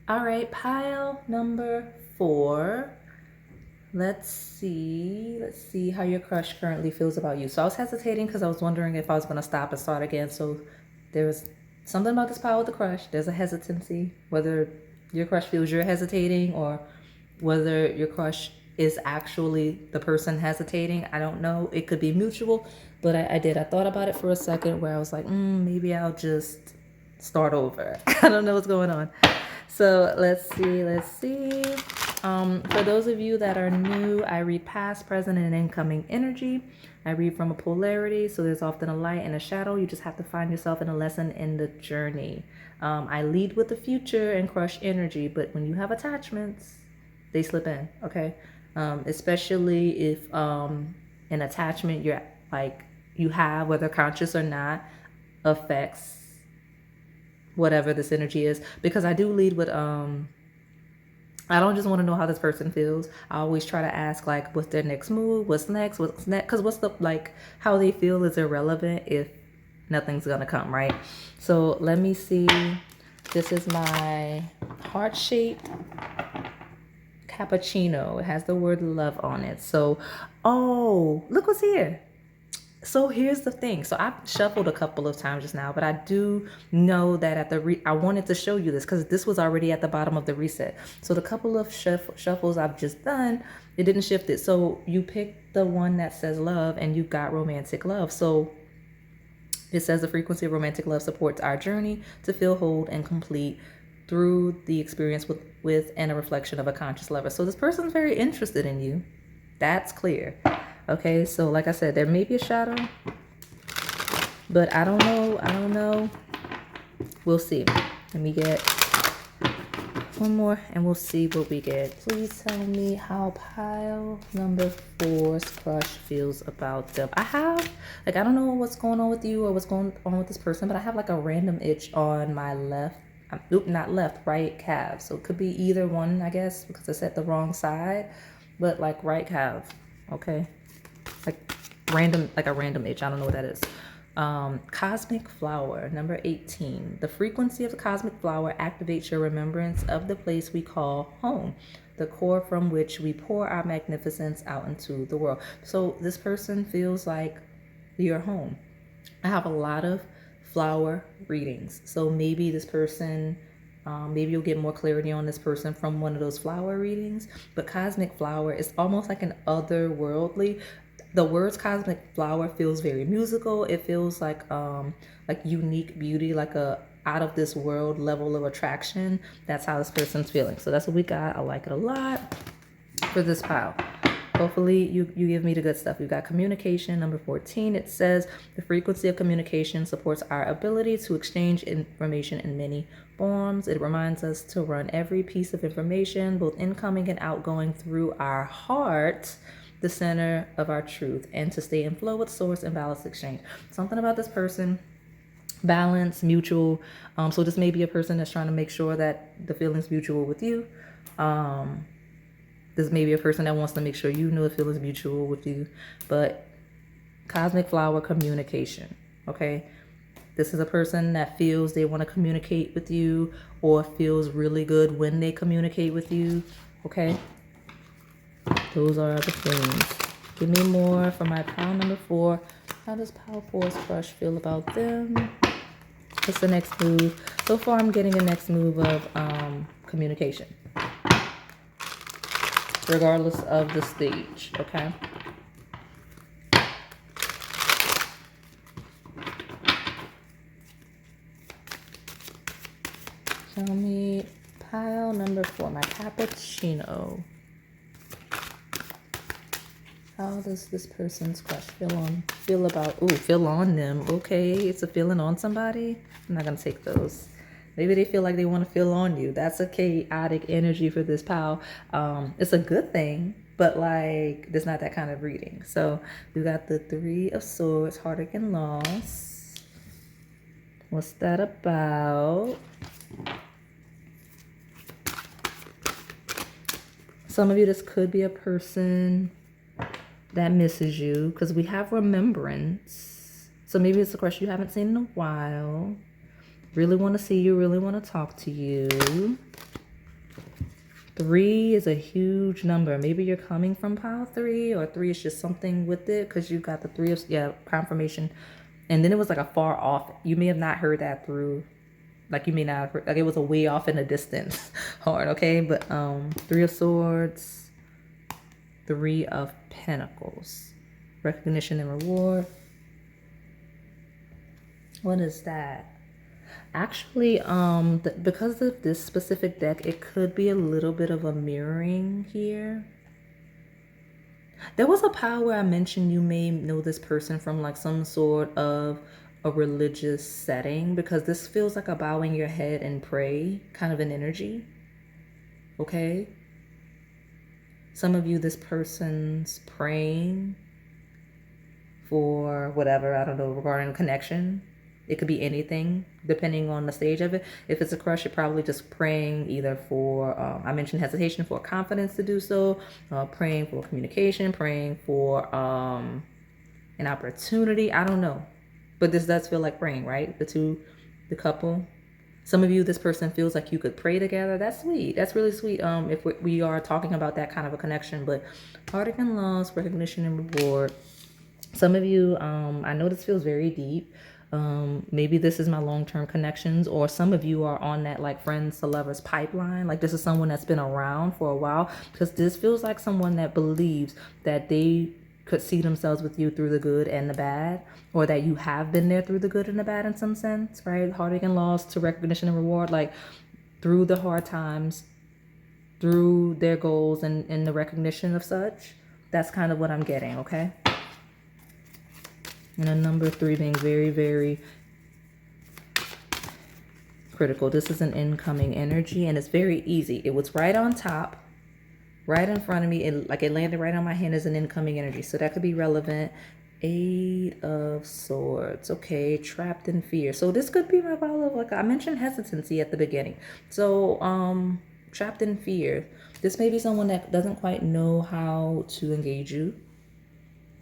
All right, pile number 4. Let's see how your crush currently feels about you. So I was hesitating because I was wondering if I was going to stop and start again. So there was something about this pile with the crush. There's a hesitancy, whether your crush feels you're hesitating or whether your crush is actually the person hesitating. I don't know. It could be mutual, but I thought about it for a second where I was like, maybe I'll just start over. I don't know what's going on. So let's see. For those of you that are new, I read past, present, and incoming energy. I read from a polarity, so there's often a light and a shadow. You just have to find yourself in a lesson in the journey. I lead with the future and crush energy, but when you have attachments, they slip in, okay? Especially if an attachment you have, whether conscious or not, affects whatever this energy is. Because I do lead with I don't just want to know how this person feels. I always try to ask, like, what's their next move? What's next? Because how they feel is irrelevant if nothing's going to come, right? So let me see. This is my heart-shaped cappuccino. It has the word love on it. So, oh, look what's here. So here's the thing. So I've shuffled a couple of times just now, but I do know that I wanted to show you this because this was already at the bottom of the reset. So the couple of shuffles I've just done, it didn't shift it. So you picked the one that says love and you got romantic love. So it says the frequency of romantic love supports our journey to feel whole and complete through the experience with and a reflection of a conscious lover. So this person's very interested in you. That's clear. Okay, so like I said, there may be a shadow, but I don't know. We'll see. Let me get one more and we'll see what we get. Please tell me how pile number 4's crush feels about them. I don't know what's going on with you or what's going on with this person, but I have like a random itch on my right calf. So it could be either one, I guess, because I set the wrong side, but like right calf, okay? Like a random itch. I don't know what that is. Cosmic flower, number 18. The frequency of the cosmic flower activates your remembrance of the place we call home, the core from which we pour our magnificence out into the world. So this person feels like you're home. I have a lot of flower readings. So maybe this person, maybe you'll get more clarity on this person from one of those flower readings. But cosmic flower is almost like an otherworldly. The words cosmic flower feels very musical. It feels like unique beauty, like a out of this world level of attraction. That's how this person's feeling. So that's what we got. I like it a lot for this pile. Hopefully you give me the good stuff. We've got communication, number 14. It says the frequency of communication supports our ability to exchange information in many forms. It reminds us to run every piece of information, both incoming and outgoing, through our heart, the center of our truth, and to stay in flow with source and balance exchange. Something about this person, balance, mutual. So this may be a person that's trying to make sure that the feeling's mutual with you. This may be a person that wants to make sure you know the feeling's mutual with you. But cosmic flower, communication, okay? This is a person that feels they want to communicate with you or feels really good when they communicate with you, okay? Those are the things. Give me more for my pile number 4. How does pile 4's crush feel about them? What's the next move? So far, I'm getting the next move of communication, regardless of the stage, okay? Tell me pile number 4, my cappuccino. How does this person's crush feel on them? Okay, it's a feeling on somebody. I'm not gonna take those. Maybe they feel like they want to feel on you. That's a chaotic energy for this pal. It's a good thing, but like, there's not that kind of reading. So we got the 3 of Swords, heartache and loss. What's that about? Some of you, this could be a person that misses you because we have remembrance. So maybe it's a crush you haven't seen in a while. Really want to see you, really want to talk to you. 3 is a huge number. Maybe you're coming from pile 3, or 3 is just something with it because you got the 3 of, yeah, confirmation. And then it was like a far off. You may have not heard that through, like you may not have heard, like it was a way off in the distance hard, okay? But 3 of Swords, 3 of Pentacles, recognition and reward. What is that? Actually, because of this specific deck, it could be a little bit of a mirroring here. There was a pile where I mentioned you may know this person from like some sort of a religious setting, because this feels like a bowing your head and pray kind of an energy. Okay? Some of you, this person's praying for whatever, I don't know, regarding a connection. It could be anything, depending on the stage of it. If it's a crush, you're probably just praying either for, I mentioned hesitation, for confidence to do so, praying for communication, praying for an opportunity. I don't know. But this does feel like praying, right? The couple. Some of you, this person feels like you could pray together. That's sweet. That's really sweet. If we are talking about that kind of a connection. But heartache and loss, recognition and reward. Some of you, I know this feels very deep. Maybe this is my long-term connections, or some of you are on that like friends to lovers pipeline. Like this is someone that's been around for a while, because this feels like someone that believes that they could see themselves with you through the good and the bad, or that you have been there through the good and the bad in some sense, right? Heartache and loss to recognition and reward, like through the hard times, through their goals and the recognition of such. That's kind of what I'm getting, okay? And a number 3 being very, very critical. This is an incoming energy, and it's very easy. It was right on top, right in front of me. It landed right on my hand as an incoming energy. So that could be relevant. 8 of Swords. Okay, trapped in fear. So this could be my pile of, like I mentioned, hesitancy at the beginning. So trapped in fear. This may be someone that doesn't quite know how to engage you.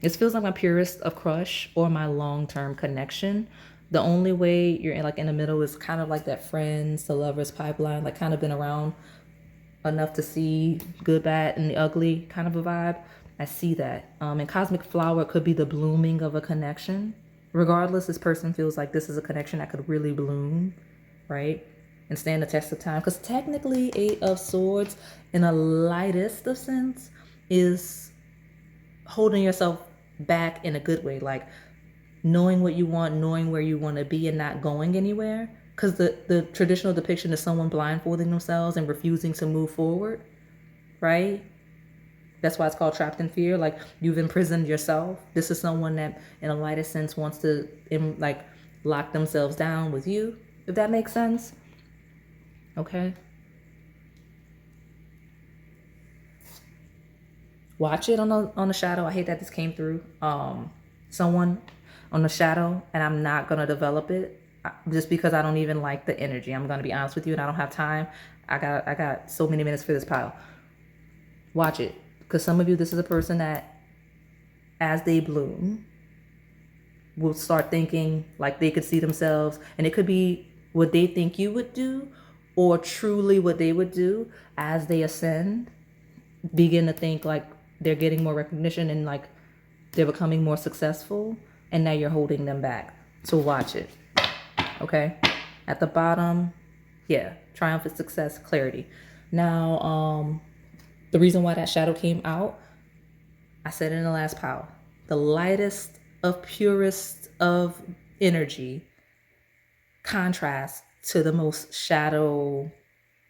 This feels like my purest of crush or my long-term connection. The only way you're in the middle is kind of like that friends to lovers pipeline, like kind of been around enough to see good, bad, and the ugly kind of a vibe. I see that. And cosmic flower could be the blooming of a connection. Regardless, this person feels like this is a connection that could really bloom, right? And stand the test of time. Because technically, 8 of Swords, in a lightest of sense, is holding yourself back in a good way, like knowing what you want, knowing where you want to be, and not going anywhere. Because the traditional depiction is someone blindfolding themselves and refusing to move forward, right? That's why it's called trapped in fear. Like you've imprisoned yourself. This is someone that, in a lighter sense, wants to like lock themselves down with you, if that makes sense. Okay. Watch it on the shadow. I hate that this came through. Someone on the shadow, and I'm not gonna develop it just because I don't even like the energy. I'm gonna be honest with you, and I don't have time. I got so many minutes for this pile. Watch it, because some of you, this is a person that, as they bloom, will start thinking like they could see themselves, and it could be what they think you would do, or truly what they would do as they ascend. Begin to think like they're getting more recognition and like they're becoming more successful, and now you're holding them back. So watch it. Okay. At the bottom, yeah, triumphant success, clarity. Now, the reason why that shadow came out, I said in the last pile, the lightest of purest of energy contrasts to the most shadow,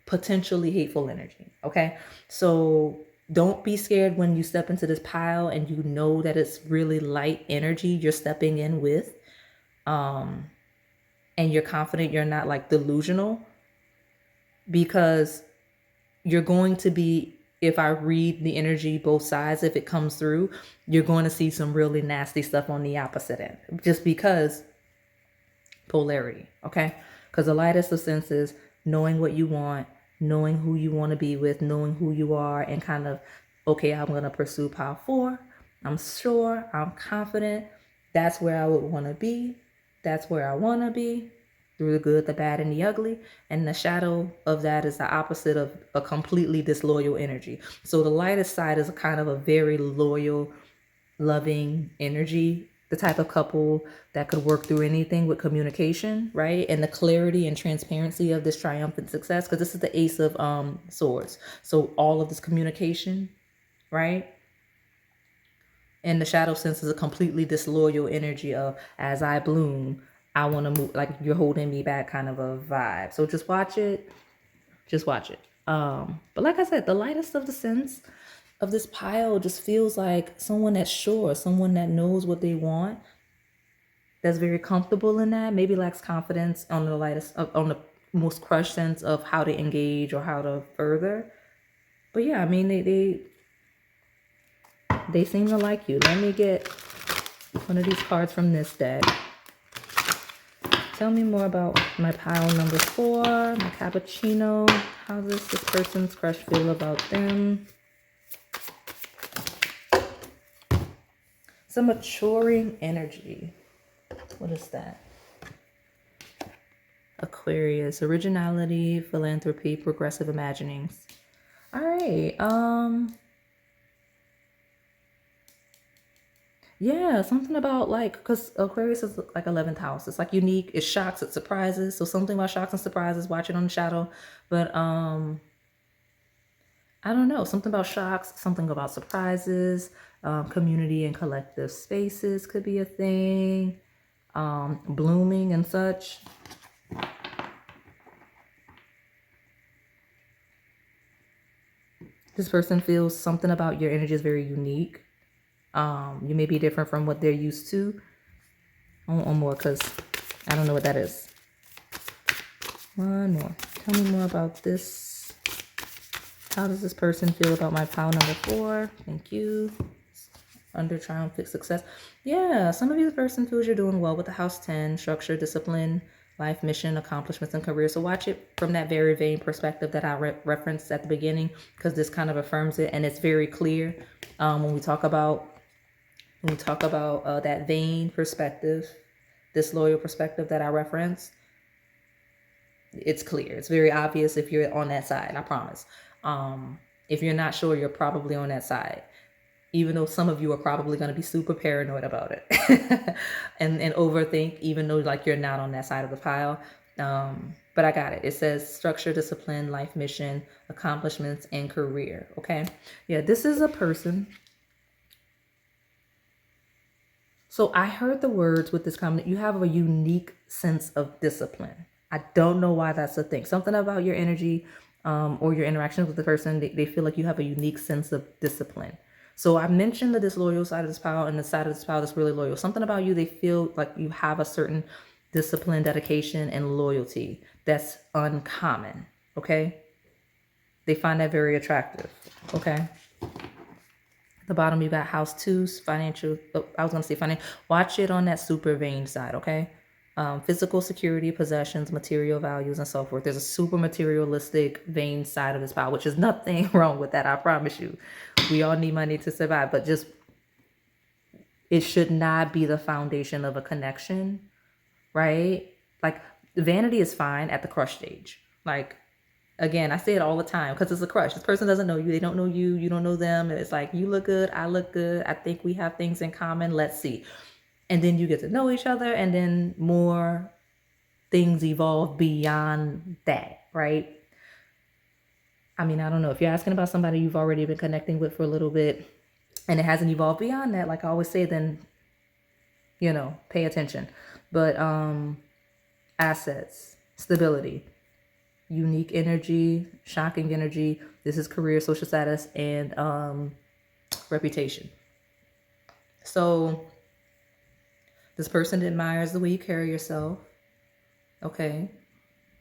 potentially hateful energy. Okay. So don't be scared when you step into this pile and you know that it's really light energy you're stepping in with. And you're confident, you're not like delusional, because you're going to be, if I read the energy both sides, if it comes through, you're going to see some really nasty stuff on the opposite end, just because polarity, okay? Because the lightest of senses, knowing what you want, knowing who you want to be with, knowing who you are, and kind of, okay, I'm going to pursue pile 4. I'm sure, I'm confident. That's where I would want to be. That's where I want to be, through the good, the bad, and the ugly. And the shadow of that is the opposite of a completely disloyal energy. So the lightest side is a kind of a very loyal, loving energy, the type of couple that could work through anything with communication, right? And the clarity and transparency of this triumphant success, because this is the Ace of Swords. So all of this communication, right? And the shadow sense is a completely disloyal energy of, as I bloom, I want to move, like you're holding me back kind of a vibe. So just watch it. Just watch it. But like I said, the lightest of the sense of this pile just feels like someone that's sure, someone that knows what they want, that's very comfortable in that, maybe lacks confidence on the lightest, on the most crushed sense of how to engage or how to further. But yeah, I mean, they seem to like you. Let me get one of these cards from this deck. Tell me more about my pile number 4, my cappuccino. How does this person's crush feel about them? Some maturing energy. What is that? Aquarius, originality, philanthropy, progressive imaginings. All right. Yeah, something about like, because Aquarius is like 11th house. It's like unique. It's shocks, it's surprises. So something about shocks and surprises. Watch it on the shadow. But I don't know. Something about shocks. Something about surprises. Community and collective spaces could be a thing. Blooming and such. This person feels something about your energy is very unique. You may be different from what they're used to. One more, because I don't know what that is. One more. Tell me more about this. How does this person feel about my pile number 4? Thank you. Under triumphant success. Yeah, some of you, the person feels you're doing well with the house 10, structure, discipline, life mission, accomplishments, and career. So watch it from that very vain perspective that I referenced at the beginning, because this kind of affirms it, and it's very clear when we talk about that vain perspective, this loyal perspective that I referenced. It's clear. It's very obvious if you're on that side, I promise. If you're not sure, you're probably on that side. Even though some of you are probably going to be super paranoid about it and overthink, even though like you're not on that side of the pile. But I got it. It says structure, discipline, life mission, accomplishments, and career. Okay. Yeah, this is a person. So I heard the words with this comment. You have a unique sense of discipline. I don't know why that's a thing. Something about your energy or your interactions with the person, they feel like you have a unique sense of discipline. So I mentioned the disloyal side of this pile and the side of this pile that's really loyal. Something about you, they feel like you have a certain discipline, dedication, and loyalty that's uncommon, okay? They find that very attractive, okay? At the bottom, you got house 2, financial, I was going to say financial. Watch it on that super vain side, okay? Physical security, possessions, material values, and so forth. There's a super materialistic, vain side of this pile, which is nothing wrong with that, I promise you. We all need money to survive, but just, it should not be the foundation of a connection, right? Like, vanity is fine at the crush stage. Like, again, I say it all the time because it's a crush. This person doesn't know you. They don't know you. You don't know them. It's like, you look good. I look good. I think we have things in common. Let's see. And then you get to know each other, and then more things evolve beyond that, right? I mean, I don't know. If you're asking about somebody you've already been connecting with for a little bit and it hasn't evolved beyond that, like I always say, then, you know, pay attention. But assets, stability, unique energy, shocking energy. This is career, social status, and reputation. So this person admires the way you carry yourself. Okay.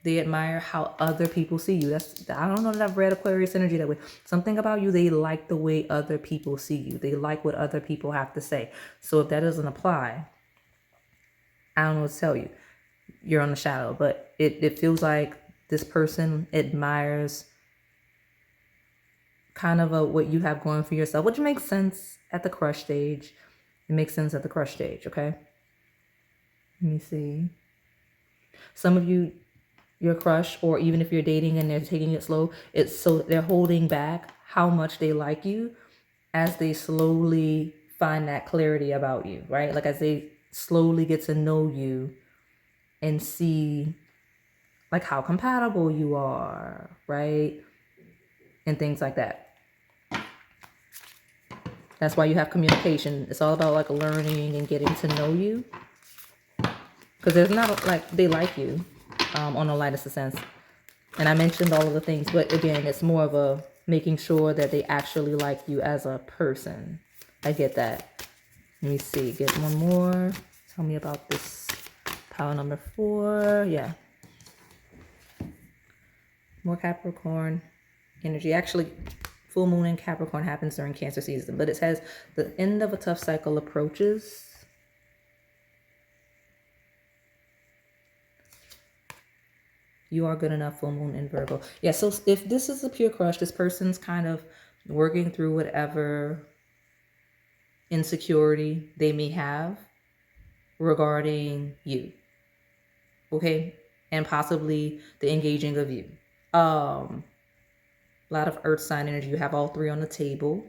They admire how other people see you. I don't know that I've read Aquarius energy that way. Something about you, they like the way other people see you. They like what other people have to say. So if that doesn't apply, I don't know what to tell you. you're on the shadow, but it feels like this person admires kind of what you have going for yourself, which makes sense at the crush stage. It makes sense at the crush stage, okay? Let me see. Some of you, your crush, or even if you're dating and they're taking it slow, it's so they're holding back how much they like you as they slowly find that clarity about you, right? Like as they slowly get to know you and see like how compatible you are, right? And things like that. That's why you have communication. It's all about like learning and getting to know you. Because there's not like they like you on the lightest of sense. And I mentioned all of the things, but again, it's more of a making sure that they actually like you as a person. I get that. Let me see, get one more. Tell me about this pile number 4. Yeah. More Capricorn energy. Actually, full moon in Capricorn happens during Cancer season, but it says the end of a tough cycle approaches. You are good enough, full moon in Virgo. Yeah, so if this is a pure crush, this person's kind of working through whatever insecurity they may have regarding you. Okay? And possibly the engaging of you. A lot of earth sign energy. You have all 3 on the table.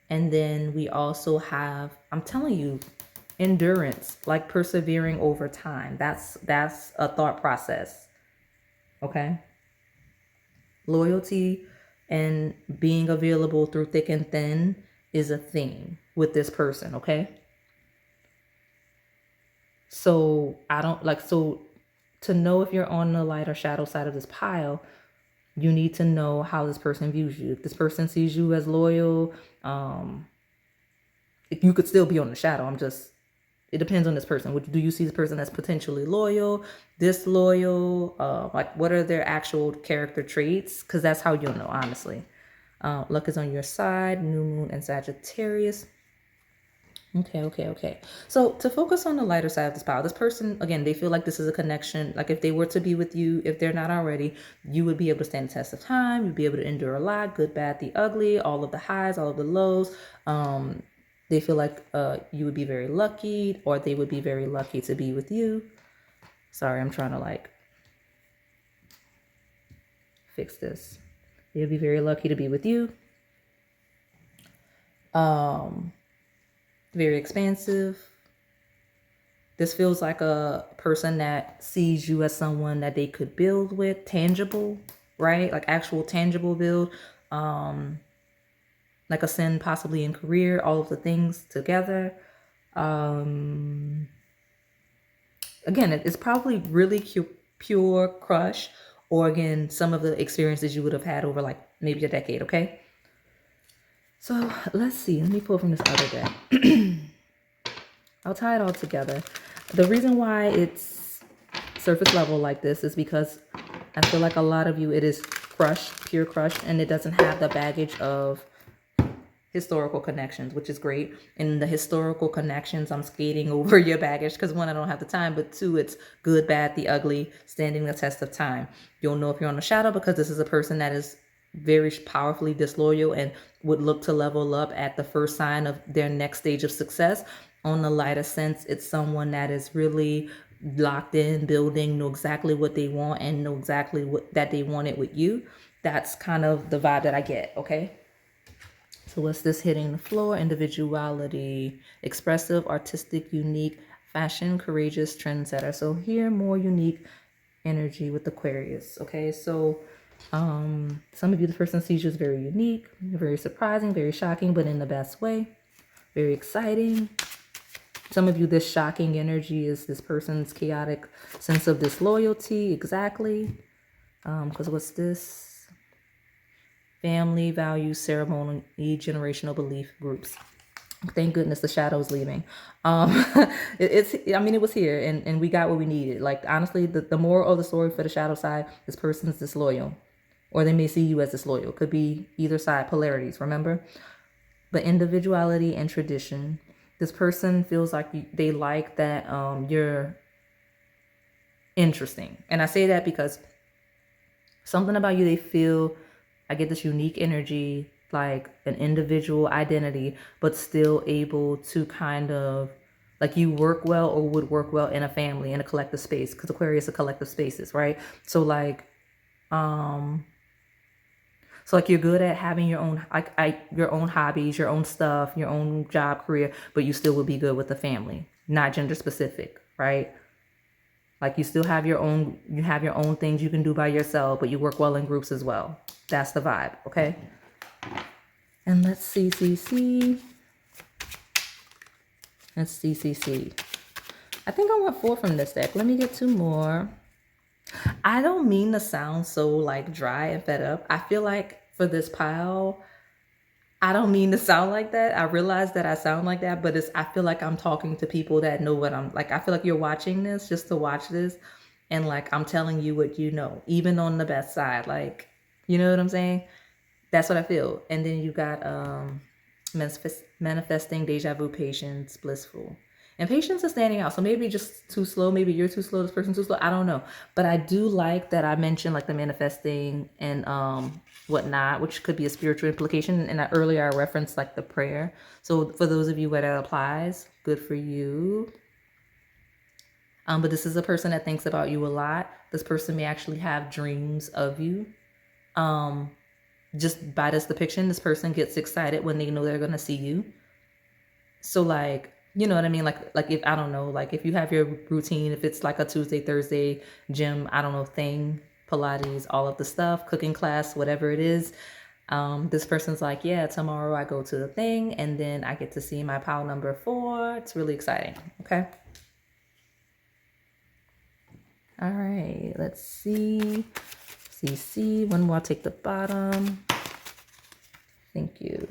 And then we also have, I'm telling you, endurance, like persevering over time. That's a thought process. Okay? Loyalty and being available through thick and thin is a thing with this person, okay? So I don't like, so to know if you're on the light or shadow side of this pile, you need to know how this person views you. If this person sees you as loyal, you could still be on the shadow. It depends on this person. Do you see this person as potentially loyal, disloyal? Like what are their actual character traits? Because that's how you'll know, honestly. Luck is on your side, new moon and Sagittarius. Okay. So to focus on the lighter side of this pile, this person, again, they feel like this is a connection. Like if they were to be with you, if they're not already, you would be able to stand the test of time. You'd be able to endure a lot, good, bad, the ugly, all of the highs, all of the lows. They feel like you would be very lucky, or they would be very lucky to be with you. Sorry, I'm trying to like fix this. They would be very lucky to be with you. Very expansive. This feels like a person that sees you as someone that they could build with, tangible, right? Like actual tangible build. Like ascend possibly in career, all of the things together. Again, it's probably really pure crush, or again, some of the experiences you would have had over like maybe a decade, okay? So let's see, let me pull from this other deck. I'll tie it all together. The reason why it's surface level like this is because I feel like a lot of you, it is crush, pure crush, and it doesn't have the baggage of historical connections, which is great. In the historical connections, I'm skating over your baggage because 1, I don't have the time, but 2, it's good, bad, the ugly, standing the test of time. You'll know if you're on the shadow because this is a person that is very powerfully disloyal and would look to level up at the first sign of their next stage of success. On the lighter sense, it's someone that is really locked in, building, know exactly what they want and know exactly what that they want it with you. That's kind of the vibe that I get, okay? So what's this hitting the floor? Individuality, expressive, artistic, unique, fashion, courageous, trendsetter. So here, more unique energy with Aquarius, okay? So some of you, the person sees you as very unique, very surprising, very shocking, but in the best way. Very exciting. Some of you, this shocking energy is this person's chaotic sense of disloyalty. Exactly. Because what's this? Family, values, ceremony, generational belief groups. Thank goodness the shadow's leaving. It was here and we got what we needed. Like, honestly, the moral of the story for the shadow side, this person's disloyal. Or they may see you as disloyal. Could be either side, polarities, remember? But individuality and tradition. This person feels like they like that you're interesting. And I say that because something about you, they feel, I get this unique energy, like an individual identity, but still able to kind of, like, you work well or would work well in a family, in a collective space, because Aquarius are collective spaces, right? So like, you're good at having your own, your own hobbies, your own stuff, your own job, career, but you still would be good with the family, not gender specific, right? Like you still have your own, you have your own things you can do by yourself, but you work well in groups as well. That's the vibe, okay? And let's see. Let's see. I think I want 4 from this deck. Let me get 2 more. I don't mean to sound so like dry and fed up. I feel like for this pile, I don't mean to sound like that. I realize that I sound like that, but I feel like I'm talking to people that know what I'm like. I feel like you're watching this just to watch this. And like, I'm telling you what you know, even on the best side, like, you know what I'm saying? That's what I feel. And then you got manifesting, deja vu, patience, blissful. And patience is standing out. So maybe just too slow. Maybe you're too slow. This person's too slow. I don't know. But I do like that I mentioned like the manifesting and whatnot, which could be a spiritual implication. And earlier I referenced like the prayer. So for those of you where that applies, good for you. But this is a person that thinks about you a lot. This person may actually have dreams of you. Just by this depiction, this person gets excited when they know they're going to see you. So like, you know what I mean? Like if, I don't know, like if you have your routine, if it's like a Tuesday, Thursday gym, I don't know, thing, Pilates, all of the stuff, cooking class, whatever it is. This person's like, yeah, tomorrow I go to the thing and then I get to see my pile number 4. It's really exciting. Okay. All right, let's see. One more, I'll take the bottom. Thank you.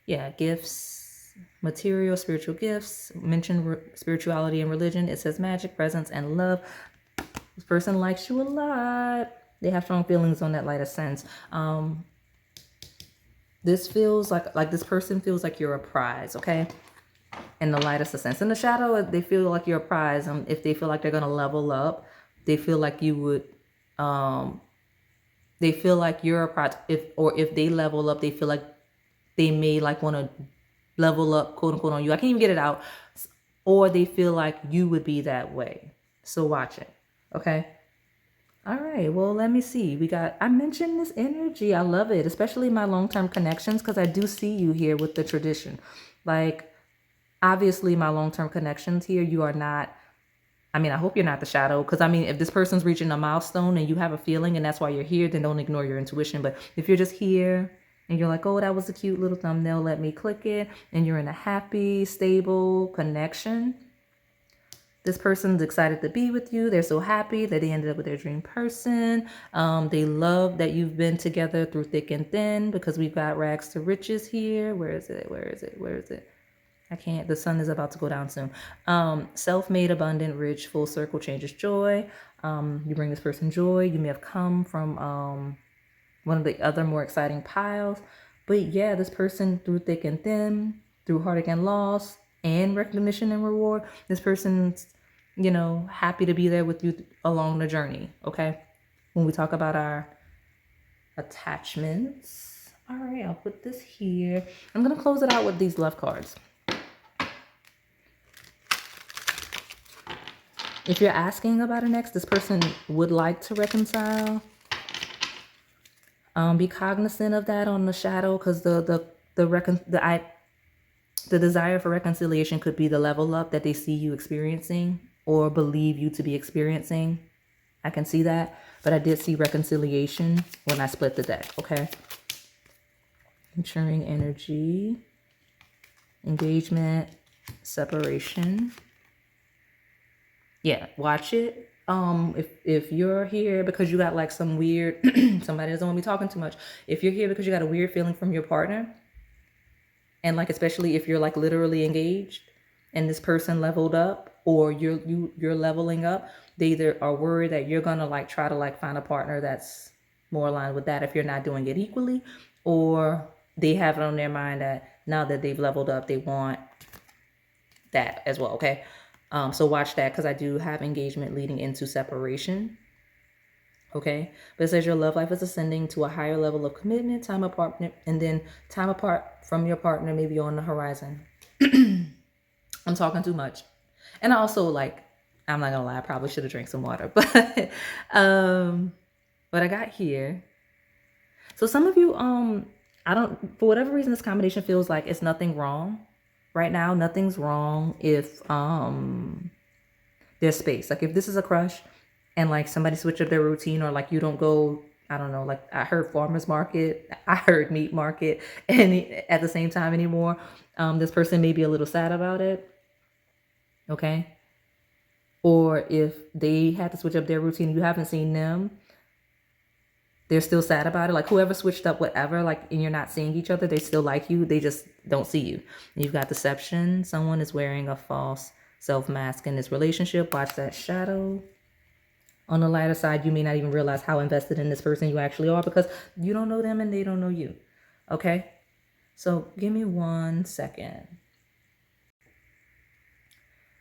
Yeah, gifts, material, spiritual gifts. Mention spirituality and religion. It says magic, presence, and love. This person likes you a lot. They have strong feelings on that lighter sense. This feels like this person feels like you're a prize, okay? In the lightest of sense. In the shadow, they feel like you're a prize. If they feel like they're gonna level up, they feel like you would. They feel like you're a prize. If they level up, they feel like they may like want to level up, quote unquote, on you. I can't even get it out. Or they feel like you would be that way. So watch it, okay? All right, well, let me see. I mentioned this energy. I love it, especially my long-term connections, because I do see you here with the tradition. Like, obviously, my long-term connections here, you are not, I mean, I hope you're not the shadow, because I mean, if this person's reaching a milestone and you have a feeling and that's why you're here, then don't ignore your intuition. But if you're just here and you're like, oh, that was a cute little thumbnail, let me click it, and you're in a happy, stable connection, this person's excited to be with you. They're so happy that they ended up with their dream person. They love that you've been together through thick and thin, because we've got rags to riches here. Where is it? I can't, the sun is about to go down soon. Self-made, abundant, rich, full circle changes joy. You bring this person joy. You may have come from one of the other more exciting piles. But yeah, this person through thick and thin, through heartache and loss, and recognition and reward, this person's, you know, happy to be there with you along the journey, okay? When we talk about our attachments. All right, I'll put this here. I'm going to close it out with these love cards. If you're asking about an ex, this person would like to reconcile. Be cognizant of that on the shadow, because the desire for reconciliation could be the level up that they see you experiencing or believe you to be experiencing. I can see that, but I did see reconciliation when I split the deck, okay? Maturing energy, engagement, separation. Yeah, watch it. If you're here because you got like some weird, somebody doesn't want me talking too much. If you're here because you got a weird feeling from your partner, and like, especially if you're like literally engaged and this person leveled up, or you're leveling up, they either are worried that you're gonna like try to like find a partner that's more aligned with that if you're not doing it equally, or they have it on their mind that now that they've leveled up, they want that as well, okay? So watch that, because I do have engagement leading into separation. Okay, but it says your love life is ascending to a higher level of commitment, time apart, and then time apart from your partner, maybe on the horizon. I'm talking too much. And I also, like, I'm not gonna lie, I probably should have drank some water, but what I got here. So some of you, I don't, for whatever reason, this combination feels like it's nothing wrong right now. Nothing's wrong if there's space. Like if this is a crush and like somebody switch up their routine, or like you don't go, I don't know, like I heard farmer's market, I heard meat market, and at the same time anymore, this person may be a little sad about it. Okay. Or if they had to switch up their routine, you haven't seen them, they're still sad about it. Like whoever switched up whatever, like, and you're not seeing each other, they still like you, they just don't see you. You've got deception. Someone is wearing a false self mask in this relationship. Watch that shadow. On the lighter side, you may not even realize how invested in this person you actually are, because you don't know them and they don't know you. Okay, so give me 1 second.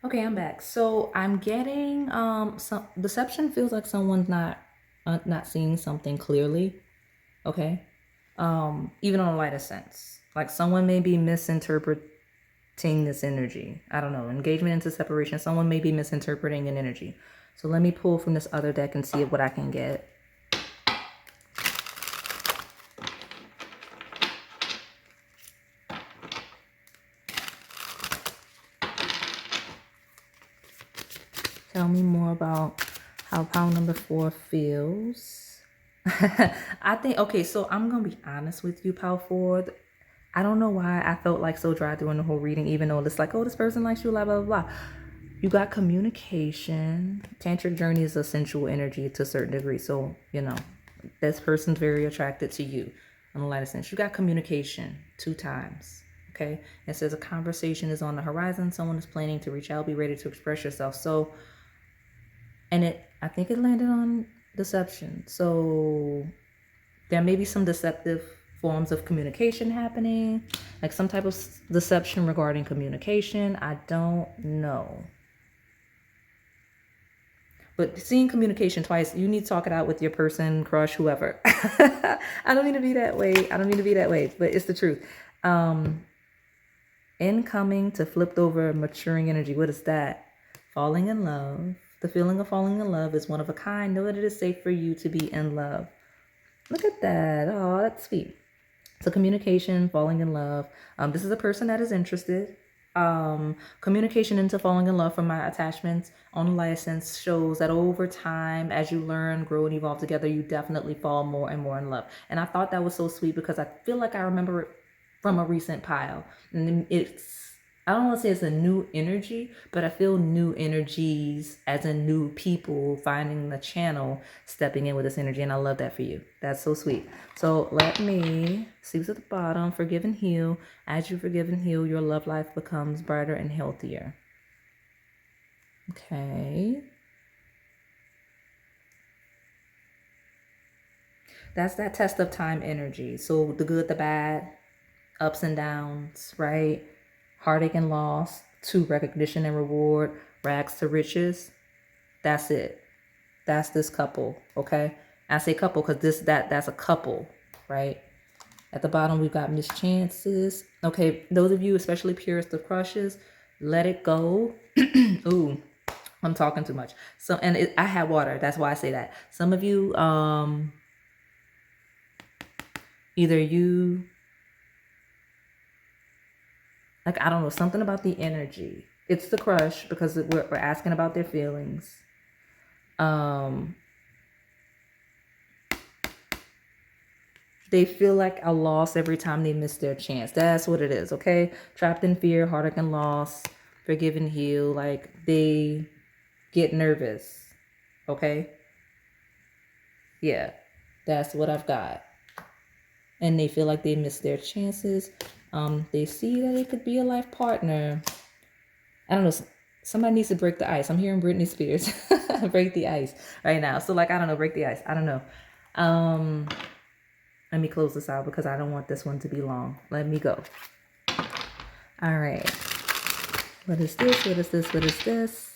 Okay, I'm back. So I'm getting some deception. Feels like someone's not seeing something clearly. Okay, even on a lighter sense, like someone may be misinterpreting this energy. I don't know, engagement into separation. Someone may be misinterpreting an energy. So let me pull from this other deck and see what I can get. Tell me more about how pile number 4 feels. I think, okay, so I'm going to be honest with you, pile 4. I don't know why I felt like so dry during the whole reading, even though it's like, oh, this person likes you, blah, blah, blah. You got communication. Tantric journey is a sensual energy to a certain degree. So, you know, this person's very attracted to you in a lighter sense. You got communication 2 times. Okay. It says a conversation is on the horizon. Someone is planning to reach out. Be ready to express yourself. So, and I think it landed on deception. So there may be some deceptive forms of communication happening, like some type of deception regarding communication. I don't know. But seeing communication twice, you need to talk it out with your person, crush, whoever. I don't mean to be that way. But it's the truth. Incoming to flipped over maturing energy. What is that? Falling in love. The feeling of falling in love is one of a kind. Know that it is safe for you to be in love. Look at that. Oh, that's sweet. So communication, falling in love. This is a person that is interested. Communication into falling in love from my attachments on license shows that over time, as you learn, grow, and evolve together, you definitely fall more and more in love. And I thought that was so sweet because I feel like I remember it from a recent pile. And I don't want to say it's a new energy, but I feel new energies as in new people finding the channel, stepping in with this energy. And I love that for you. That's so sweet. So let me see what's at the bottom. Forgive and heal. As you forgive and heal, your love life becomes brighter and healthier. Okay. That's that test of time energy. So the good, the bad, ups and downs, right? Heartache and loss, to recognition and reward, rags to riches. That's it. That's this couple, okay? I say couple because that's a couple, right? At the bottom, we've got mischances. Okay, those of you, especially purist of crushes, let it go. Ooh, I'm talking too much. So, and I had water. That's why I say that. Some of you, either you, like, I don't know, something about the energy. It's the crush because we're asking about their feelings. They feel like a loss every time they miss their chance. That's what it is, okay? Trapped in fear, heartache and loss, forgive and heal. Like, they get nervous, okay? Yeah, that's what I've got. And they feel like they missed their chances. They see that it could be a life partner. I don't know. Somebody needs to break the ice. I'm hearing Britney Spears break the ice right now. So like, I don't know, break the ice. I don't know. Let me close this out because I don't want this one to be long. Let me go. All right. What is this? What is this? What is this?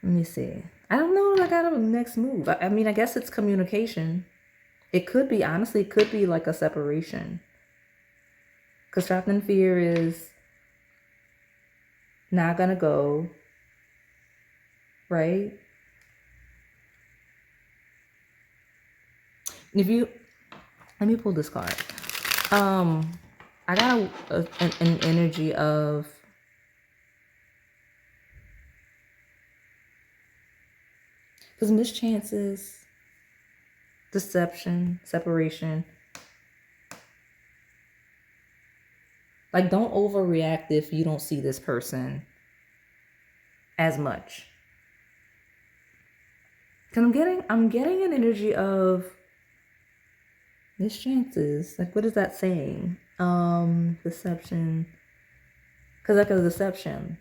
Let me see. I don't know what I got a next move. I mean, I guess it's communication. It could be, honestly, it could be like a separation. Because trapped in fear is not gonna go, right? If you, let me pull this card. I got an energy of because mischances, deception, separation. Like, don't overreact if you don't see this person as much. Cause I'm getting an energy of mischances. Like, what is that saying? Deception. Cause like a deception.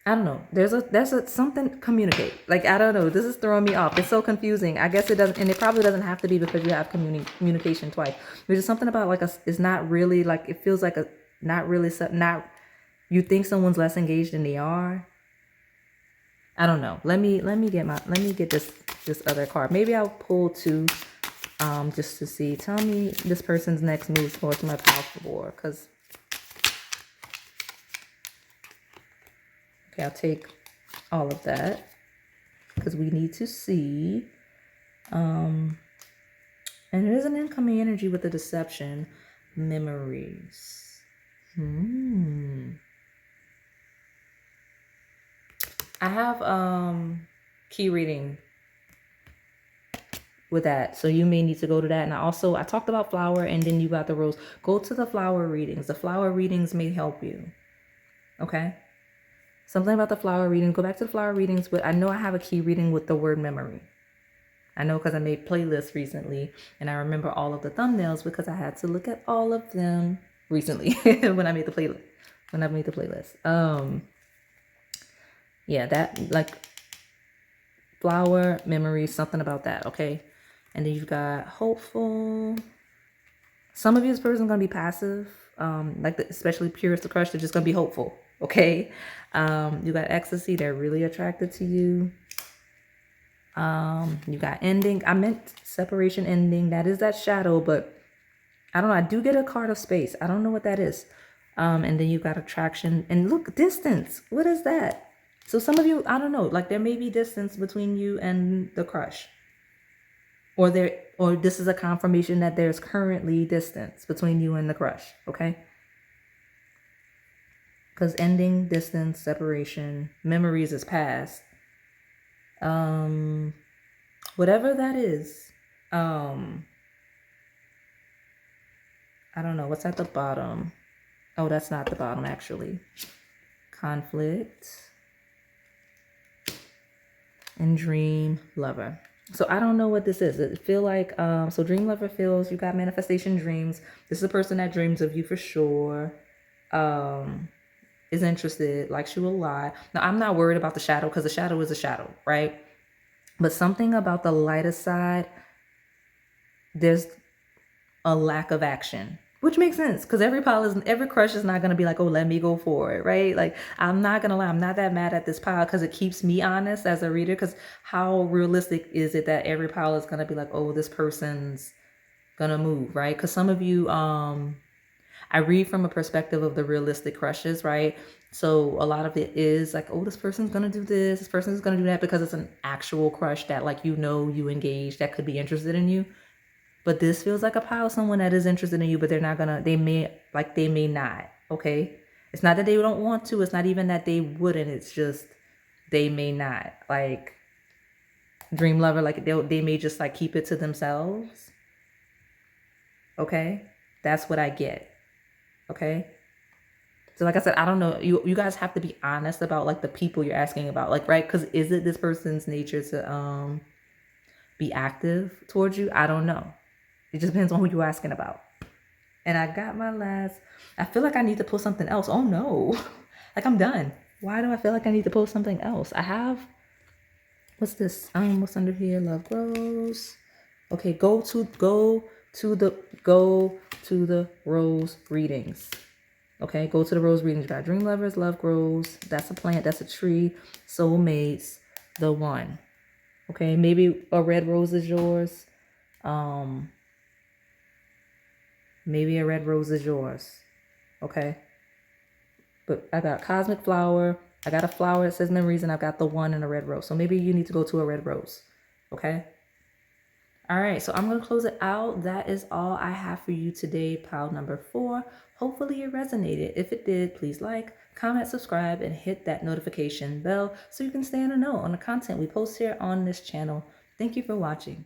I don't know. There's a something communicate. Like, I don't know. This is throwing me off. It's so confusing. I guess it doesn't, and it probably doesn't have to be because you have communication twice. There's just something about like it's not really like, it feels like a, not really, not, you think someone's less engaged than they are. I don't know. Let me get this other card. Maybe I'll pull two, just to see. Tell me this person's next move towards my powerful war, because okay, I'll take all of that because we need to see. And there is an incoming energy with the deception, memories. I have key reading with that, so you may need to go to that. And I talked about flower, and then you got the rose. Go to the flower readings. The flower readings may help you. Okay, something about the flower reading. Go back to the flower readings. But I know I have a key reading with the word memory. I know because I made playlists recently, and I remember all of the thumbnails because I had to look at all of them recently when I made the playlist. Yeah, that, like, flower, memory, something about that, okay? And then you've got hopeful. Some of you, this person's going to be passive, especially purest of crush, they're just going to be hopeful, okay? You got ecstasy, they're really attracted to you. You got ending. I meant separation, ending. That is that shadow, but I don't know. I do get a card of space. I don't know what that is. And then you got attraction. And look, distance. What is that? So some of you, I don't know, like there may be distance between you and the crush. Or this is a confirmation that there's currently distance between you and the crush, okay? Because ending, distance, separation, memories is past. Whatever that is, I don't know. What's at the bottom? Oh, that's not the bottom, actually. Conflict. And dream lover. So I don't know what this is. It feel like, so dream lover feels you got manifestation dreams. This is a person that dreams of you for sure. Is interested, likes you a lot. Now, I'm not worried about the shadow because the shadow is a shadow, right? But something about the lighter side, there's a lack of action. Which makes sense because every crush is not going to be like, oh, let me go for it, right? Like, I'm not going to lie. I'm not that mad at this pile because it keeps me honest as a reader, because how realistic is it that every pile is going to be like, oh, this person's going to move, right? Because some of you, I read from a perspective of the realistic crushes, right? So a lot of it is like, oh, this person's going to do this person's going to do that, because it's an actual crush that, like, you engage, that could be interested in you. But this feels like a pile, someone that is interested in you, but they're not gonna, they may not, okay? It's not that they don't want to, it's not even that they wouldn't, it's just, they may not. Like, dream lover, like, they may just, like, keep it to themselves, okay? That's what I get, okay? So like I said, I don't know, you guys have to be honest about, like, the people you're asking about, like, right? Because is it this person's nature to be active towards you? I don't know. It just depends on who you're asking about. And I got my last, I feel like I need to pull something else. Oh no, like I'm done. Why do I feel like I need to pull something else? I have, what's this? What's under here? Love grows. Okay, go go to the rose readings. Okay, go to the rose readings. You got dream lovers, love grows. That's a plant. That's a tree. Soulmates, the one. Okay, maybe a red rose is yours. Maybe a red rose is yours. Okay. But I got cosmic flower. I got a flower that says memories, and I've got the one and a red rose. So maybe you need to go to a red rose. Okay. All right, so I'm going to close it out. That is all I have for you today, pile number 4. Hopefully it resonated. If it did, please like, comment, subscribe, and hit that notification bell so you can stay in the know on the content we post here on this channel. Thank you for watching.